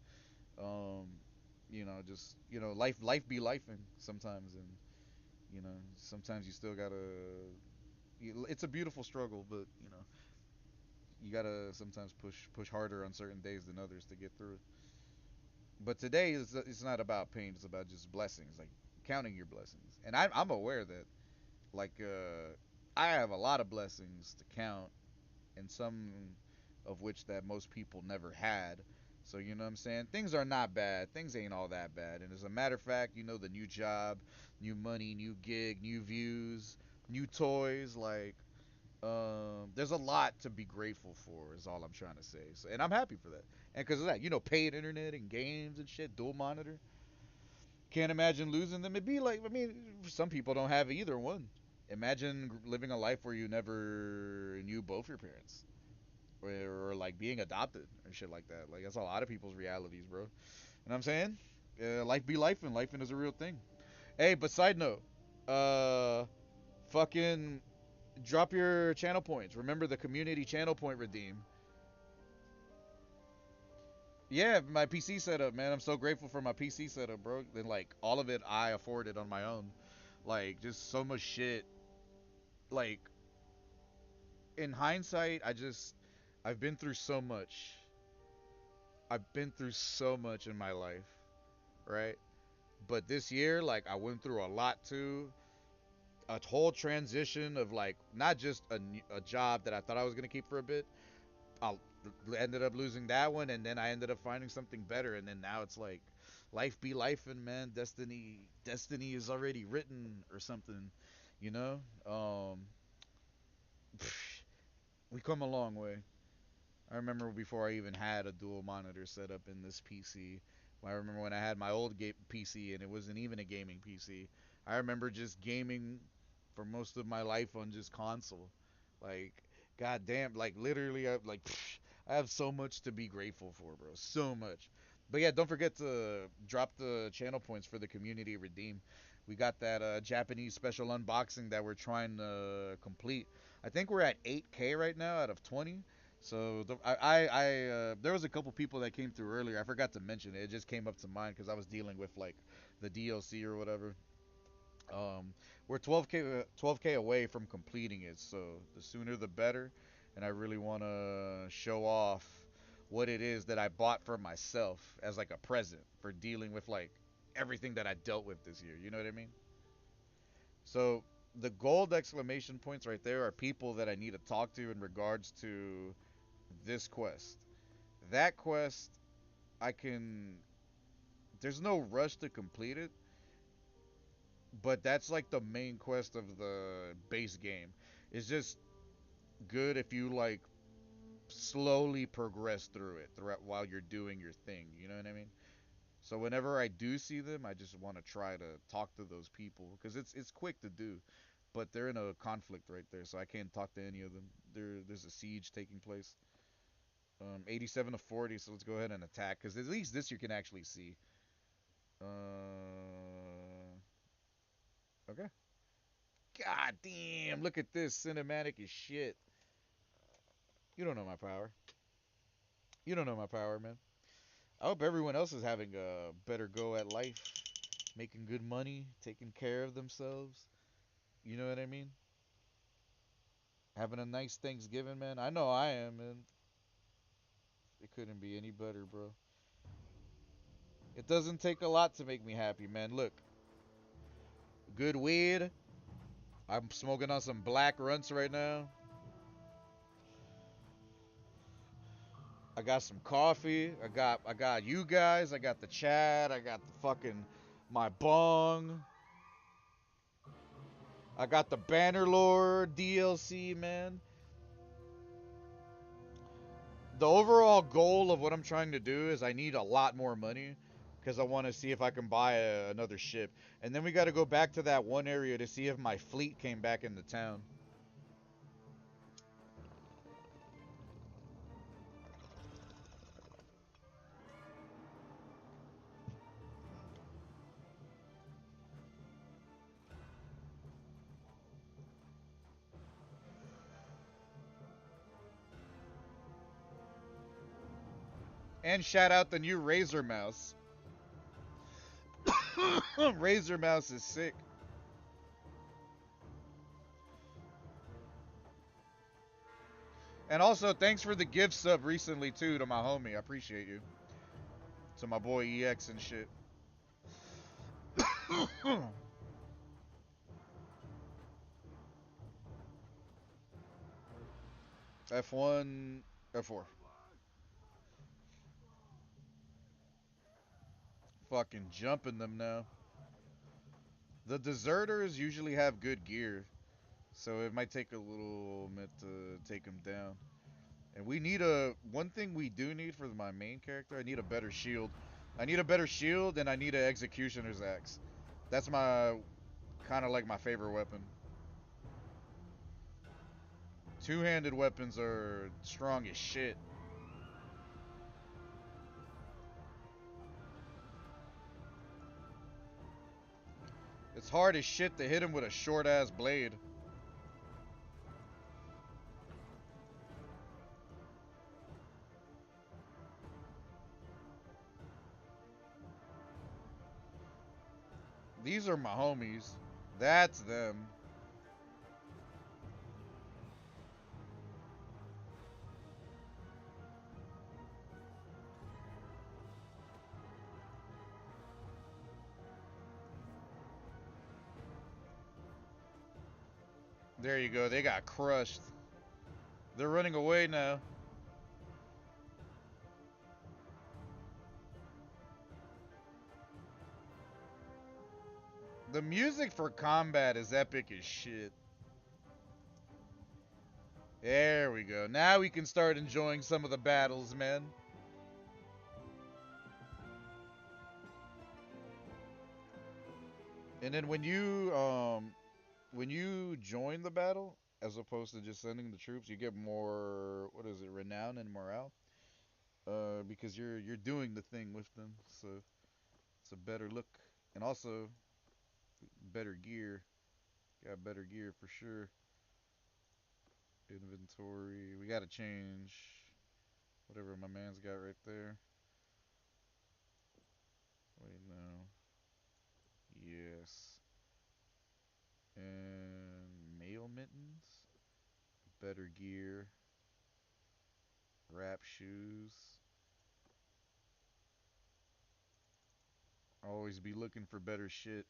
C: Um, just life be lifing sometimes, and sometimes you still gotta. It's a beautiful struggle, but you gotta sometimes push harder on certain days than others to get through it. But today it's not about pain; it's about just blessings, like counting your blessings. And I'm aware that like I have a lot of blessings to count, and some of which that most people never had. So you know what I'm saying? Things are not bad. Things ain't all that bad. And as a matter of fact, the new job, new money, new gig, new views, new toys, like there's a lot to be grateful for is all I'm trying to say. So, and I'm happy for that. And because of that, paid internet and games and shit, dual monitor. Can't imagine losing them. It'd be like, I mean, some people don't have either one. Imagine living a life where you never knew both your parents or like being adopted or shit like that. Like that's a lot of people's realities, bro. You know what I'm saying? Life be life and life is a real thing. Hey, but side note, fucking drop your channel points. Remember the community channel point redeem. Yeah, my PC setup, man. I'm so grateful for my PC setup, bro. Then like all of it I afforded on my own. Like just so much shit. Like in hindsight, I've been through so much. I've been through so much in my life, right? But this year, like I went through a lot too. a whole transition of like not just a job that I thought I was gonna keep for a bit. I ended up losing that one, and then I ended up finding something better, and then now it's like life be life, and man, destiny is already written or something, you know. We come a long way. I remember before I even had a dual monitor set up in this PC. I remember when I had my old PC and it wasn't even a gaming PC. I remember just gaming for most of my life on just console. Like, goddamn, like literally, I have so much to be grateful for, bro. So much. But yeah, don't forget to drop the channel points for the community redeem. We got that Japanese special unboxing that we're trying to complete. I think we're at 8K right now out of 20. So there was a couple people that came through earlier. I forgot to mention it. It just came up to mind because I was dealing with like the DLC or whatever. We're 12K away from completing it. So the sooner the better. And I really want to show off what it is that I bought for myself as like a present for dealing with like everything that I dealt with this year. You know what I mean? So the gold exclamation points right there are people that I need to talk to in regards to this quest. That quest, I can. There's no rush to complete it, but that's like the main quest of the base game. It's just good if you like slowly progress through it throughout while you're doing your thing. You know what I mean? So whenever I do see them, I just want to try to talk to those people because it's quick to do, but they're in a conflict right there, so I can't talk to any of them. There's a siege taking place. 87 to 40. So let's go ahead and attack because at least this you can actually see. Okay. God damn! Look at this cinematic as shit. You don't know my power. You don't know my power, man. I hope everyone else is having a better go at life, making good money, taking care of themselves. You know what I mean? Having a nice Thanksgiving, man. I know I am, man. It couldn't be any better, bro. It doesn't take a lot to make me happy, man. Look, good weed. I'm smoking on some black runts right now. I got some coffee. I got you guys. I got the chat. I got the fucking my bong. I got the Bannerlord DLC, man. The overall goal of what I'm trying to do is I need a lot more money because I want to see if I can buy another ship. And then we got to go back to that one area to see if my fleet came back into town. And shout out the new Razor Mouse. Razor Mouse is sick. And also, thanks for the gift sub recently too to my homie. I appreciate you. To my boy EX and shit. F1, F4. Fucking jumping them now. The deserters usually have good gear, so it might take a little bit to take them down. And we need one thing we do need for my main character. I need a better shield. I need a better shield, and I need an executioner's axe. That's my kind of like my favorite weapon. Two-handed weapons are strong as shit. It's hard as shit to hit him with a short-ass blade. These are my homies. That's them. There you go. They got crushed. They're running away now. The music for combat is epic as shit. There we go. Now we can start enjoying some of the battles, man. And then when you join the battle, as opposed to just sending the troops, you get more, what is it, renown and morale. Because you're doing the thing with them, so it's a better look, and also better gear. Got better gear for sure. Inventory. We gotta change whatever my man's got right there. Wait, no. Yes. And mail mittens. Better gear. Wrap shoes. Always be looking for better shit.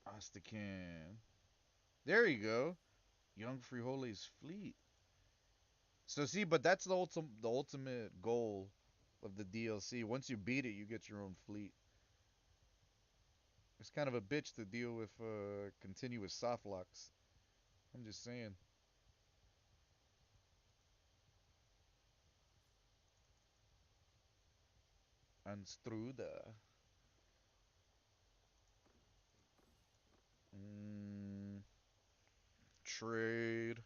C: Ostacan. There you go. Young Frijoles fleet. So see, but that's the ultimate goal of the DLC. Once you beat it, you get your own fleet. It's kind of a bitch to deal with continuous soft locks. I'm just saying. Anstruda. Mm, trade.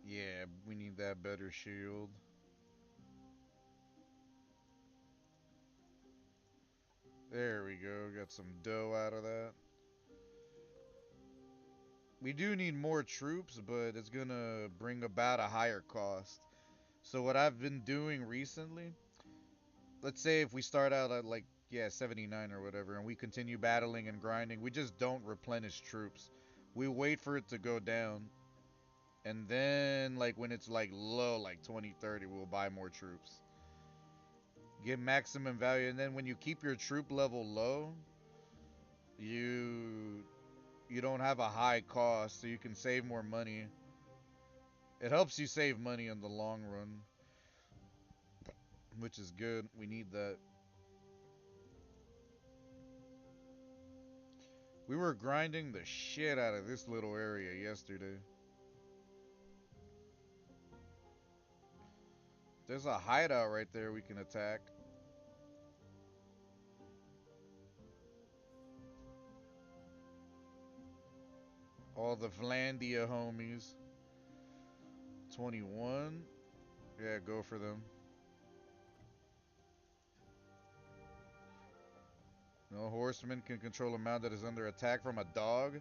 C: Yeah, we need that better shield. There we go. Got some dough out of that. We do need more troops, but it's gonna bring about a higher cost. So what I've been doing recently, let's say if we start out at like, yeah, 79 or whatever, and we continue battling and grinding, we just don't replenish troops. We wait for it to go down, and then like when it's like low, like 20, 30, we'll buy more troops. Get maximum value, and then when you keep your troop level low, you you don't have a high cost, so you can save more money. It helps you save money in the long run, which is good. We need that. We were grinding the shit out of this little area yesterday. There's a hideout right there we can attack. All the Vlandia homies. 21. Yeah, go for them. No horseman can control a mount that is under attack from a dog.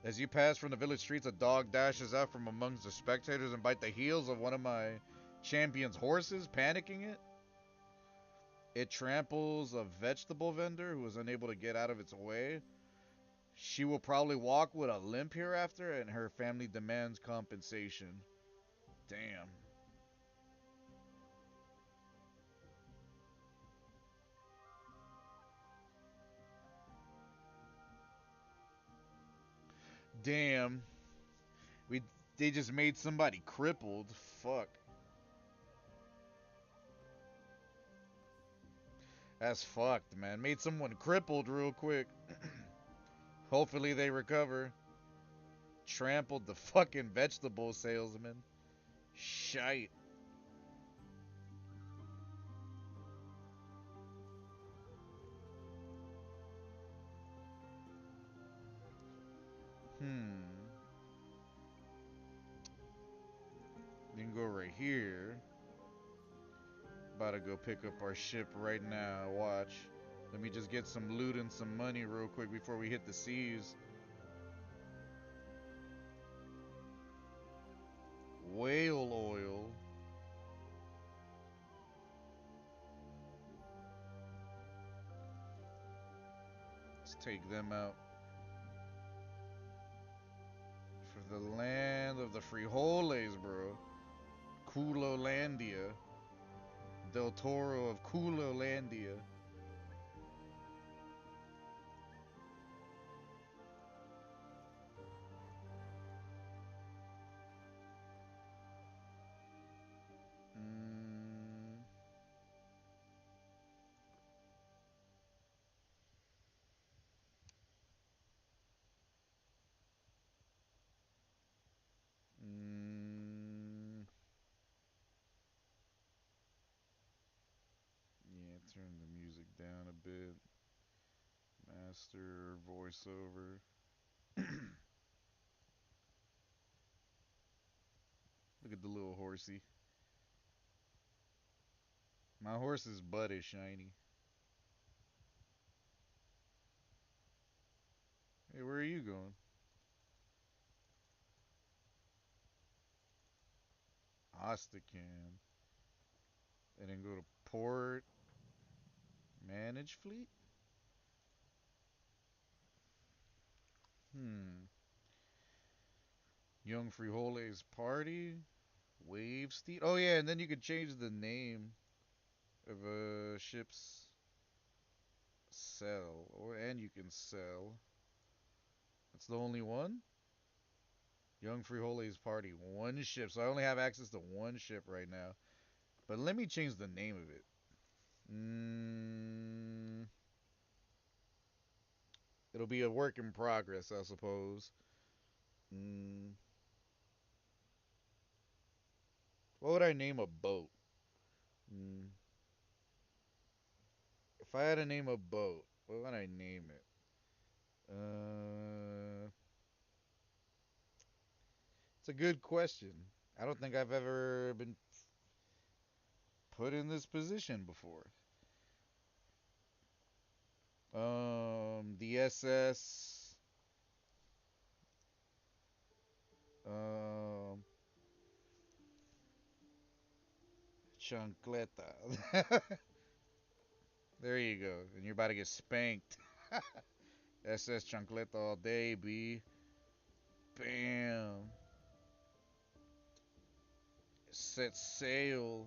C: As you pass from the village streets, a dog dashes out from amongst the spectators and bite the heels of one of my champion's horses, panicking it. It tramples a vegetable vendor who is unable to get out of its way. She will probably walk with a limp hereafter, and her family demands compensation. Damn. Damn. We they just made somebody crippled. Fuck. That's fucked, man. Made someone crippled real quick. Hopefully they recover. Trampled the fucking vegetable salesman. Shite. Hmm. You can go right here. About to go pick up our ship right now. Watch. Let me just get some loot and some money real quick before we hit the seas. Whale oil. take them out. For the land of the frijoles, bro. Culolandia. Del Toro of Culolandia. Yeah, turn the music down a bit. Master voiceover. Look at the little horsey. My horse's butt is shiny. Hey, where are you going? Ostacan. And then go to port. Manage fleet? Hmm. Young Frijoles Party. Wave Steed. Oh, yeah, and then you could change the name of a ship's sell. And you can sell. That's the only one? Young Frijoles Party. One ship. So I only have access to one ship right now. But let me change the name of it. It'll be a work in progress, I suppose. Mm, what would I name a boat? Mm, if I had to name a boat, what would I name it? It's a good question. I don't think I've ever been put in this position before. The SS. Um, Chancleta. There you go. And you're about to get spanked. SS Chancleta all day, B. Bam. Set sail.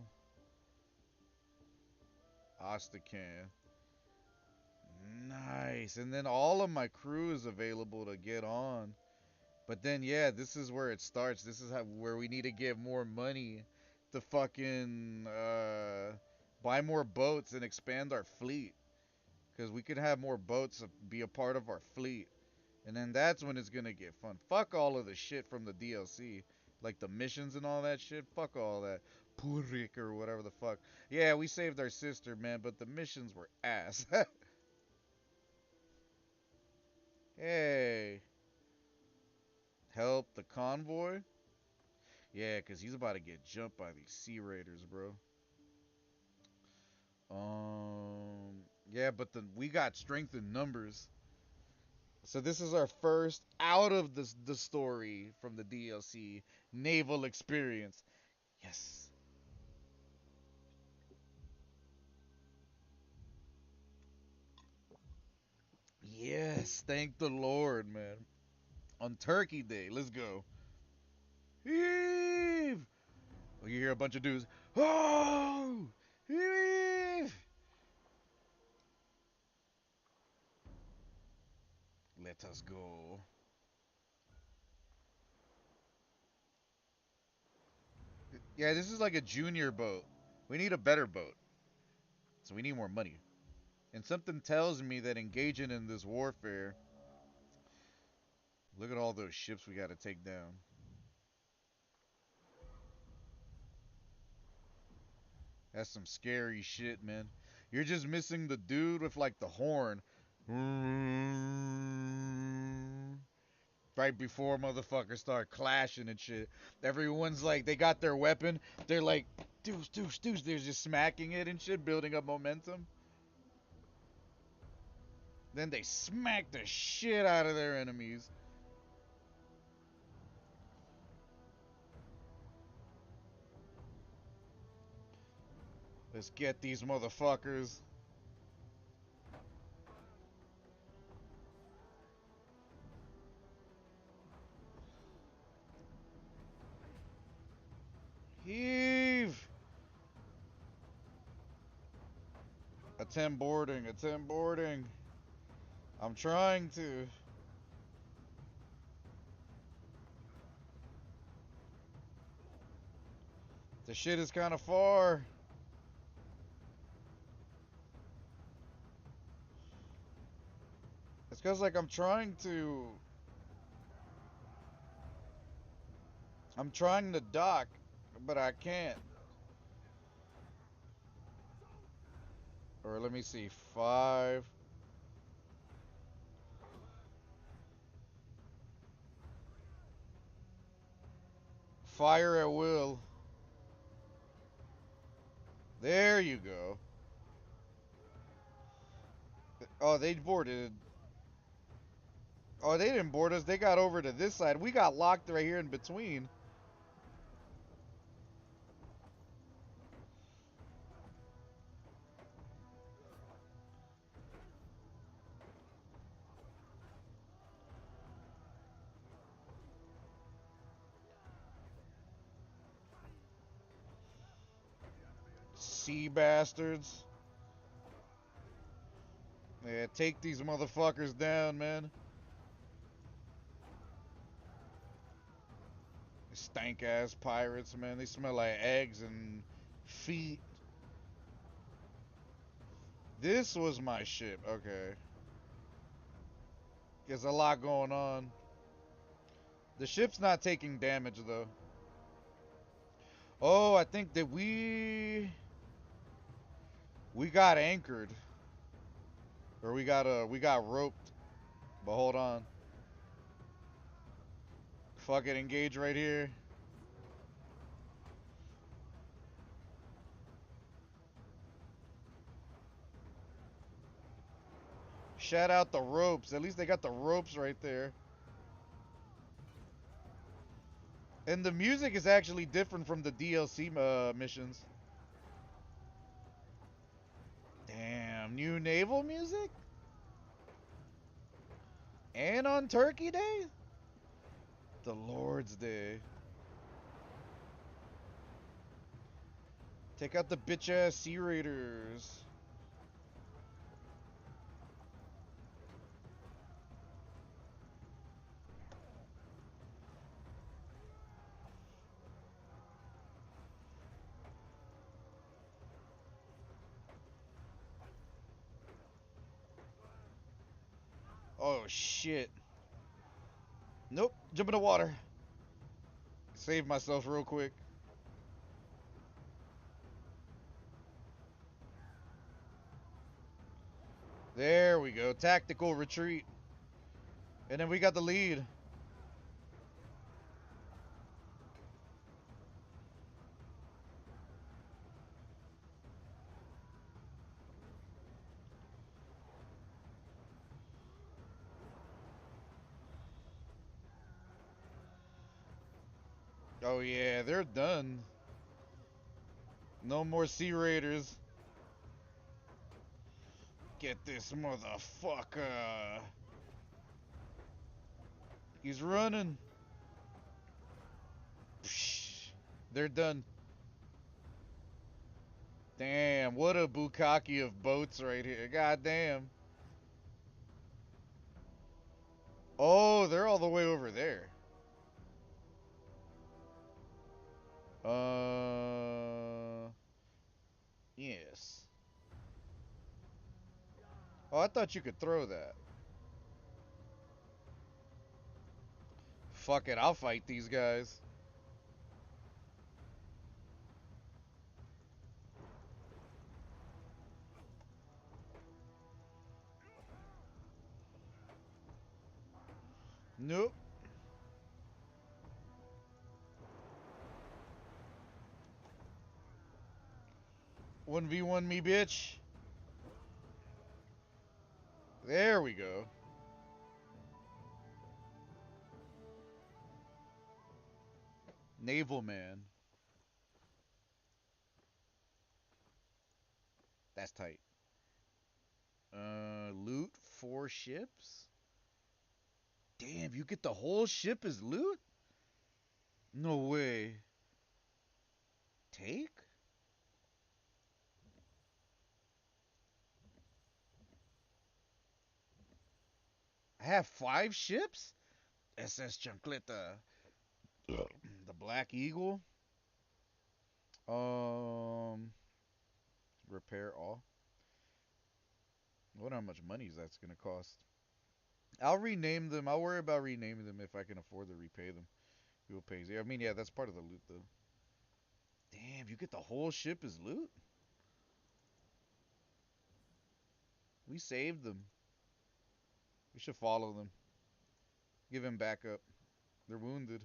C: Ostacan. Nice. And then all of my crew is available to get on. But then yeah, this is where it starts. This is where we need to get more money to fucking buy more boats and expand our fleet. Cause we could have more boats be a part of our fleet. And then that's when it's gonna get fun. Fuck all of the shit from the DLC. Like the missions and all that shit. Fuck all that. Purik or whatever the fuck. Yeah, we saved our sister, man, but the missions were ass. Hey. Help the convoy? Yeah, because he's about to get jumped by these sea raiders, bro. Yeah, but we got strength in numbers. So this is our first out of the story from the DLC naval experience. Yes. Yes, thank the Lord, man. On Turkey Day, let's go. Heave! Oh, you hear a bunch of dudes. Oh! Heave! Let us go. Yeah, this is like a junior boat. We need a better boat. So we need more money. And something tells me that engaging in this warfare. Look at all those ships we gotta take down. That's some scary shit, man. You're just missing the dude with like the horn. Right before motherfuckers start clashing and shit. Everyone's like, they got their weapon. They're like, deuce, deuce, deuce. They're just smacking it and shit, building up momentum. Then they smack the shit out of their enemies. Let's get these motherfuckers. It's him boarding. It's him boarding. I'm trying to. The shit is kind of far. It's cause like I'm trying to dock, but I can't. Or let me see, 5. Fire at will. There you go. Oh, they boarded. Oh, they didn't board us. They got over to this side. We got locked right here in between. Sea bastards. Yeah, take these motherfuckers down, man. Stank ass pirates, man. They smell like eggs and feet. This was my ship. Okay. There's a lot going on. The ship's not taking damage though. Oh, I think that we got anchored. Or we got roped. But hold on. Fuck it, engage right here. Shout out the ropes. At least they got the ropes right there. And the music is actually different from the DLC missions. Damn, new naval music? And on Turkey Day? The Lord's Day. Take out the bitch ass Sea Raiders. Oh shit. Nope, jump in the water. Save myself real quick. There we go. Tactical retreat. And then we got the lead. Oh yeah, they're done. No more Sea Raiders. Get this motherfucker. He's running. Psh, they're done. Damn, what a bukkake of boats right here. God damn. Oh, they're all the way over there. Yes. Oh, I thought you could throw that. Fuck it, I'll fight these guys. Nope. 1v1 me, bitch. There we go. Naval man. That's tight. Loot 4 ships? Damn, you get the whole ship as loot? No way. Take? I have 5 ships? SS Chancleta. The Black Eagle. Um, repair all. I wonder how much money that's gonna cost. I'll rename them. I'll worry about renaming them if I can afford to repay them. Who will pay? I mean, yeah, that's part of the loot though. Damn, you get the whole ship as loot? We saved them. We should follow them. Give him backup. They're wounded.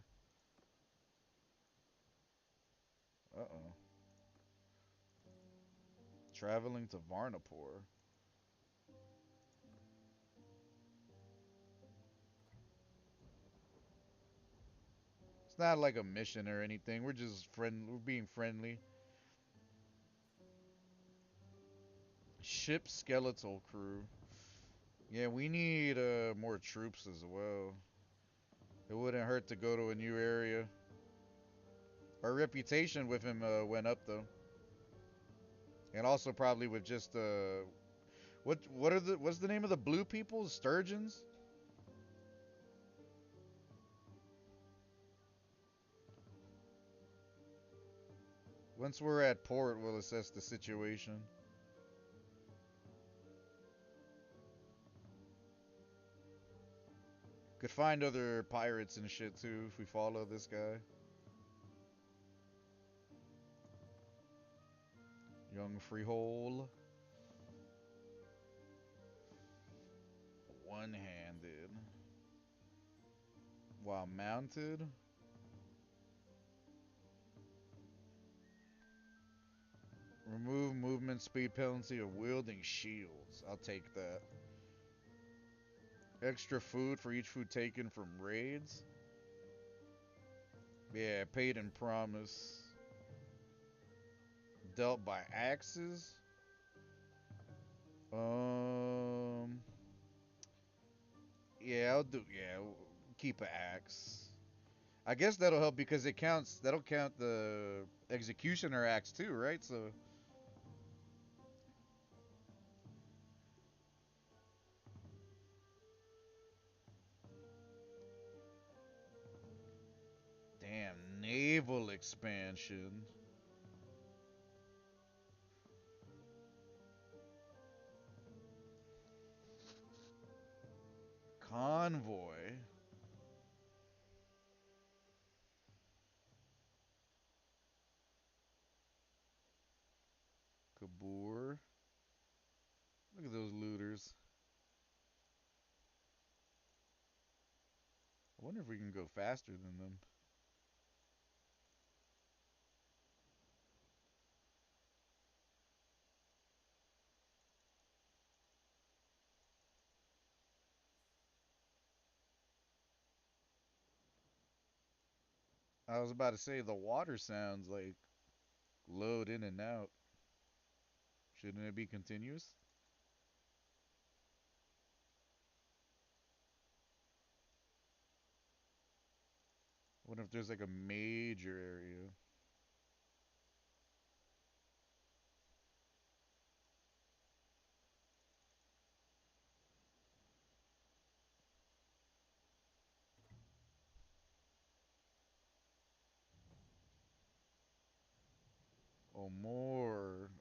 C: Uh-oh. Traveling to Varnapur. It's not like a mission or anything. We're just We're being friendly. Ship skeletal crew. Yeah, we need more troops as well. It wouldn't hurt to go to a new area. Our reputation with him went up though, and also probably with just what's the name of the blue people? Sturgeons. Once we're at port, we'll assess the situation. Could find other pirates and shit too if we follow this guy. Young Freehold. One-handed. While mounted. Remove movement speed penalty of wielding shields. I'll take that. Extra food for each food taken from raids. Yeah, paid and promise. Dealt by axes. Um. Yeah, I'll do. Yeah, keep an axe. I guess that'll help because it counts. That'll count the executioner axe too, right? So. Damn, naval expansion. Convoy. Kabur. Look at those looters. I wonder if we can go faster than them. I was about to say the water sounds like load in and out. Shouldn't it be continuous? I wonder if there's like a major area.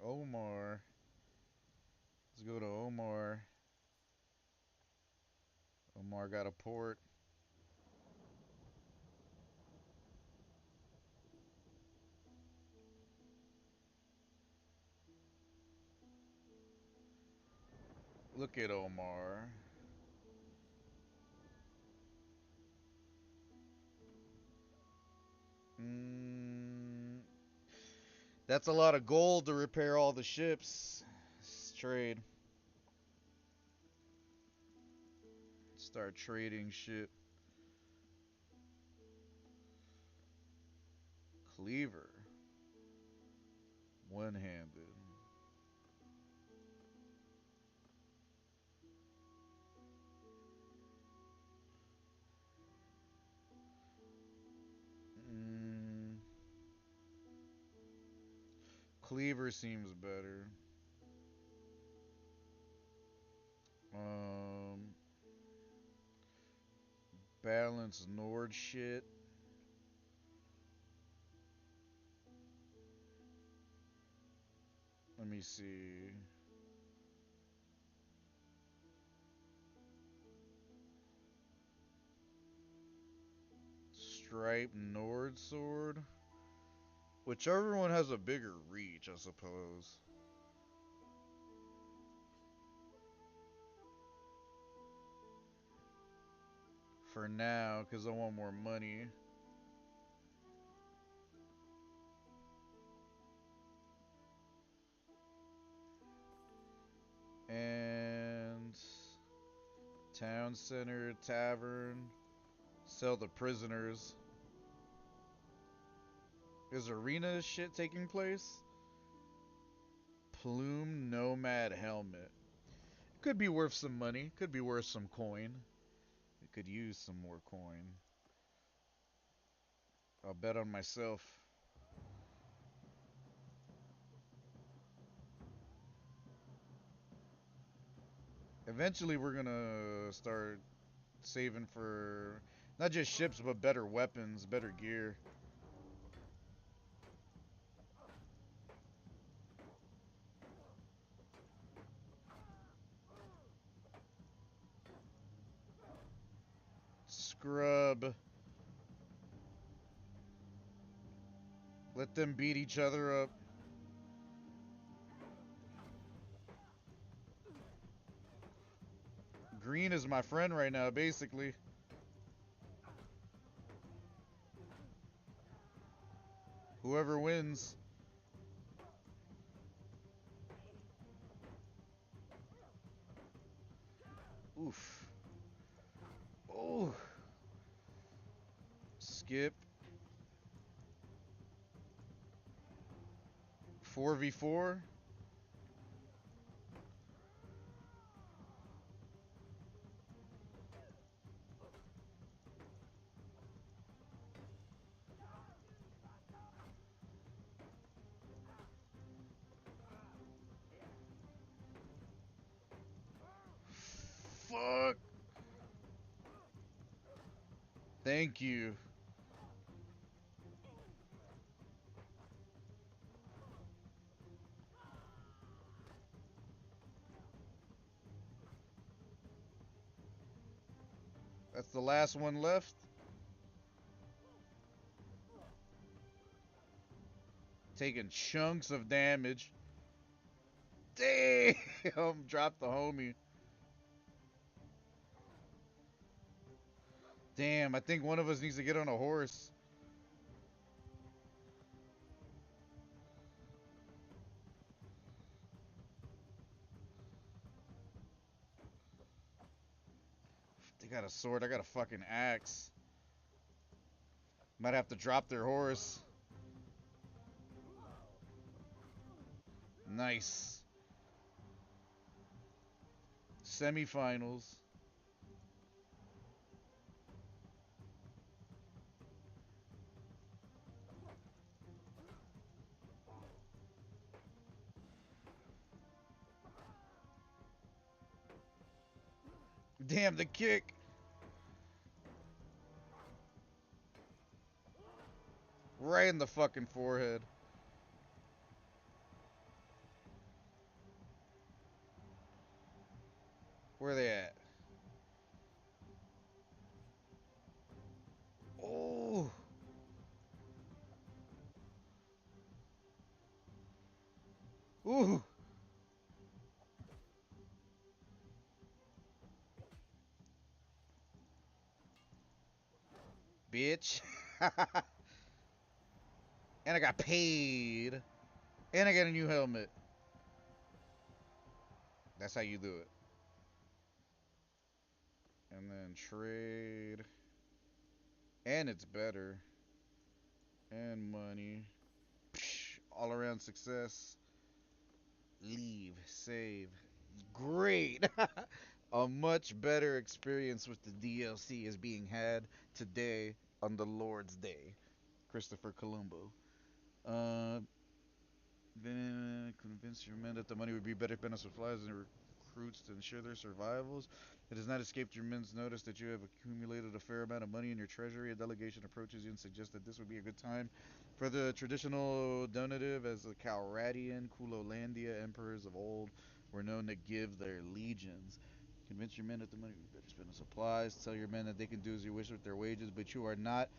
C: Omar. Let's go to Omar. Omar got a port. Look at Omar. Mm, that's a lot of gold to repair all the ships. Let's trade. Start trading shit. Cleaver. One-handed. Mm, Cleaver seems better. Um, balance Nord shit. Let me see. Striped Nord sword. Whichever one has a bigger reach, I suppose. For now, because I want more money. And town center, tavern, sell the prisoners. Is arena shit taking place? Plume nomad helmet. Could be worth some money. Could be worth some coin. It could use some more coin. I'll bet on myself. Eventually, we're gonna start saving for not just ships, but better weapons, better gear. Scrub. Let them beat each other up. Green is my friend right now, basically. Whoever wins. Oof. Oh. Skip. 4v4. Fuck. Thank you. That's the last one left. Taking chunks of damage. Damn. Drop the homie. Damn, I think one of us needs to get on a horse. They got a sword. I got a fucking axe. Might have to drop their horse. Nice. Semifinals. Damn, the kick. Right in the fucking forehead. Where they at? Oh. Ooh. Bitch. And I got paid. And I got a new helmet. That's how you do it. And then trade. And it's better. And money. Psh, all around success. Leave. Save. Great. A much better experience with the DLC is being had today on the Lord's Day. Christopher Colombo. Then convince your men that the money would be better spent on supplies and recruits to ensure their survivals. It has not escaped your men's notice that you have accumulated a fair amount of money in your treasury. A delegation approaches you and suggests that this would be a good time for the traditional donative, as the Calradian, Kulolandia emperors of old were known to give their legions. Convince your men that the money will be better spent on supplies. Tell your men that they can do as you wish with their wages, but you are not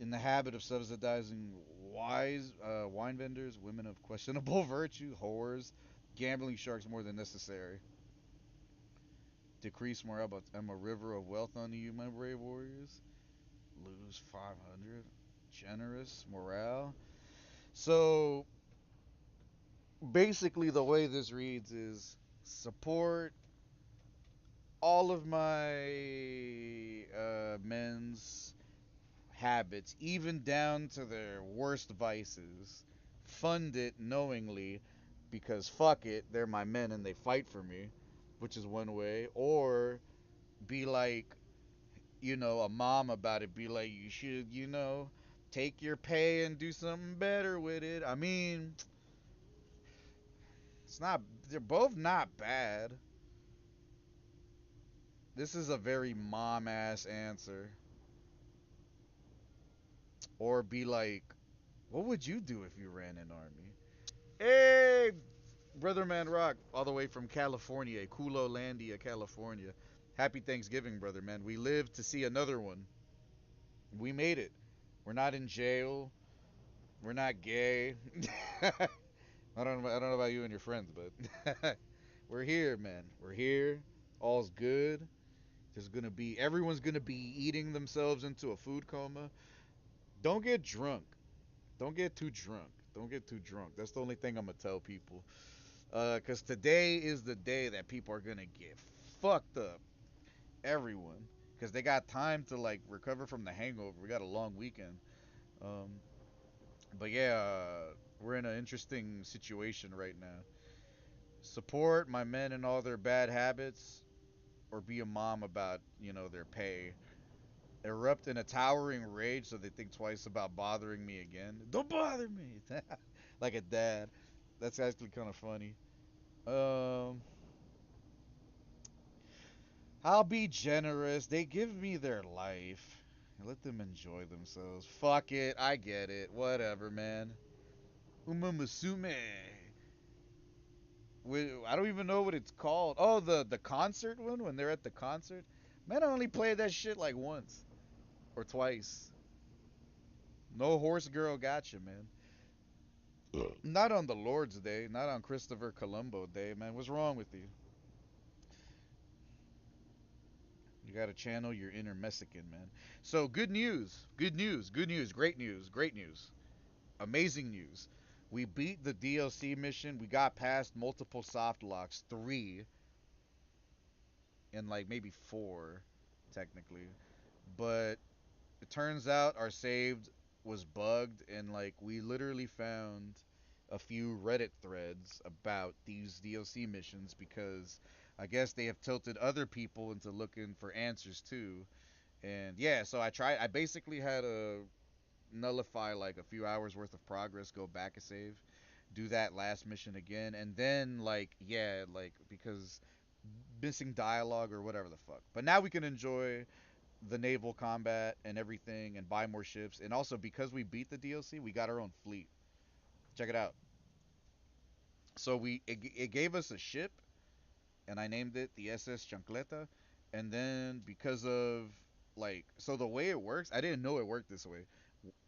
C: in the habit of subsidizing wine vendors, women of questionable virtue, whores, gambling sharks more than necessary. Decrease morale, but I'm a river of wealth on you, my brave warriors. Lose 500. Generous morale. So basically, the way this reads is support all of my men's habits, even down to their worst vices. Fund it knowingly because fuck it, they're my men and they fight for me, which is one way. Or be like, a mom about it. Be like, you should, take your pay and do something better with it. I mean, it's not, they're both not bad. This is a very mom ass answer. Or be like, what would you do if you ran an army? Hey, Brother Man Rock, all the way from California, Culolandia, California. Happy Thanksgiving, Brother Man. We lived to see another one. We made it. We're not in jail. We're not gay. I don't know about you and your friends, but we're here, man. We're here. All's good. Everyone's gonna be eating themselves into a food coma. Don't get drunk. Don't get too drunk. Don't get too drunk. That's the only thing I'm gonna tell people. Cause today is the day that people are gonna get fucked up. Everyone, cause they got time to like recover from the hangover. We got a long weekend. Um, but yeah, we're in an interesting situation right now. Support my men and all their bad habits, or be a mom about their pay. Erupt in a towering rage so they think twice about bothering me again. Don't bother me, like a dad. That's actually kind of funny. Um, I'll be generous. They give me their life. Let them enjoy themselves. Fuck it. I get it. Whatever, man. Uma Musume. I don't even know what it's called. Oh, the concert one when they're at the concert. Man, I only played that shit like once or twice. No horse girl gotcha, man. Not on the Lord's Day. Not on Christopher Colombo Day, man. What's wrong with you? You gotta channel your inner Mexican, man. So good news. Good news. Good news. Great news. Great news. Amazing news. We beat the DLC mission. We got past multiple soft locks, three, and like maybe four, technically. But it turns out our saved was bugged, and like we literally found a few Reddit threads about these DLC missions because I guess they have tilted other people into looking for answers too. And yeah, so I basically had to nullify like a few hours worth of progress, go back a save, do that last mission again, and then like yeah, like because missing dialogue or whatever the fuck. But now we can enjoy the naval combat and everything and buy more ships. And also because we beat the DLC, we got our own fleet. Check it out. So it gave us a ship and I named it the SS Chancleta. And then because of so the way it works, I didn't know it worked this way.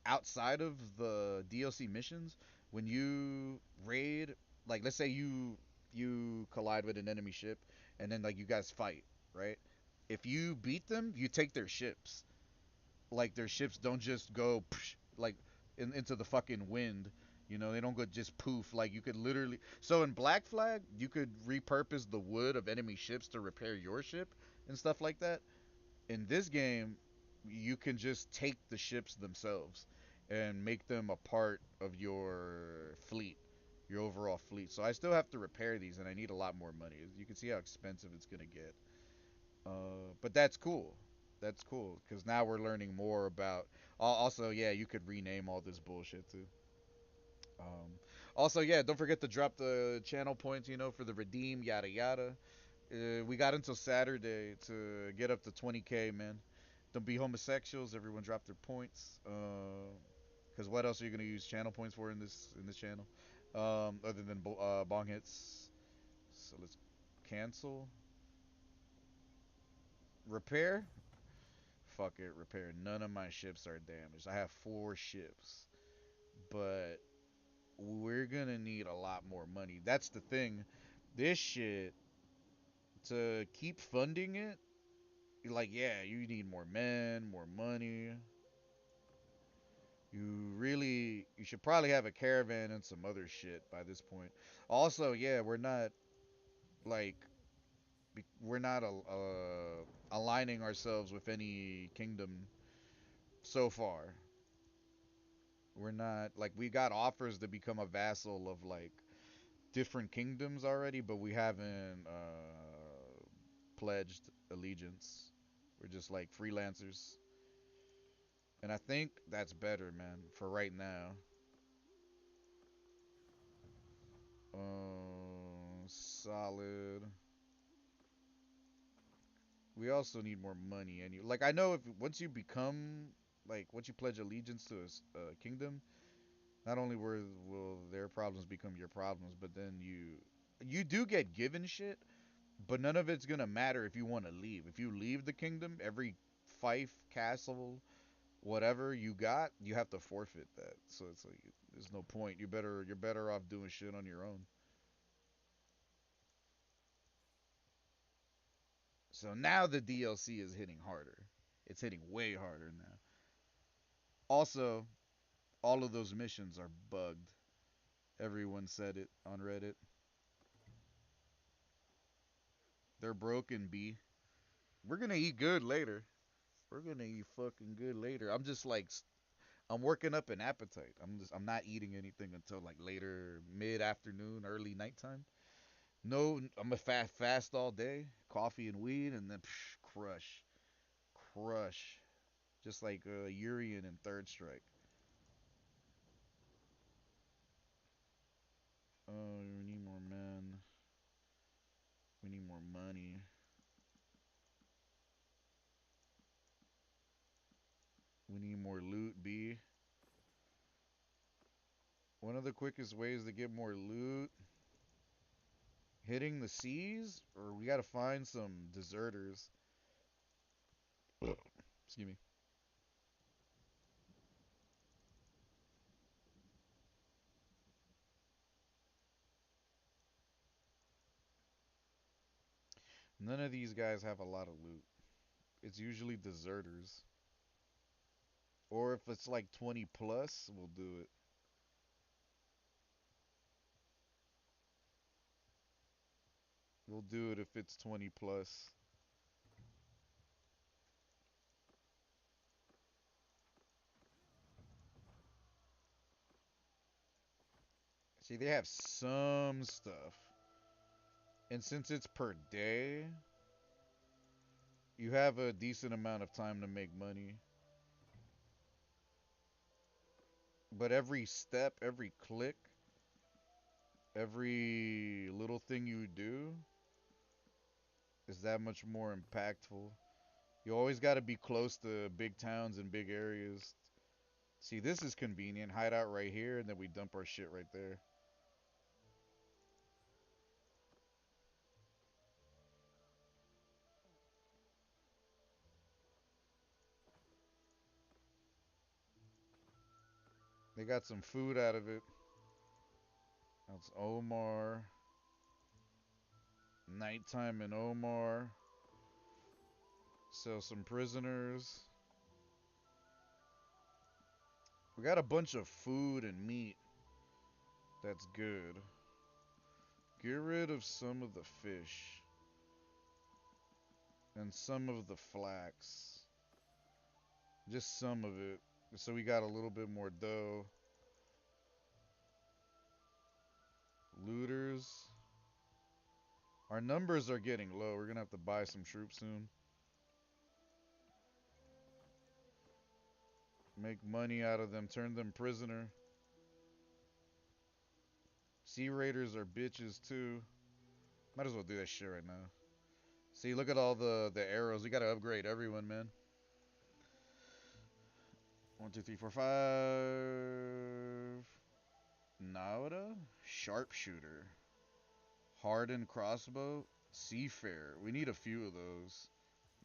C: Outside of the DLC missions, when you raid, like let's say you collide with an enemy ship and then like you guys fight, right? If you beat them, you take their ships. Like their ships don't just go psh, like into the fucking wind. They don't go just poof. Like you could literally. So in Black Flag, you could repurpose the wood of enemy ships to repair your ship and stuff like that. In this game, you can just take the ships themselves and make them a part of your fleet, your overall fleet. So I still have to repair these, and I need a lot more money. You can see how expensive it's gonna get. But that's cool. That's cool because now we're learning more about. Also, yeah, you could rename all this bullshit too. Um, Also, yeah, don't forget to drop the channel points, for the redeem, yada yada. We got until Saturday to get up to 20K, man. Don't be homosexuals. Everyone drop their points. Because what else are you gonna use channel points for in this channel? Other than bong hits. So let's cancel. Repair. Fuck it, repair. None of my ships are damaged. I have 4 ships, but we're gonna need a lot more money. That's the thing. This shit, to keep funding it, like, yeah, you need more men, more money. You should probably have a caravan and some other shit by this point. Also, yeah, like we're not aligning ourselves with any kingdom so far. We're not like we got offers to become a vassal of like different kingdoms already, but we haven't pledged allegiance. We're just like freelancers. And I think that's better, man, for right now. Solid. We also need more money, and like I know if once you become like once you pledge allegiance to a kingdom, not only will their problems become your problems, but then you do get given shit, but none of it's gonna matter if you want to leave. If you leave the kingdom, every fief, castle, whatever you got, you have to forfeit that. So it's like there's no point. You're better off doing shit on your own. So now the DLC is hitting harder. It's hitting way harder now. Also, all of those missions are bugged. Everyone said it on Reddit. They're broken, B. We're gonna eat good later. We're gonna eat fucking good later. I'm just like I'm working up an appetite. I'm not eating anything until like later mid afternoon, early nighttime. No, I'm a fast all day, coffee and weed, and then crush, crush, just like Urian and Third Strike. Oh, we need more men. We need more money. We need more loot, B. One of the quickest ways to get more loot, hitting the seas, or we gotta find some deserters. Excuse me. None of these guys have a lot of loot. It's usually deserters. Or if it's like 20 plus, we'll do it. We'll do it if it's 20 plus. See, they have some stuff. And since it's per day, you have a decent amount of time to make money. But every step, every click, every little thing you do is that much more impactful. You always got to be close to big towns and big areas. See, this is convenient. Hideout right here, and then we dump our shit right there. They got some food out of it. That's Omar. Nighttime in Omar. Sell some prisoners. We got a bunch of food and meat. That's good. Get rid of some of the fish. And some of the flax. Just some of it. So we got a little bit more dough. Looters. Our numbers are getting low. We're gonna have to buy some troops soon. Make money out of them. Turn them prisoner. Sea raiders are bitches too. Might as well do that shit right now. See, look at all the arrows. We gotta upgrade everyone, man. 1, 2, 3, 4, 5. Nauta, sharpshooter, hardened crossbow, seafarer. We need a few of those.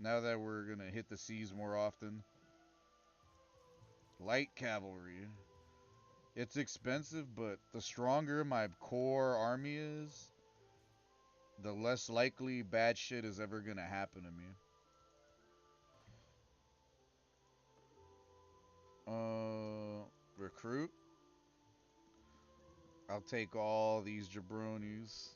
C: Now that we're gonna hit the seas more often. Light cavalry. It's expensive, but the stronger my core army is, the less likely bad shit is ever gonna happen to me. Recruit. I'll take all these jabronis.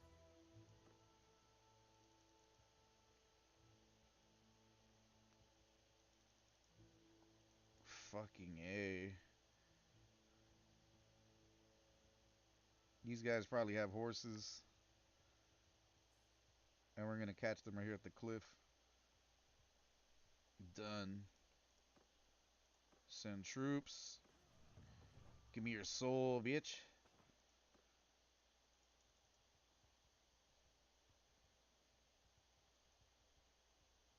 C: Fucking A. These guys probably have horses. And we're gonna catch them right here at the cliff. Done. Send troops. Give me your soul, bitch.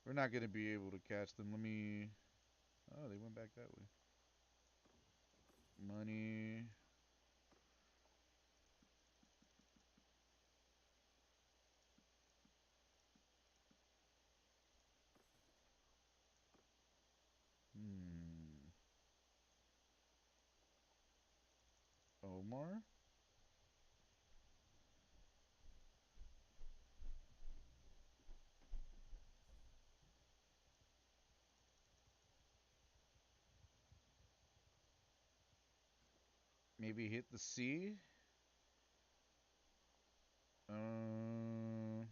C: We're not gonna be able to catch them. Let me. Oh, they went back that way. Money. Hmm. Omar. Maybe hit the sea. Uh,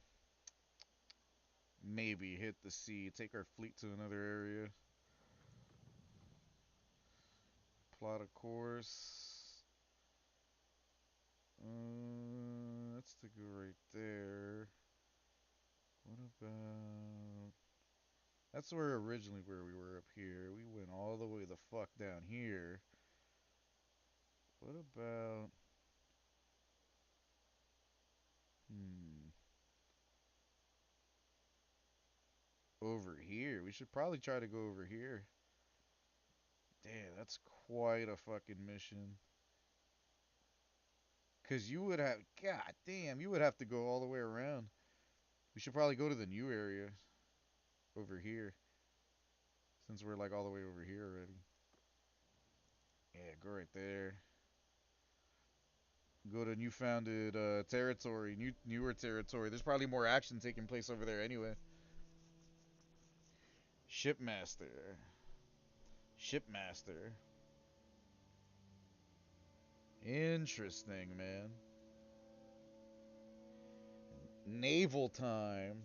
C: maybe hit the sea. Take our fleet to another area. Plot a course. That's to go right there. What about? That's where we were up here. We went all the way the fuck down here. What about? Hmm. Over here. We should probably try to go over here. Damn, that's quite a fucking mission. Cause you would have, god damn, you would have to go all the way around. We should probably go to the new area over here, since we're like all the way over here already. Yeah, go right there. Go to new founded territory, newer territory. There's probably more action taking place over there anyway. Shipmaster, shipmaster. Interesting, man. Naval time.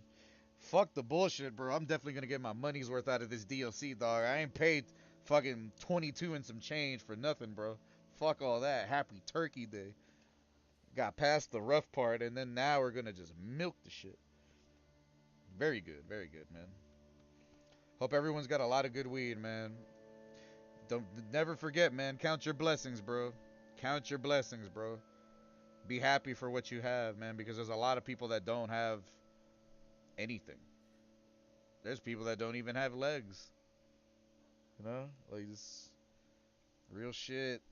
C: Fuck the bullshit, bro. I'm definitely gonna get my money's worth out of this DLC, dog. I ain't paid fucking 22 and some change for nothing, bro. Fuck all that. Happy Turkey Day. Got past the rough part, and then now we're gonna just milk the shit. Very good, man. Hope everyone's got a lot of good weed, man. Don't never forget, man. Count your blessings, bro. Count your blessings, bro. Be happy for what you have, man, because there's a lot of people that don't have anything. There's people that don't even have legs. You know, like this real shit.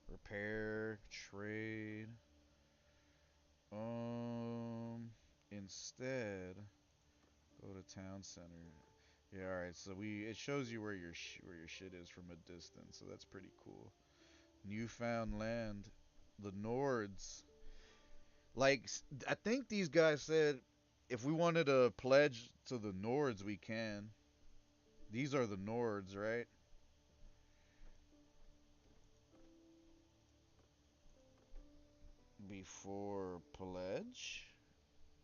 C: Repair, trade. Um, instead, go to town center. Yeah, all right. So it shows you where where your shit is from a distance. So that's pretty cool. Newfound land, the Nords. Like I think these guys said if we wanted to pledge to the Nords, we can. These are the Nords, right? Before pledge.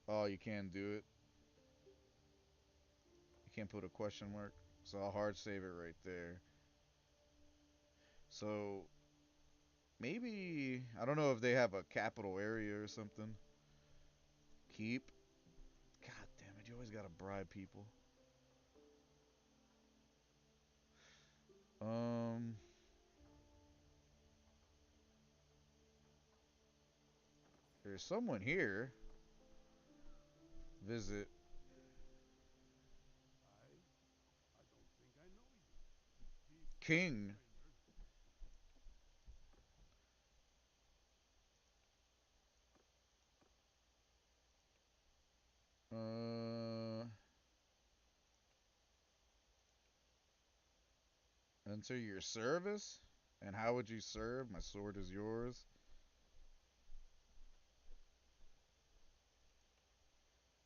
C: Oh, you can't do it. You can't put a question mark. So I'll hard save it right there. So maybe I don't know if they have a capital area or something. Keep. God damn it! You always gotta bribe people. Um, there's someone here. Visit. King. Uh, enter your service. And how would you serve? My sword is yours.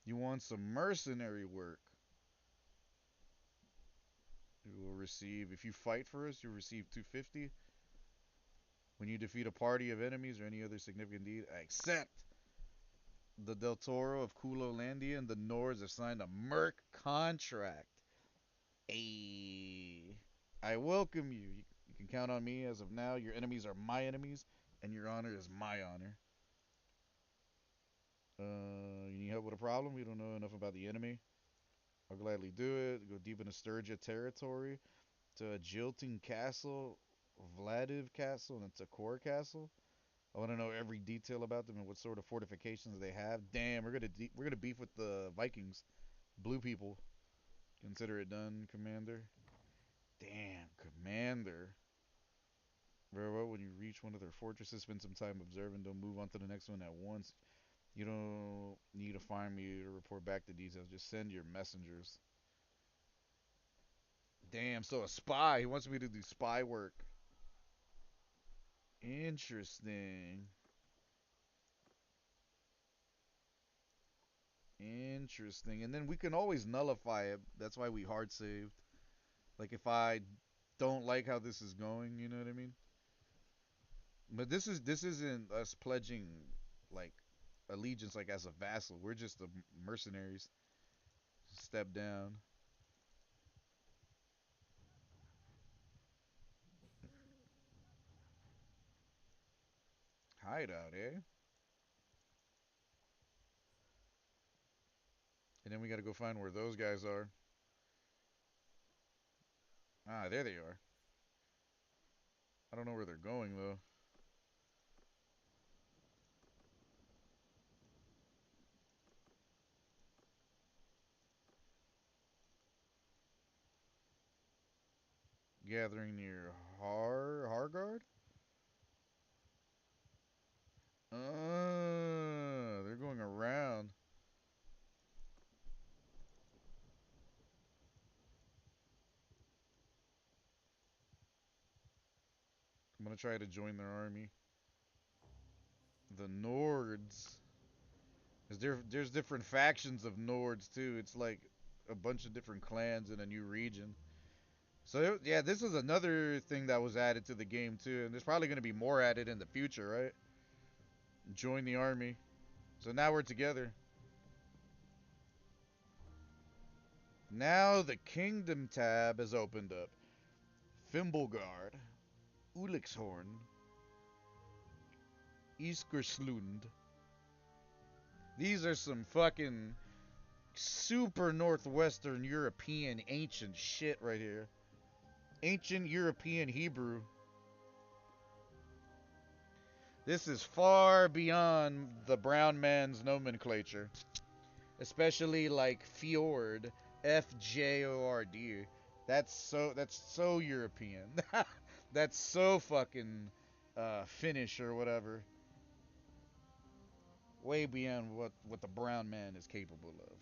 C: You want some mercenary work? You will receive, if you fight for us, you'll receive 250. When you defeat a party of enemies or any other significant deed, accept. The Del Toro of Kulolandia and the Nords have signed a Merc contract. Ayy. I welcome you. You can count on me as of now. Your enemies are my enemies, and your honor is my honor. You need help with a problem? We don't know enough about the enemy. I'll gladly do it. Go deep into Sturgia territory to Jilting Castle, Vladiv Castle, and then Core Castle. I want to know every detail about them and what sort of fortifications they have. Damn, we're gonna beef with the Vikings, blue people. Consider it done, Commander. Damn, Commander. Very well. When you reach one of their fortresses, spend some time observing. Don't move on to the next one at once. You don't need to find me to report back the details. Just send your messengers. Damn, so a spy. He wants me to do spy work. Interesting. Interesting. And then we can always nullify it. That's why we hard saved. Like if I don't like how this is going, you know what I mean? But this isn't us pledging like allegiance like as a vassal. We're just the mercenaries. Step down. Hideout, eh? And then we gotta go find where those guys are. Ah, there they are. I don't know where they're going though. Gathering near Hargard? They're going around. I'm gonna try to join their army. The Nords. There's different factions of Nords too. It's like a bunch of different clans in a new region. So yeah, this is another thing that was added to the game too, and there's probably gonna be more added in the future, right? Join the army. So now we're together. Now the Kingdom tab has opened up. Fimbulgard, Ulixhorn, Iskerslund. These are some fucking super northwestern European ancient shit right here. Ancient European Hebrew. This is far beyond the brown man's nomenclature. Especially like Fjord, FJORD. That's so European. That's so fucking Finnish or whatever. Way beyond what the brown man is capable of.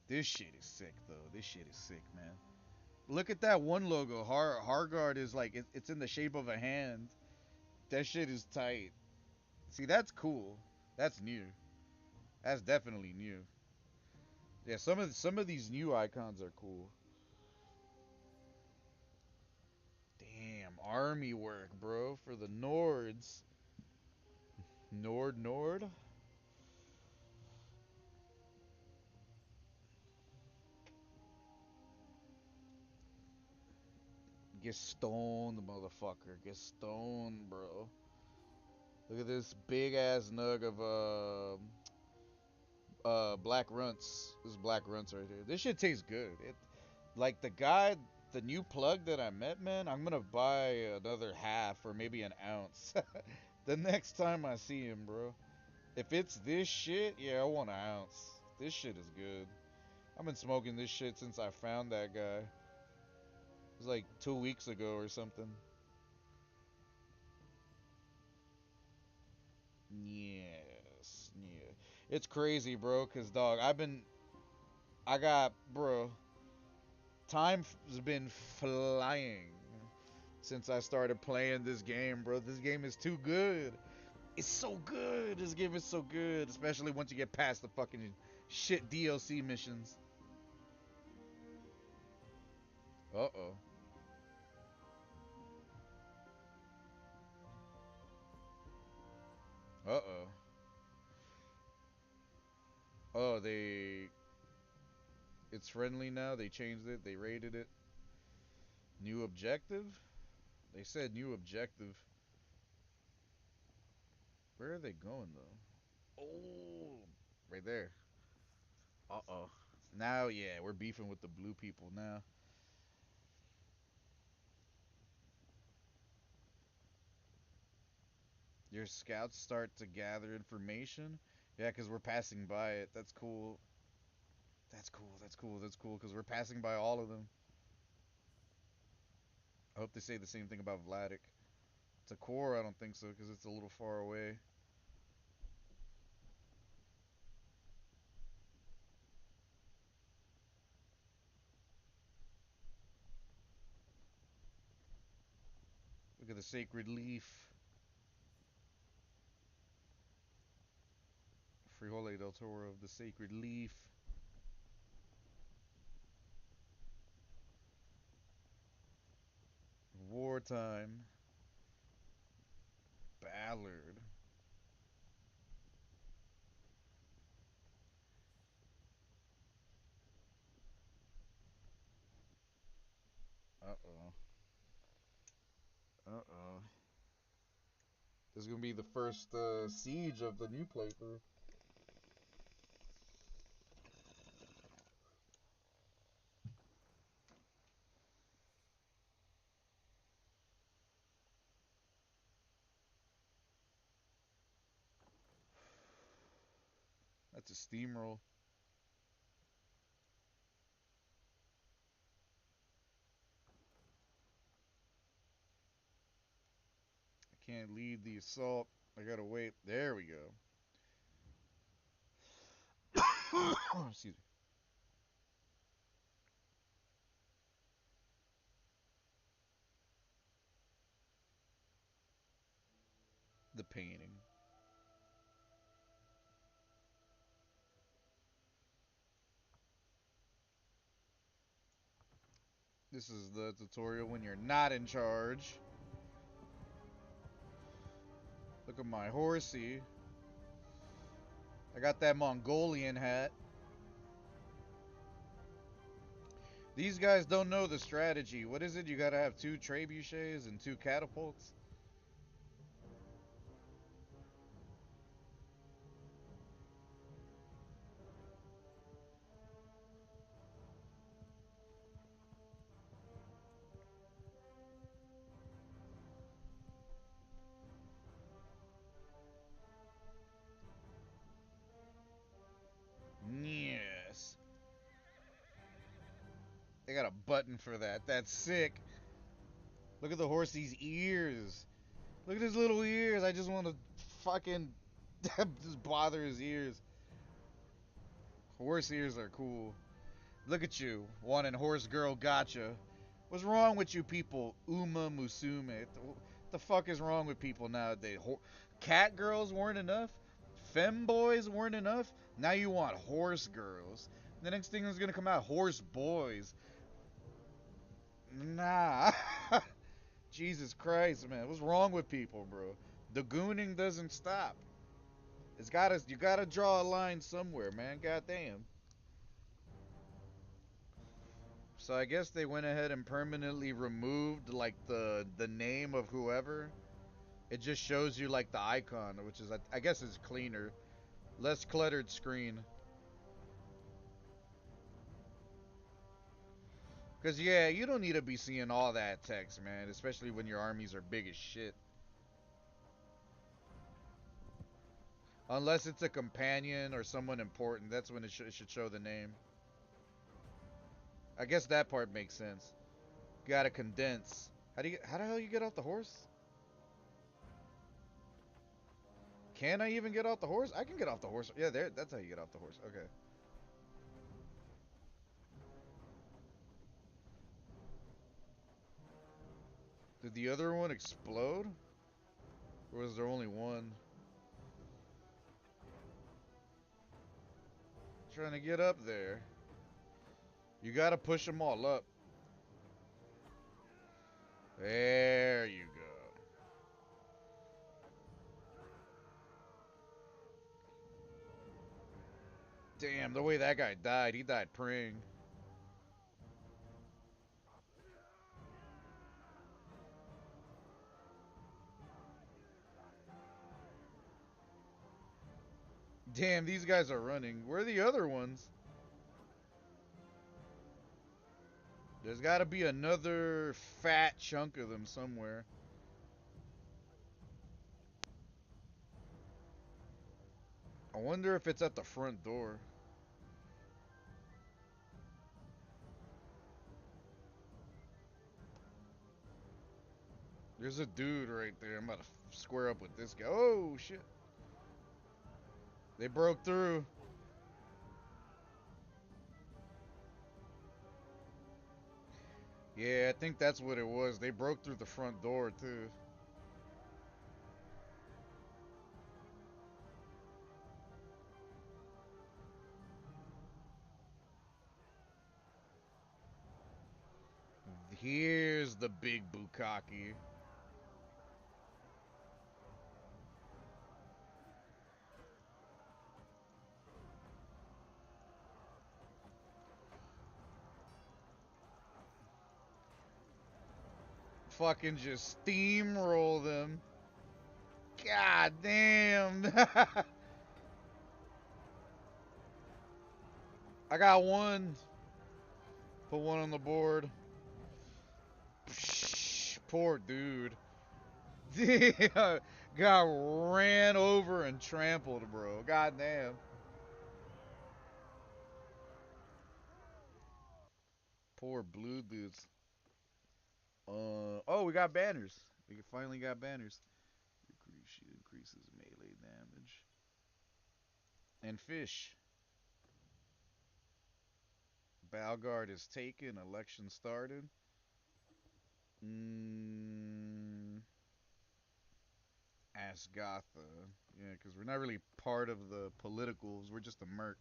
C: This shit is sick though. This shit is sick, man. Look at that one logo. Hargard is like it's in the shape of a hand. That shit is tight. See, that's cool. That's new. That's definitely new. Yeah, some of these new icons are cool. Damn, army work, bro, for the Nords. Nord. Get stoned, motherfucker. Get stoned, bro. Look at this big ass nug of black runts. This is black runts right here. This shit tastes good. It like the new plug that I met, man. I'm gonna buy another half or maybe an ounce the next time I see him, bro. If it's this shit, yeah, I want an ounce. This shit is good. I've been smoking this shit since I found that guy. It was like 2 weeks ago or something. Yes, yeah. It's crazy, bro, cause dog, bro, time's been flying since I started playing this game, bro. This game is too good. It's so good. This game is so good, especially once you get past the fucking shit DLC missions. Uh-oh. Uh-oh. Oh, it's friendly now. They changed it. They rated it. New objective? They said new objective. Where are they going though? Oh, right there. Uh-oh. Now, yeah, we're beefing with the blue people now. Your scouts start to gather information. Yeah, because we're passing by it. That's cool. That's cool. That's cool. That's cool. Because we're passing by all of them. I hope they say the same thing about Vladik. To core, I don't think so because it's a little far away. Look at the sacred leaf. Frijole del Toro of the sacred leaf. Wartime. Ballard. Uh oh. Uh oh. This is gonna be the first siege of the new playthrough. That's a steamroll. I can't lead the assault. I gotta wait. There we go. Excuse me. The painting. This is the tutorial when you're not in charge. Look at my horsey. I got that Mongolian hat. These guys don't know the strategy. What is it? You gotta have 2 trebuchets and 2 catapults? Yes. They got a button for that. That's sick. Look at the horsey's ears. Look at his little ears. I just want to fucking just bother his ears. Horse ears are cool. Look at you, wanting horse girl gotcha. What's wrong with you people? Uma Musume. What the fuck is wrong with people nowadays? Cat girls weren't enough? Femboys weren't enough? Now you want horse girls. The next thing is gonna come out, horse boys. Nah. Jesus Christ, man. What's wrong with people, bro? The gooning doesn't stop. You gotta draw a line somewhere, man. Goddamn. So I guess they went ahead and permanently removed like the name of whoever. It just shows you like the icon, which is I guess is cleaner, less cluttered screen. Cause yeah, you don't need to be seeing all that text, man. Especially when your armies are big as shit. Unless it's a companion or someone important, that's when it should show the name. I guess that part makes sense. Gotta condense. How the hell you get off the horse? Can I even get off the horse? I can get off the horse. Yeah, there. That's how you get off the horse. Okay. Did the other one explode? Or was there only one? Trying to get up there. You gotta push them all up. There you go. Damn, the way that guy died, he died praying. Damn, these guys are running. Where are the other ones? There's gotta be another fat chunk of them somewhere. I wonder if it's at the front door. There's a dude right there. I'm about to square up with this guy. Oh, shit. They broke through. Yeah, I think that's what it was. They broke through the front door, too. Here's the big bukkake. Fucking just steamroll them. God damn. I got one. Put one on the board. Psh, poor dude. Got ran over and trampled, bro. God damn. Poor blue dudes. Oh, we got banners. We finally got banners. She increases melee damage. And fish. Balgard is taken. Election started. Mm, Asgotha. Yeah, because we're not really part of the politicals. We're just a merc.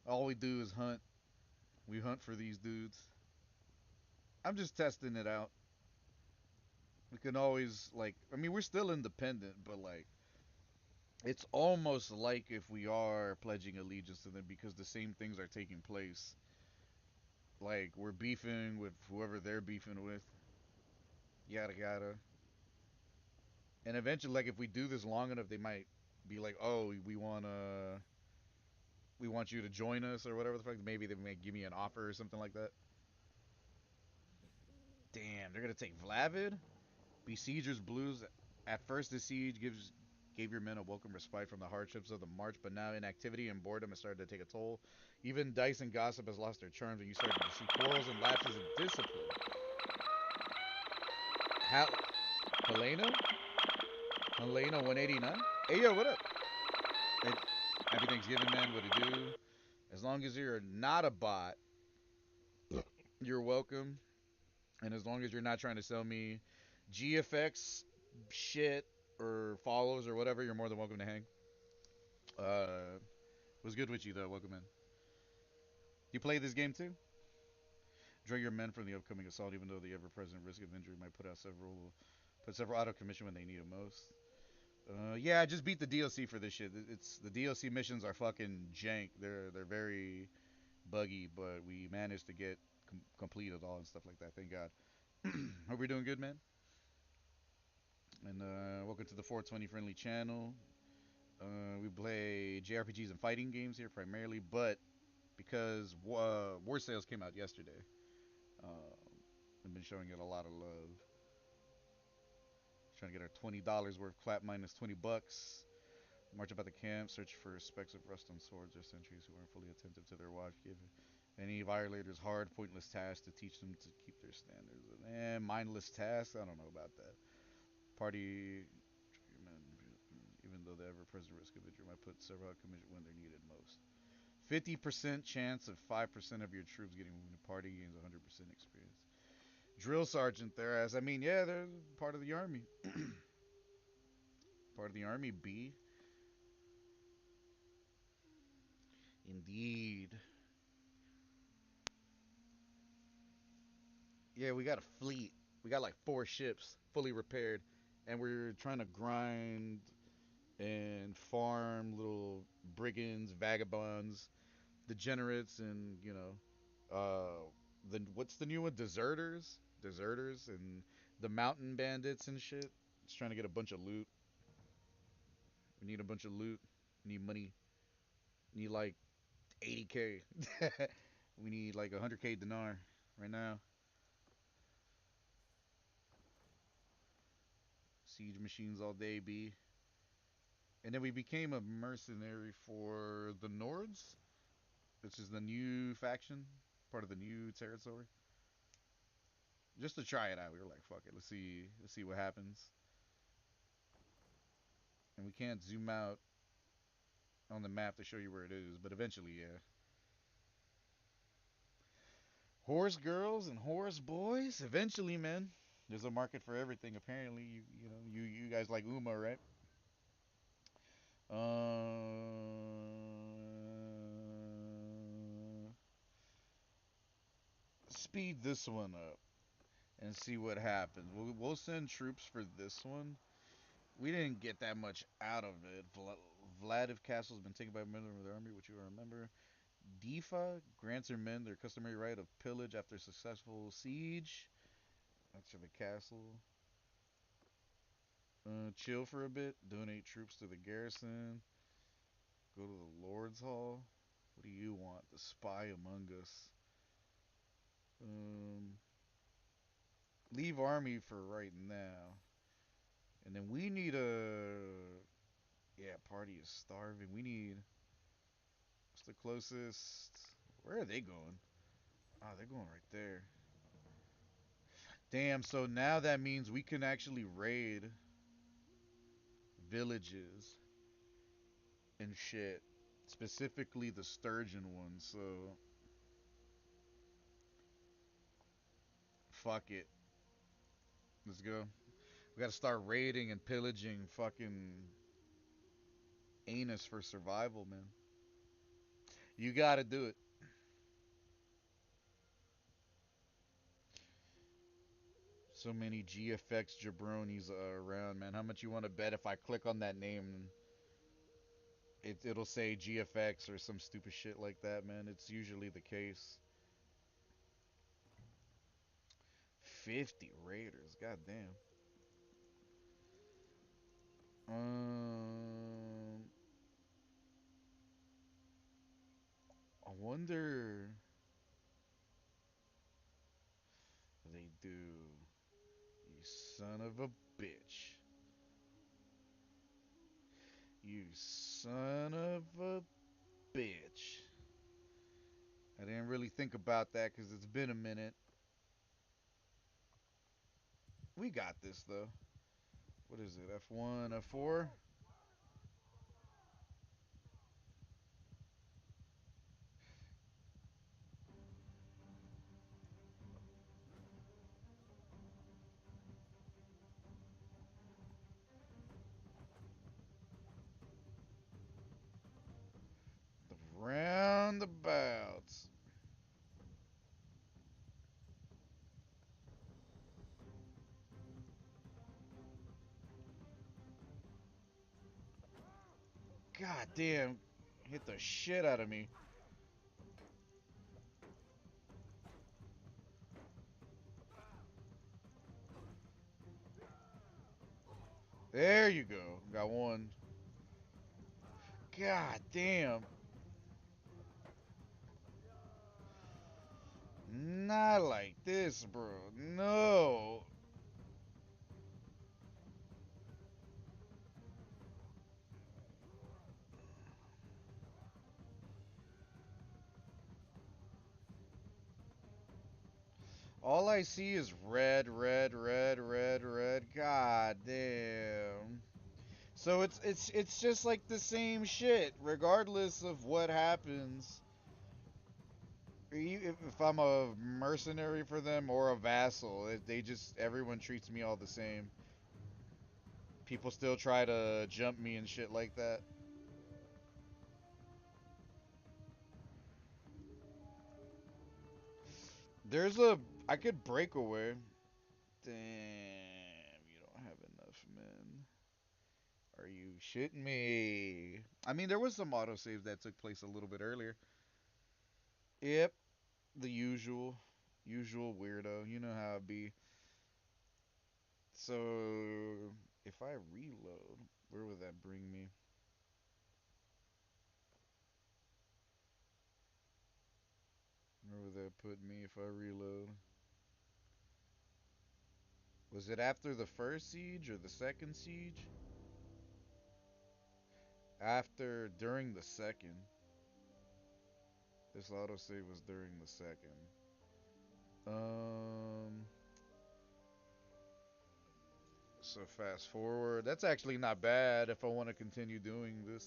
C: All we do is hunt. We hunt for these dudes. I'm just testing it out. We can always, like, I mean, we're still independent, but, like, it's almost like if we are pledging allegiance to them because the same things are taking place. Like, we're beefing with whoever they're beefing with. Yada yada. And eventually, like, if we do this long enough, they might be like, oh, we want you to join us or whatever the fuck. Maybe they may give me an offer or something like that. Damn, they're gonna take Vlavid? Besieger's Blues. At first, the siege gave your men a welcome respite from the hardships of the march, but now inactivity and boredom has started to take a toll. Even dice and gossip has lost their charms, and you start to see quarrels and lapses in discipline. Helena? Helena 189? Hey, yo, what up? Hey, happy Thanksgiving, man. What to do? As long as you're not a bot, you're welcome. And as long as you're not trying to sell me GFX shit or follows or whatever, you're more than welcome to hang. Was good with you though. Welcome in. You play this game too? Draw your men from the upcoming assault, even though the ever-present risk of injury might put several out of commission when they need it most. Yeah, I just beat the DLC for this shit. It's the DLC missions are fucking jank. They're very buggy, but we managed to get completed all and stuff like that. Thank God. Hope you're doing good, man. And welcome to the 420 friendly channel. We play JRPGs and fighting games here primarily, but because War Sales came out yesterday, we've been showing it a lot of love. Trying to get our $20 worth clap minus $20. March about the camp, search for specks of rust on swords or sentries who aren't fully attentive to their watch. Give any violators hard, pointless tasks to teach them to keep their standards. And mindless tasks, I don't know about that. Party, even though the ever-present risk of injury might put several out of commission when they're needed most. 50% chance of 5% of your troops getting wounded. Party gains 100% experience. Drill sergeant there, as I mean, yeah, they're part of the army. Part of the army, B. Indeed. Yeah, we got a fleet. We got like 4 ships fully repaired, and we're trying to grind and farm little brigands, vagabonds, degenerates, and the what's the new one? Deserters, and the mountain bandits and shit. Just trying to get a bunch of loot. We need a bunch of loot. We need money. We need like 80K. We need like 100K dinar right now. Siege machines all day, B. And then we became a mercenary for the Nords, which is the new faction, part of the new territory. Just to try it out, we were like, "Fuck it, let's see what happens." And we can't zoom out on the map to show you where it is, but eventually, yeah. Horse girls and horse boys. Eventually, man. There's a market for everything. Apparently, you guys like Uma, right? Speed this one up and see what happens. We'll send troops for this one. We didn't get that much out of it. Vladiv Castle has been taken by a member of the army, which you will remember. Difa grants her men their customary right of pillage after successful siege. That's for the castle. Chill for a bit. Donate troops to the garrison. Go to the Lord's Hall. What do you want? The spy among us. Um, leave army for right now. And then we need a. Yeah, party is starving. We need. What's the closest? Where are they going? Oh, they're going right there. Damn, so now that means we can actually raid villages and shit. Specifically the sturgeon ones, so fuck it. Let's go. We gotta start raiding and pillaging fucking anus for survival, man. You gotta do it. So many GFX jabronis around, man. How much you want to bet if I click on that name, it'll say GFX or some stupid shit like that, man? It's usually the case. 50 raiders, goddamn. Um, I wonder if they do. You son of a bitch. You son of a bitch. I didn't really think about that because it's been a minute. We got this though. What is it? F1, F4? The roundabouts. God damn. Hit the shit out of me. There you go. Got one. God damn. Not like this, bro. No. All I see is red, red, red, red, red. God damn. So it's just like the same shit, regardless of what happens. If I'm a mercenary for them or a vassal, they just everyone treats me all the same. People still try to jump me and shit like that. There's a I could break away. Damn, you don't have enough, man. Are you shitting me? I mean, there was some autosaves that took place a little bit earlier. Yep, the usual weirdo. You know how it be. So, if I reload, where would that bring me? Where would that put me if I reload? Was it after the first siege or the second siege? During the second. This autosave was during the second. Um, so fast forward. That's actually not bad if I want to continue doing this.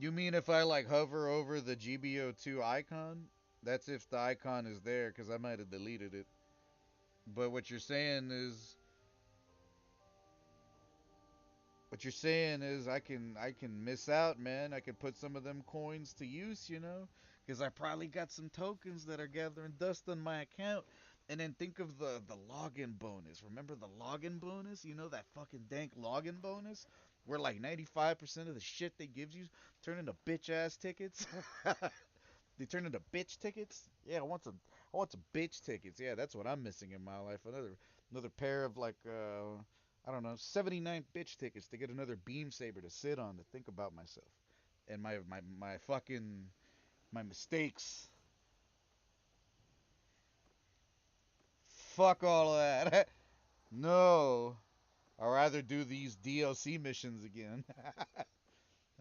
C: You mean if I like hover over the GBO2 icon? That's if the icon is there, because I might have deleted it. But what you're saying is I can miss out, man. I can put some of them coins to use, because I probably got some tokens that are gathering dust on my account. And then think of the login bonus. Remember the login bonus? You know that fucking dank login bonus where like 95% of the shit they gives you turn into bitch ass tickets. They turn into bitch tickets. Yeah, I want some bitch tickets. Yeah, that's what I'm missing in my life. Another pair of like I don't know, 79 bitch tickets to get another beam saber to sit on to think about myself and my fucking my mistakes. Fuck all of that. No. I'd rather do these DLC missions again.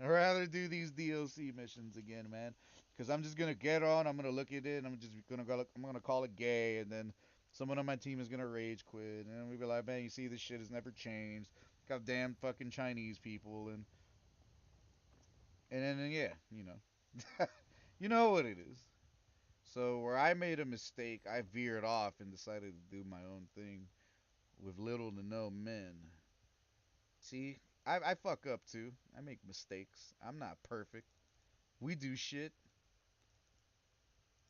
C: I'd rather do these DLC missions again, man. Because I'm just gonna get on. I'm gonna look at it. And I'm just gonna go. I'm gonna call it gay, and then someone on my team is gonna rage quit, and we be like, man, you see, this shit has never changed. Goddamn fucking Chinese people, and then yeah, you know what it is. So where I made a mistake, I veered off and decided to do my own thing with little to no men. See, I fuck up too. I make mistakes. I'm not perfect. We do shit.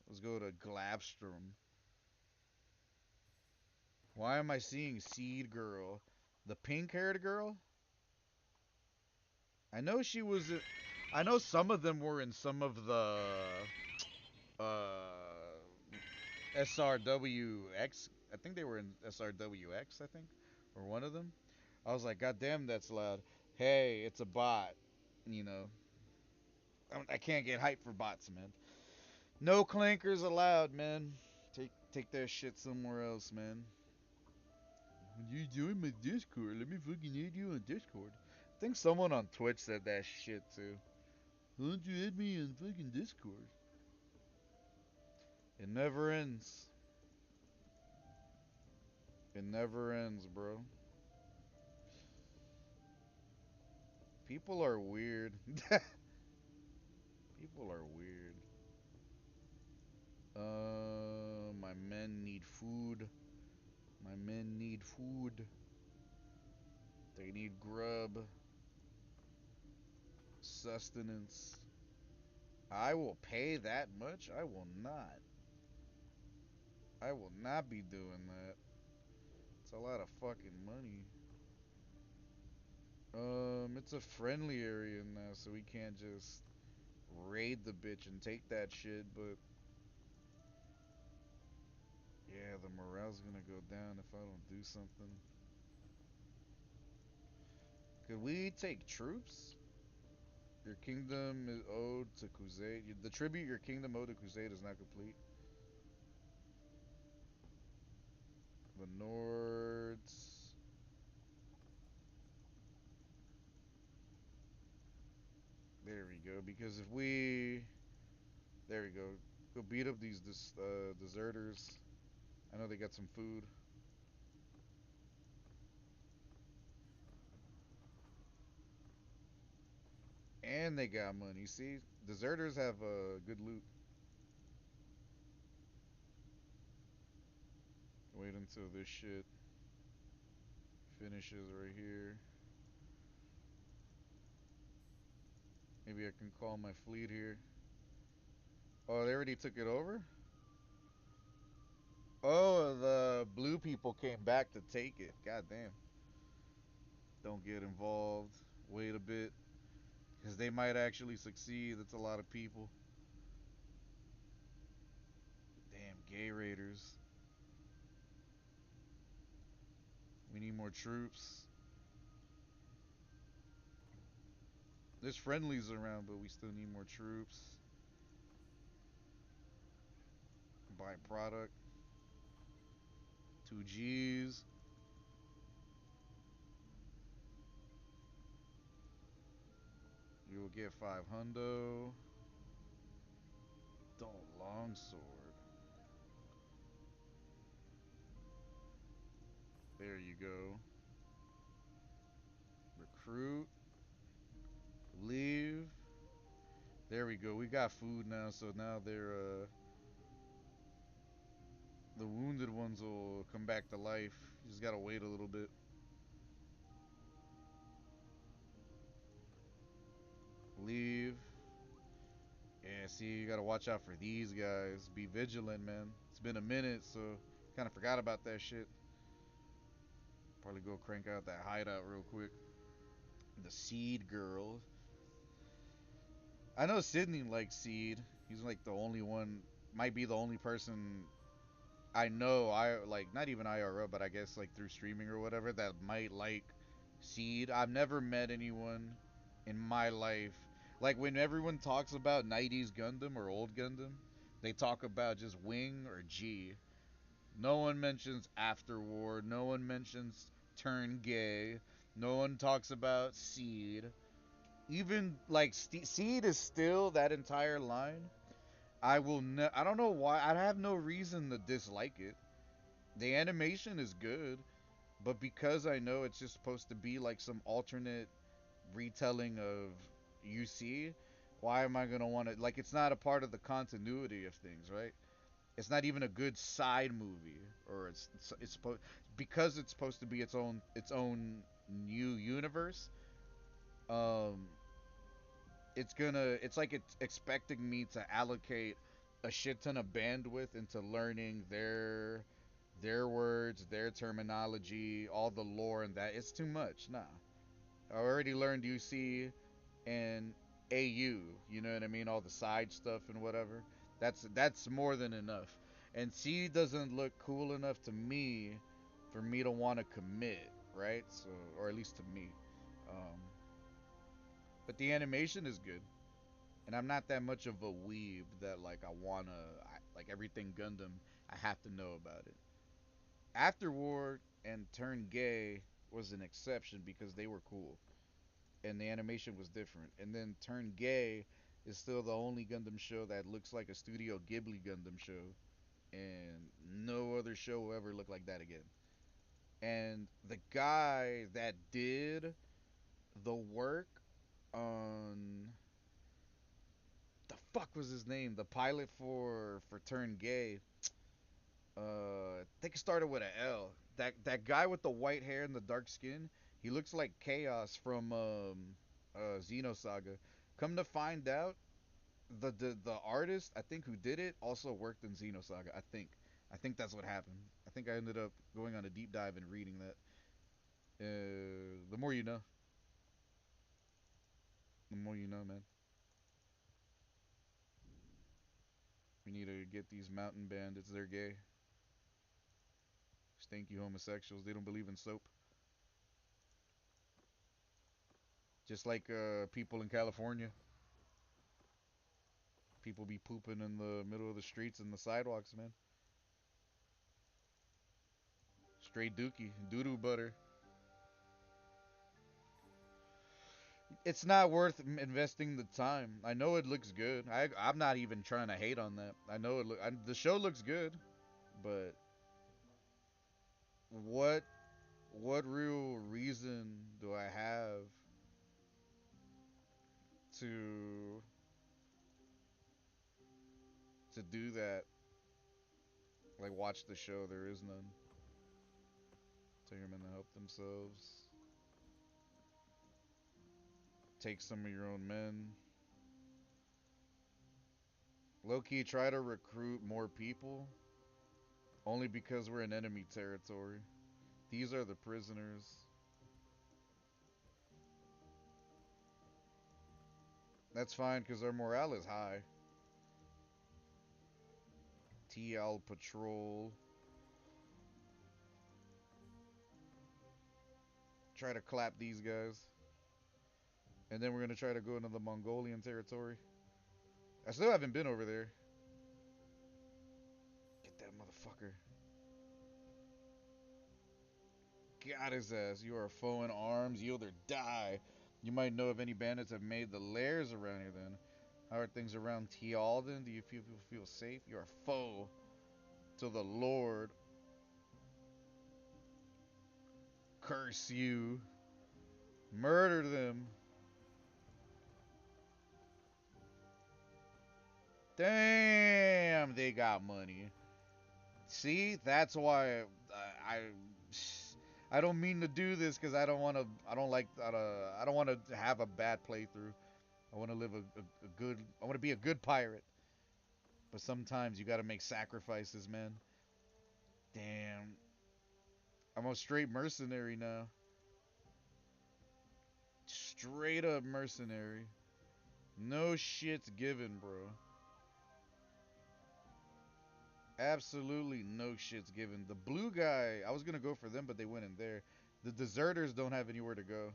C: Let's go to Glabstrom. Why am I seeing Seed Girl? The pink haired girl? I know she was. I know some of them were in some of the SRWX. I think they were in SRWX, I think. Or one of them. I was like, God damn, that's loud. Hey, it's a bot. You know, I can't get hyped for bots, man. No clankers allowed, man. Take that shit somewhere else, man. You join my Discord. Let me fucking add you on Discord. I think someone on Twitch said that shit too. Why don't you add me on fucking Discord? It never ends. It never ends, bro. People are weird. People are weird. My men need food. My men need food. They need grub, sustenance. I will pay that much? I will not. I will not be doing that. It's a lot of fucking money. It's a friendly area now, so we can't just raid the bitch and take that shit, but yeah, the morale's gonna go down if I don't do something. Could we take troops? Your kingdom is owed to Crusade. The tribute your kingdom owed to Crusade is not complete. The Nords. There we go. Because if we, there we go, go beat up these deserters. I know they got some food, and they got money. See, deserters have good loot. Wait until this shit finishes right here. Maybe I can call my fleet here. Oh, they already took it over? Oh, the blue people came back to take it. God damn. Don't get involved. Wait a bit. Because they might actually succeed. That's a lot of people. Damn, gay raiders. We need more troops. There's friendlies around, but we still need more troops. Buy product. 2 Gs. You will get 5 hundo. Don't longsword. There you go. Recruit. Leave. There we go. We got food now, so now they're the wounded ones will come back to life. You just gotta wait a little bit. Leave. Yeah, see, you gotta watch out for these guys. Be vigilant, man. It's been a minute, so kind of forgot about that shit. Probably go crank out that hideout real quick. The Seed Girl. I know Sydney likes Seed. He's like the only one, might be the only person I know, I like not even IRL, but I guess like through streaming or whatever that might like Seed. I've never met anyone in my life like when everyone talks about 90s Gundam or old Gundam, they talk about just Wing or G. No one mentions After War. No one mentions Turn Gay. No one talks about Seed. Even like Seed is still that entire line. I don't know why. I have no reason to dislike it. The animation is good, but because I know it's just supposed to be like some alternate retelling of UC, why am I gonna want to? Like, it's not a part of the continuity of things, right? It's not even a good side movie, or it's supposed because it's supposed to be its own new universe. Um, it's like it's expecting me to allocate a shit ton of bandwidth into learning their words, their terminology, all the lore and that. It's too much. Nah. I already learned UC and AU, you know what I mean? All the side stuff and whatever. That's more than enough. And C doesn't look cool enough to me for me to want to commit, right? So, or at least to me. Um, but the animation is good. And I'm not that much of a weeb that like like everything Gundam I have to know about it. Afterward and Turn Gay was an exception because they were cool and the animation was different. And then Turn Gay is still the only Gundam show that looks like a Studio Ghibli Gundam show, and no other show will ever look like that again. And the guy that did the work on the fuck was his name? The pilot for Turn Gay. I think it started with an L. That guy with the white hair and the dark skin. He looks like Chaos from Xenosaga. Come to find out, the artist I think who did it also worked in Xenosaga. I think that's what happened. I think I ended up going on a deep dive and reading that. The more you know, the more you know, man. We need to get these mountain bandits. They're gay. Stinky homosexuals. They don't believe in soap. Just like people in California. People be pooping in the middle of the streets and the sidewalks, man. Straight dookie, doo doo butter. It's not worth investing the time. I know it looks good. I'm not even trying to hate on that. I know the show looks good, but what what real reason do I have to do that? Like watch the show, there is none. Tell your men to help themselves. Take some of your own men. Low key, try to recruit more people. Only because we're in enemy territory. These are the prisoners. That's fine because our morale is high. TL patrol. Try to clap these guys. And then we're gonna try to go into the Mongolian territory. I still haven't been over there. Get that motherfucker. Got his ass. You are a foe in arms. Yield or die. You might know if any bandits have made the lairs around here then. How are things around Tialden? Do you feel safe? You're a foe to the Lord. Curse you. Murder them. Damn, they got money. See, that's why I don't mean to do this because I don't want to. I don't like. I don't want to have a bad playthrough. I want to live a good. I want to be a good pirate. But sometimes you got to make sacrifices, man. Damn, I'm a straight mercenary now. Straight up mercenary. No shit's given, bro. Absolutely no shit's given. The blue guy, I was gonna go for them, but they went in there. The deserters don't have anywhere to go.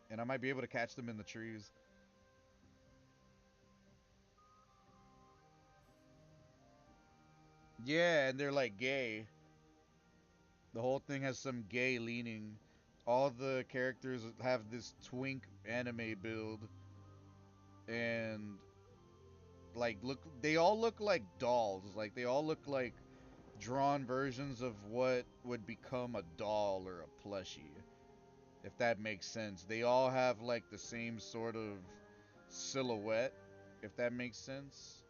C: And I might be able to catch them in the trees. Yeah, and they're like gay. The whole thing has some gay leaning. All the characters have this twink anime build. And like look they all look like dolls. Like they all look like drawn versions of what would become a doll or a plushie. If that makes sense. They all have like the same sort of silhouette, if that makes sense.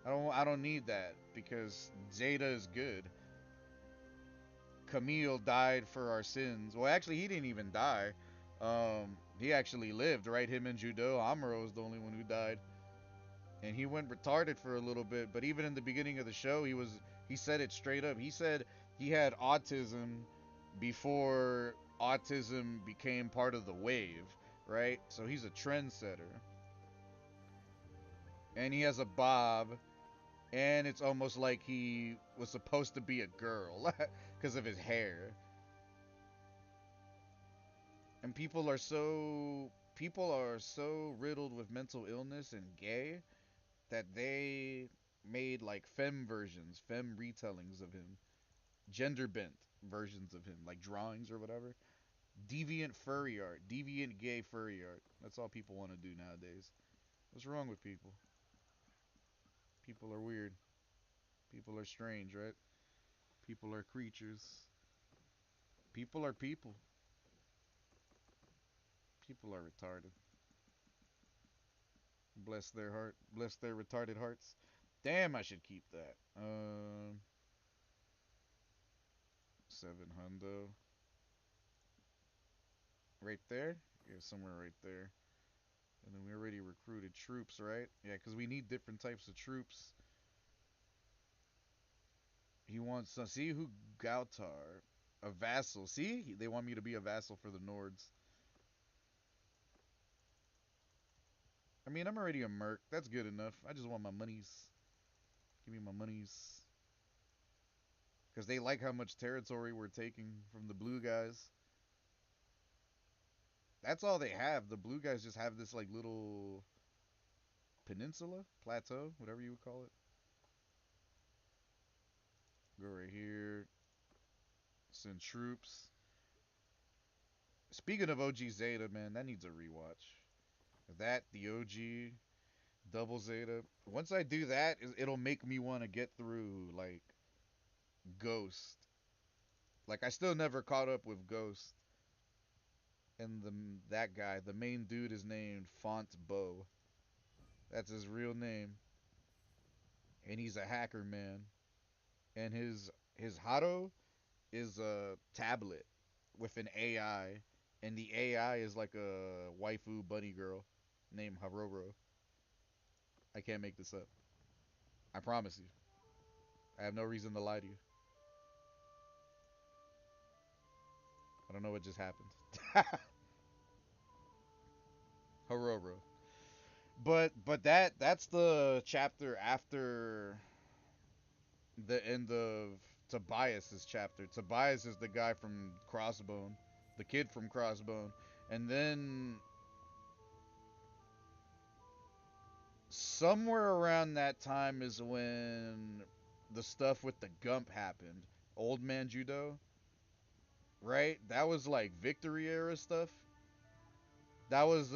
C: I don't need that because Zeta is good. Camille died for our sins. Well, actually he didn't even die. He actually lived, right? Him and Judo. Amuro is the only one who died. And he went retarded for a little bit, but even in the beginning of the show, he said it straight up. He said he had autism before autism became part of the wave, right? So he's a trendsetter. And he has a bob, and it's almost like he was supposed to be a girl because of his hair. And people are so riddled with mental illness and gay that they made like femme retellings of him, gender bent versions of him, like drawings or whatever. Deviant furry art, deviant gay furry art. That's all people want to do nowadays. What's wrong with people? People are weird. People are strange, right? People are creatures. People are people. People are retarded. Bless their heart. Bless their retarded hearts. Damn, I should keep that. 7 hundo. Right there? Yeah, somewhere right there. And then we already recruited troops, right? Yeah, because we need different types of troops. He wants, see who Gautar, a vassal. See, they want me to be a vassal for the Nords. I mean, I'm already a merc. That's good enough. I just want my monies. Give me my monies. Because they like how much territory we're taking from the blue guys. That's all they have. The blue guys just have this like little peninsula, plateau, whatever you would call it. Go right here. Send troops. Speaking of OG Zeta, man, that needs a rewatch. That the OG Double Zeta. Once I do that, it'll make me want to get through like Ghost. Like I still never caught up with Ghost. And that guy, the main dude, is named Font Bo. That's his real name, and he's a hacker, man. And his Hado is a tablet with an AI, and the AI is like a waifu bunny girl named Haroro. I can't make this up. I promise you. I have no reason to lie to you. I don't know what just happened. Haroro. But that's the chapter after the end of Tobias's chapter. Tobias is the guy from Crossbone, the kid from Crossbone, and then somewhere around that time is when the stuff with the Gump happened. Old Man Judo, right? That was like Victory era stuff. That was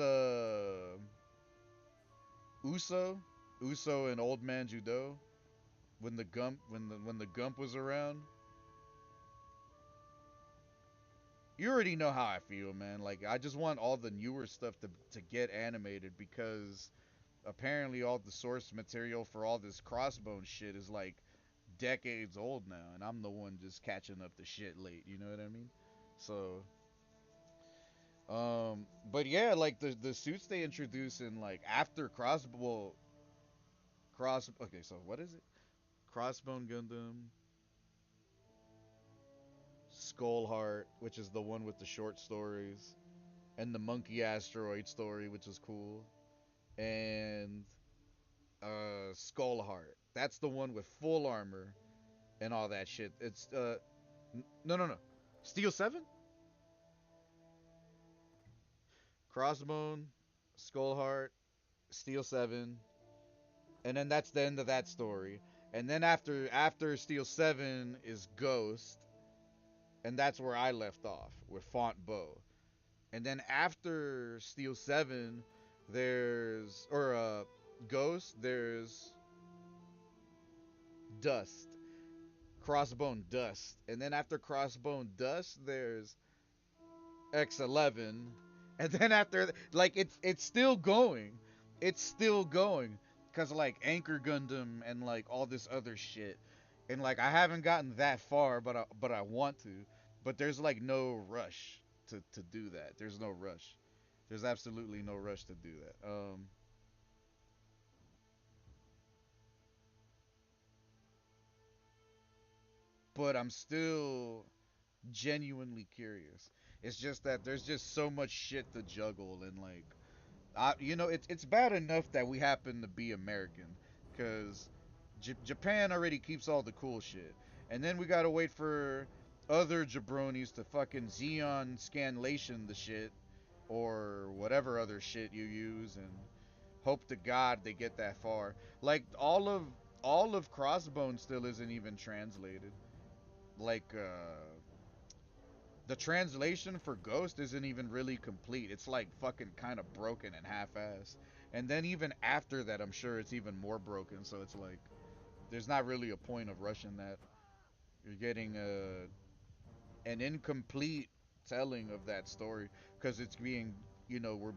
C: Uso and Old Man Judo when the Gump was around. You already know how I feel, man. Like I just want all the newer stuff to get animated because apparently all the source material for all this Crossbone shit is like decades old now, and I'm the one just catching up the shit late. You know what I mean? So, but yeah, like the suits they introduce in like after cross. Okay, so what is it? Crossbone Gundam, Skullheart, which is the one with the short stories, and the Monkey Asteroid story, which is cool, and Skullheart. That's the one with full armor and all that shit. It's no. Steel 7? Crossbone, Skullheart, Steel 7, and then that's the end of that story. And then after Steel 7 is Ghost, and that's where I left off with Font Bow. And then after Steel 7 there's or Ghost, there's Dust. Crossbone Dust. And then after Crossbone Dust there's X11, and then after like it's still going, it's still going, cause like Anchor Gundam and like all this other shit, and like I haven't gotten that far, but I want to, but there's like no rush to do that. There's no rush. There's absolutely no rush to do that. But I'm still genuinely curious. It's just that there's just so much shit to juggle and like it's bad enough that we happen to be American, because Japan already keeps all the cool shit, and then we gotta wait for other jabronis to fucking Xeon scanlation the shit or whatever other shit you use, and hope to God they get that far. Like all of Crossbone still isn't even translated. Like the translation for Ghost isn't even really complete. It's like fucking kind of broken and half-assed. And then even after that, I'm sure it's even more broken. So it's like there's not really a point of rushing that. You're getting an incomplete telling of that story because it's being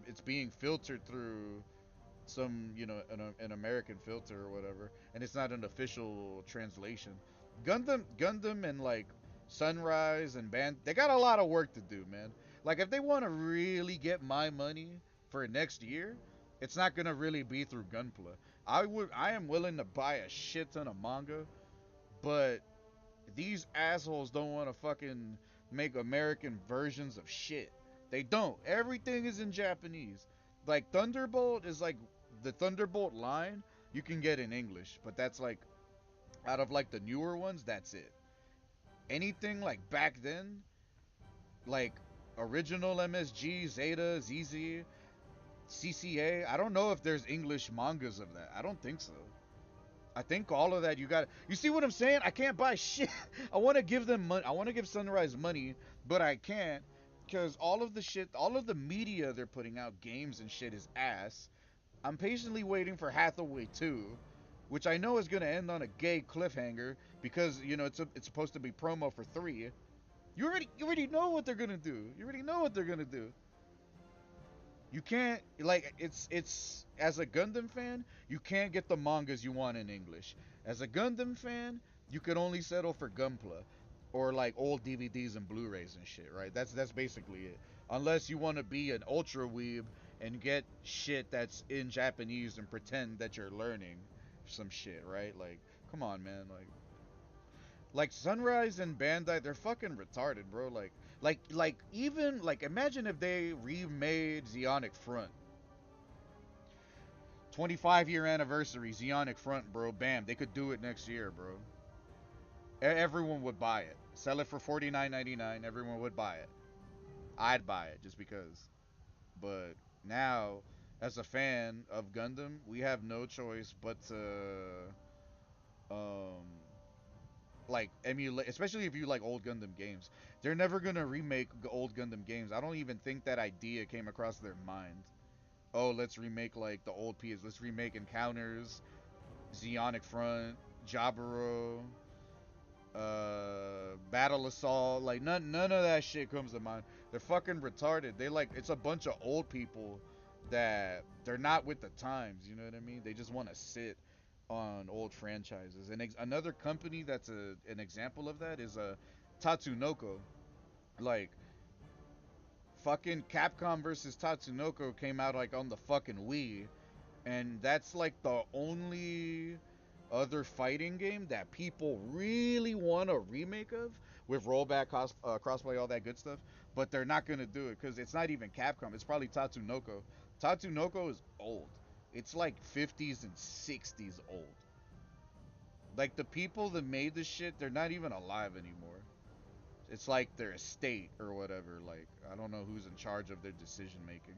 C: it's being filtered through some an American filter or whatever, and it's not an official translation. Gundam and like Sunrise and Band, they got a lot of work to do, man. Like if they want to really get my money for next year, it's not gonna really be through Gunpla. I am willing to buy a shit ton of manga, but these assholes don't want to fucking make American versions of shit. They don't. Everything is in Japanese. Like Thunderbolt is like the Thunderbolt line you can get in English, but that's like out of like the newer ones, that's it. Anything like back then, like original MSG, Zeta, ZZ, CCA, I don't know if there's English mangas of that. I don't think so. I think all of that you got. You see what I'm saying? I can't buy shit. I want to give them money. I want to give Sunrise money, but I can't Because all of the shit, all of the media they're putting out, games and shit, is ass. I'm patiently waiting for Hathaway 2, which I know is gonna end on a gay cliffhanger because it's supposed to be promo for 3. You already know what they're gonna do. You already know what they're gonna do. You can't like it's as a Gundam fan, you can't get the mangas you want in English. As a Gundam fan, you could only settle for Gunpla or like old DVDs and Blu-rays and shit, right? That's basically it. Unless you want to be an ultra weeb and get shit that's in Japanese and pretend that you're learning some shit, right? Like, come on, man. Like Sunrise and Bandai, they're fucking retarded, bro. Like even like imagine if they remade Zeonic Front. 25-year anniversary Zeonic Front, bro. Bam, they could do it next year, bro. Everyone would buy it. Sell it for 49.99. Everyone would buy it. I'd buy it just because. But now, as a fan of Gundam, we have no choice but to um like emulate, especially if you like old Gundam games. They're never gonna remake old Gundam games. I don't even think that idea came across their mind. Oh, let's remake like the old PS. Let's remake Encounters, Zeonic Front, Jaburo, Battle Assault. Like none of that shit comes to mind. They're fucking retarded. They like it's a bunch of old people that they're not with the times. You know what I mean? They just want to sit on old franchises. And another company that's an example of that is Tatsunoko. Like fucking Capcom versus Tatsunoko came out like on the fucking Wii, and that's like the only other fighting game that people really want a remake of with rollback, crossplay, all that good stuff. But they're not gonna do it because it's not even Capcom. It's probably Tatsunoko. Tatsunoko is old. It's like 50s and 60s old. Like the people that made this shit, they're not even alive anymore. It's like their estate or whatever. Like I don't know who's in charge of their decision making.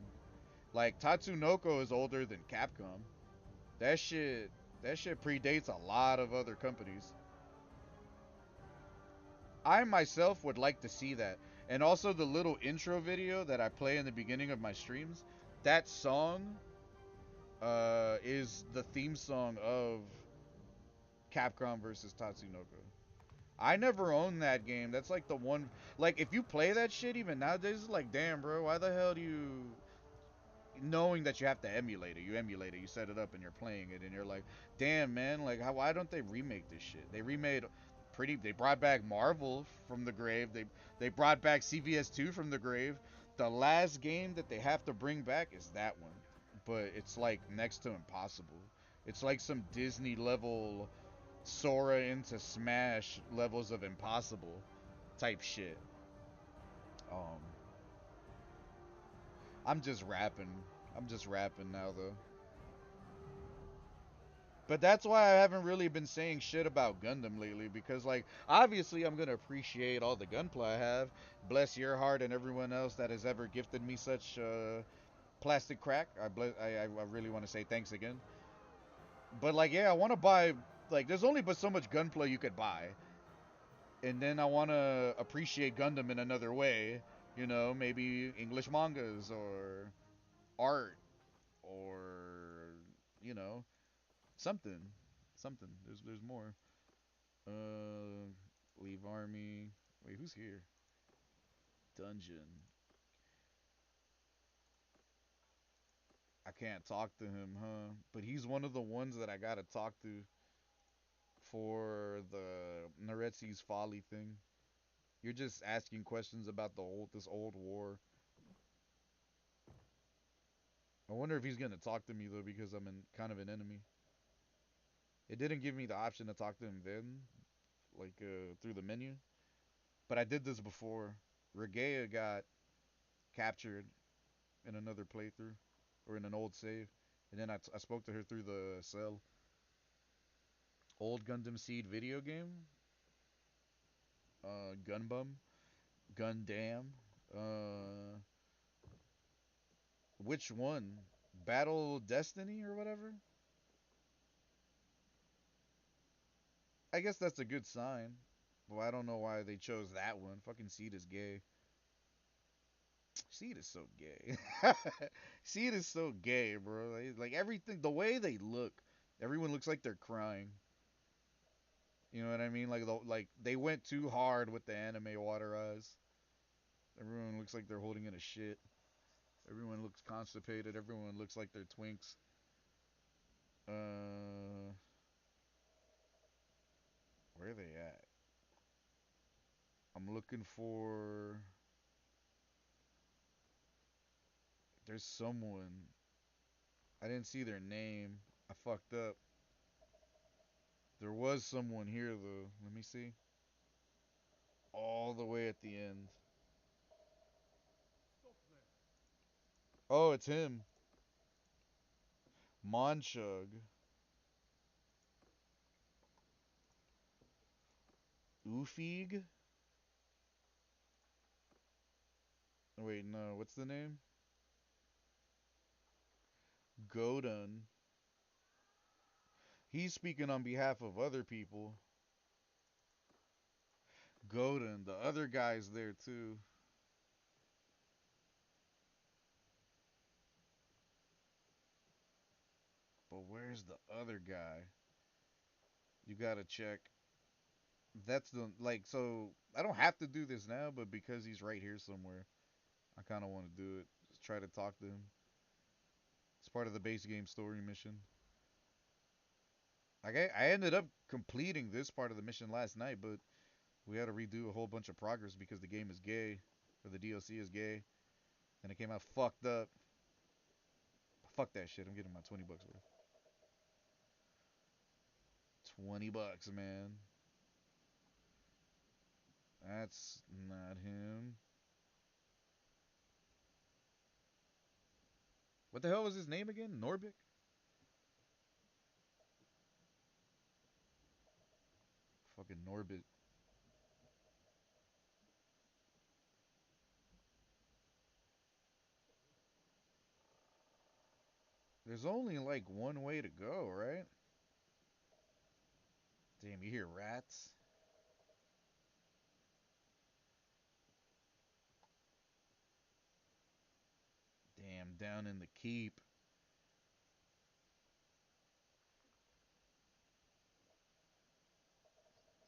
C: Like Tatsunoko is older than Capcom. That shit that shit predates a lot of other companies. I myself would like to see that. And also the little intro video that I play in the beginning of my streams, that song is the theme song of Capcom versus Tatsunoko. I never owned that game. That's like the one like if you play that shit even nowadays it's like damn bro, why the hell do you knowing that you have to emulate it. You emulate it, you set it up, and you're playing it, and you're like, damn, man, like, why don't they remake this shit? They remade they brought back Marvel from the grave. They brought back CVS2 from the grave. The last game that they have to bring back is that one, but it's like next to impossible. It's like some Disney level Sora into Smash levels of impossible type shit. Um, I'm just rapping. I'm just rapping now though. But that's why I haven't really been saying shit about Gundam lately because, like, obviously I'm gonna appreciate all the gunplay I have. Bless your heart and everyone else that has ever gifted me such plastic crack. I really want to say thanks again. But like, yeah, I want to buy. Like, there's only but so much gunplay you could buy, and then I want to appreciate Gundam in another way. You know, maybe English mangas or art or you know something, something. There's more. Uh, leave army. Wait, who's here? Dungeon. I can't talk to him, huh? But he's one of the ones that I gotta talk to for the Naretzi's Folly thing. You're just asking questions about this old war. I wonder if he's gonna talk to me though because I'm kind of an enemy. It didn't give me the option to talk to him then, like through the menu. But I did this before. Regea got captured in another playthrough or in an old save, and then I spoke to her through the cell. Old Gundam Seed video game, Gunbum, Gundam, uh, which one? Battle Destiny or whatever. I guess that's a good sign. Well, I don't know why they chose that one. Fucking Seed is gay. Seed is so gay. Seed is so gay, bro. Like everything, the way they look, everyone looks like they're crying. You know what I mean? Like they went too hard with the anime water eyes. Everyone looks like they're holding in a shit. Everyone looks constipated. Everyone looks like they're twinks. Uh, where are they at? I'm looking for. There's someone. I didn't see their name. I fucked up. There was someone here though. Let me see. All the way at the end. Oh, it's him. Monchug. Ufig? Wait, no. What's the name? Godun. He's speaking on behalf of other people. Godun. The other guy's there too. But where's the other guy? You gotta check. That's the like. So I don't have to do this now, but because he's right here somewhere, I kind of want to do it. Just try to talk to him. It's part of the base game story mission. Like I ended up completing this part of the mission last night, but we had to redo a whole bunch of progress because the game is gay, or the DLC is gay, and it came out fucked up. Fuck that shit. I'm getting my $20 worth. $20, man. That's not him. What the hell was his name again? Norbik? Fucking Norbit. There's only like one way to go, right? Damn, you hear rats? Damn, down in the keep.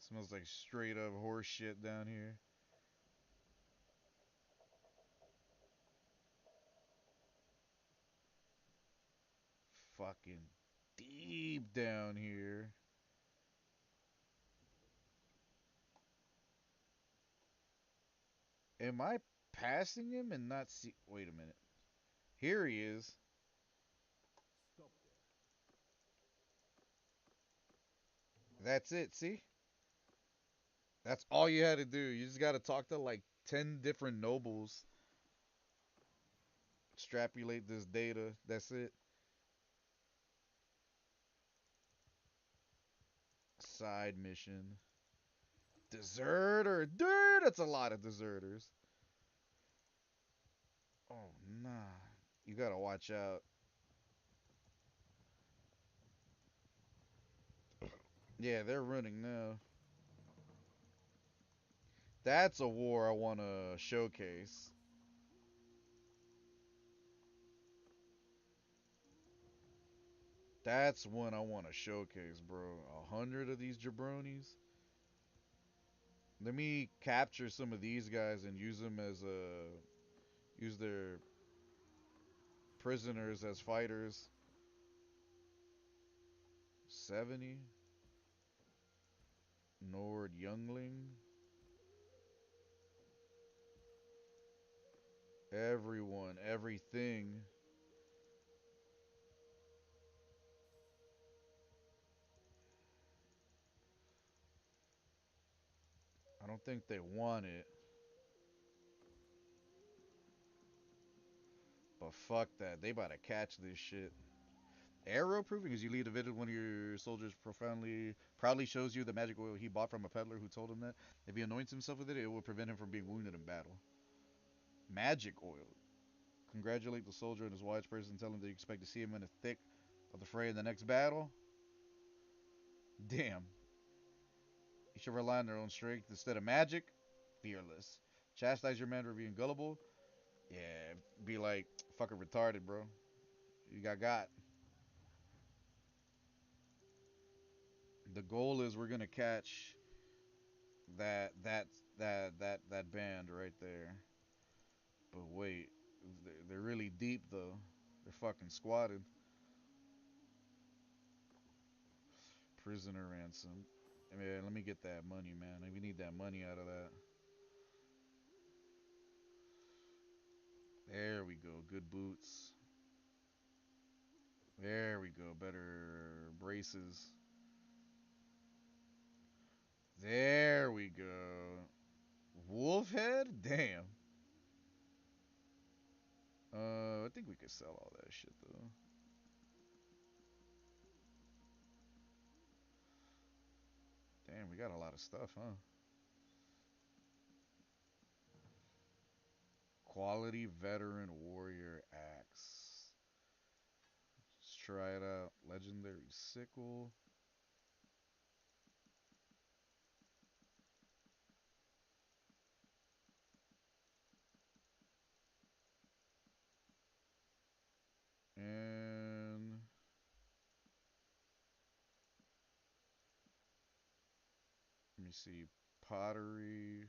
C: Smells like straight up horse shit down here. Fucking deep down here. Am I passing him and not see? Wait a minute. Here he is. That's it. See? That's all you had to do. You just got to talk to like 10 different nobles, extrapolate this data. That's it. Side mission. Deserter. Dude, that's a lot of deserters. Oh, nah. You got to watch out. Yeah, they're running now. That's a war I want to showcase. That's one I want to showcase, bro. 100 of these jabronis. Let me capture some of these guys and use them as use their prisoners as fighters. 70. Nord Youngling. Everyone, everything. I don't think they want it. But fuck that. They about to catch this shit. Arrow proofing is you lead a visit one of your soldiers proudly shows you the magic oil he bought from a peddler who told him that if he anoints himself with it, it will prevent him from being wounded in battle. Magic oil. Congratulate the soldier and his wise person, tell him that you expect to see him in the thick of the fray in the next battle. Damn. You should rely on their own strength instead of magic. Fearless. Chastise your man for being gullible. Yeah, be like fucking retarded, bro. You got. The goal is we're gonna catch that that that band right there. But wait, they're really deep though. They're fucking squatted. Prisoner ransom. Man, let me get that money, man. We need that money out of that. There we go. Good boots. There we go. Better braces. There we go. Wolf head? Damn. I think we could sell all that shit though. Damn, we got a lot of stuff, huh? Quality veteran warrior axe. Let's try it out. Legendary sickle. And let me see. Pottery,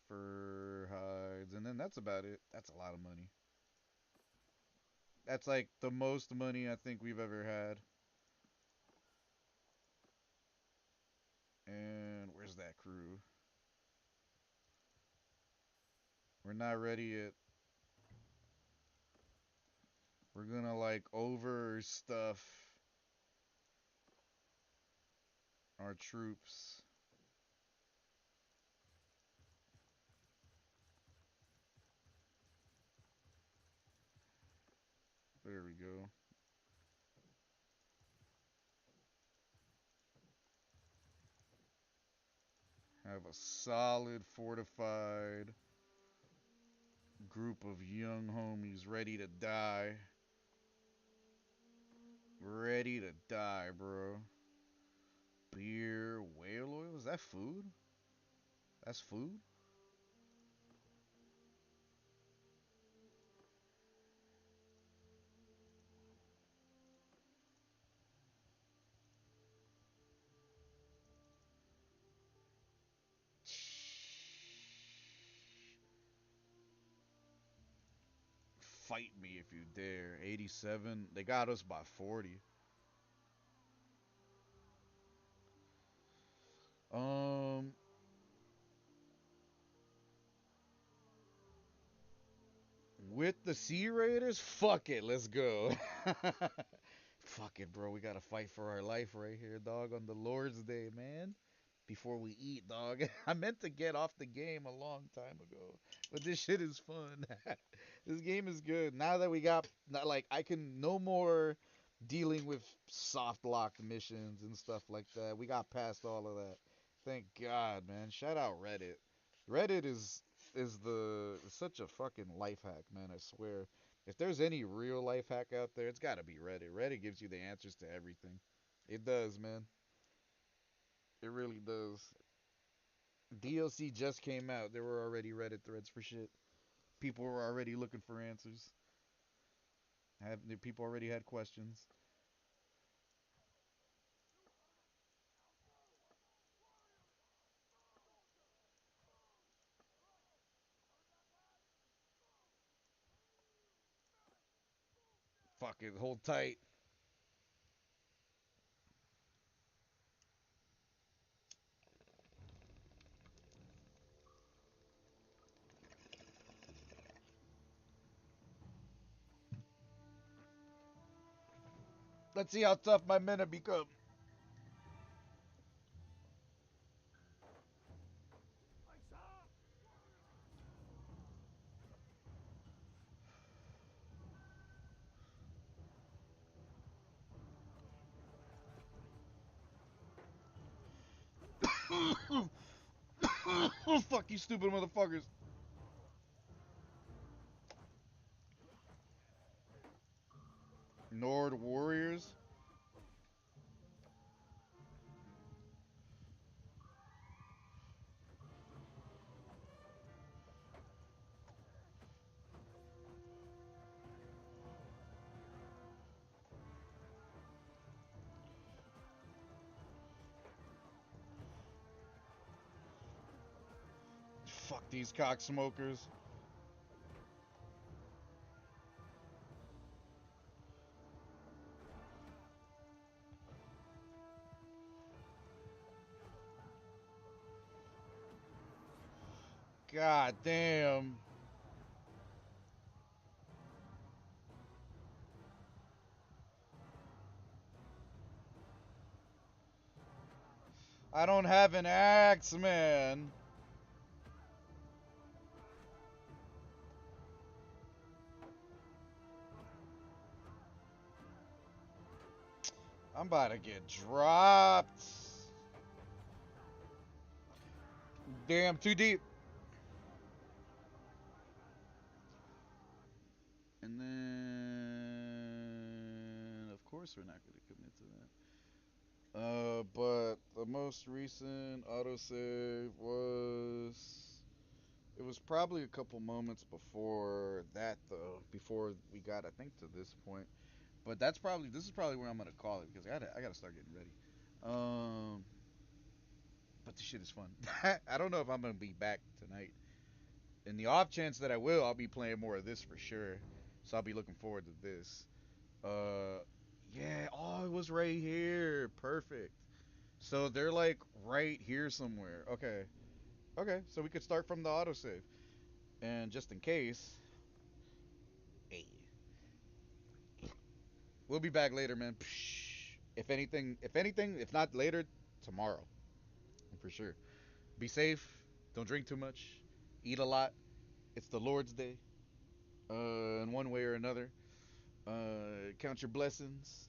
C: fur hides, and then that's about it. That's a lot of money. That's like the most money I think we've ever had. And where's that crew? We're not ready yet. We're gonna like over stuff our troops. There we go. Have a solid fortified group of young homies ready to die. Ready to die, bro. Beer, whale oil? Is that food? That's food? Fight me if you dare. 87. They got us by 40. Um, with the Sea Raiders? Fuck it, let's go. Fuck it, bro. We gotta fight for our life right here, dog, on the Lord's Day, man. Before we eat, dog. I meant to get off the game a long time ago, but this shit is fun. This game is good. Now that we got, not like, I can no more dealing with soft locked missions and stuff like that. We got past all of that. Thank God, man. Shout out Reddit. Reddit is the such a fucking life hack, man. I swear. If there's any real life hack out there, it's got to be Reddit. Reddit gives you the answers to everything. It does, man. It really does. DLC just came out. There were already Reddit threads for shit. People were already looking for answers. Have people already had questions? Fuck it, hold tight. Let's see how tough my men have become. Fuck you, stupid motherfuckers. Nord Warriors. Fuck these cocksmokers. God damn. I don't have an axe, man. I'm about to get dropped. Damn, too deep. And then, of course, we're not going to commit to that. But the most recent autosave was. It was probably a couple moments before that, though. Before we got, I think, to this point. But this is probably where I'm gonna call it because I gotta start getting ready. Um, but the shit is fun. I don't know if I'm gonna be back tonight. In the off chance that I will, I'll be playing more of this for sure. So I'll be looking forward to this. Uh, yeah. Oh, it was right here. Perfect. So they're like right here somewhere. Okay. Okay. So we could start from the autosave. And just in case, hey, we'll be back later, man. If not later, tomorrow for sure. Be safe. Don't drink too much. Eat a lot. It's the Lord's Day. In one way or another. Count your blessings.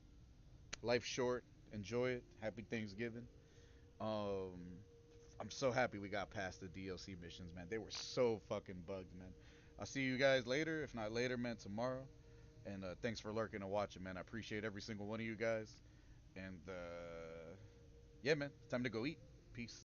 C: Life's short. Enjoy it. Happy Thanksgiving. Um, I'm so happy we got past the DLC missions, man. They were so fucking bugged, man. I'll see you guys later. If not later, man, tomorrow. And thanks for lurking and watching, man. I appreciate every single one of you guys. And yeah, man, it's time to go eat. Peace.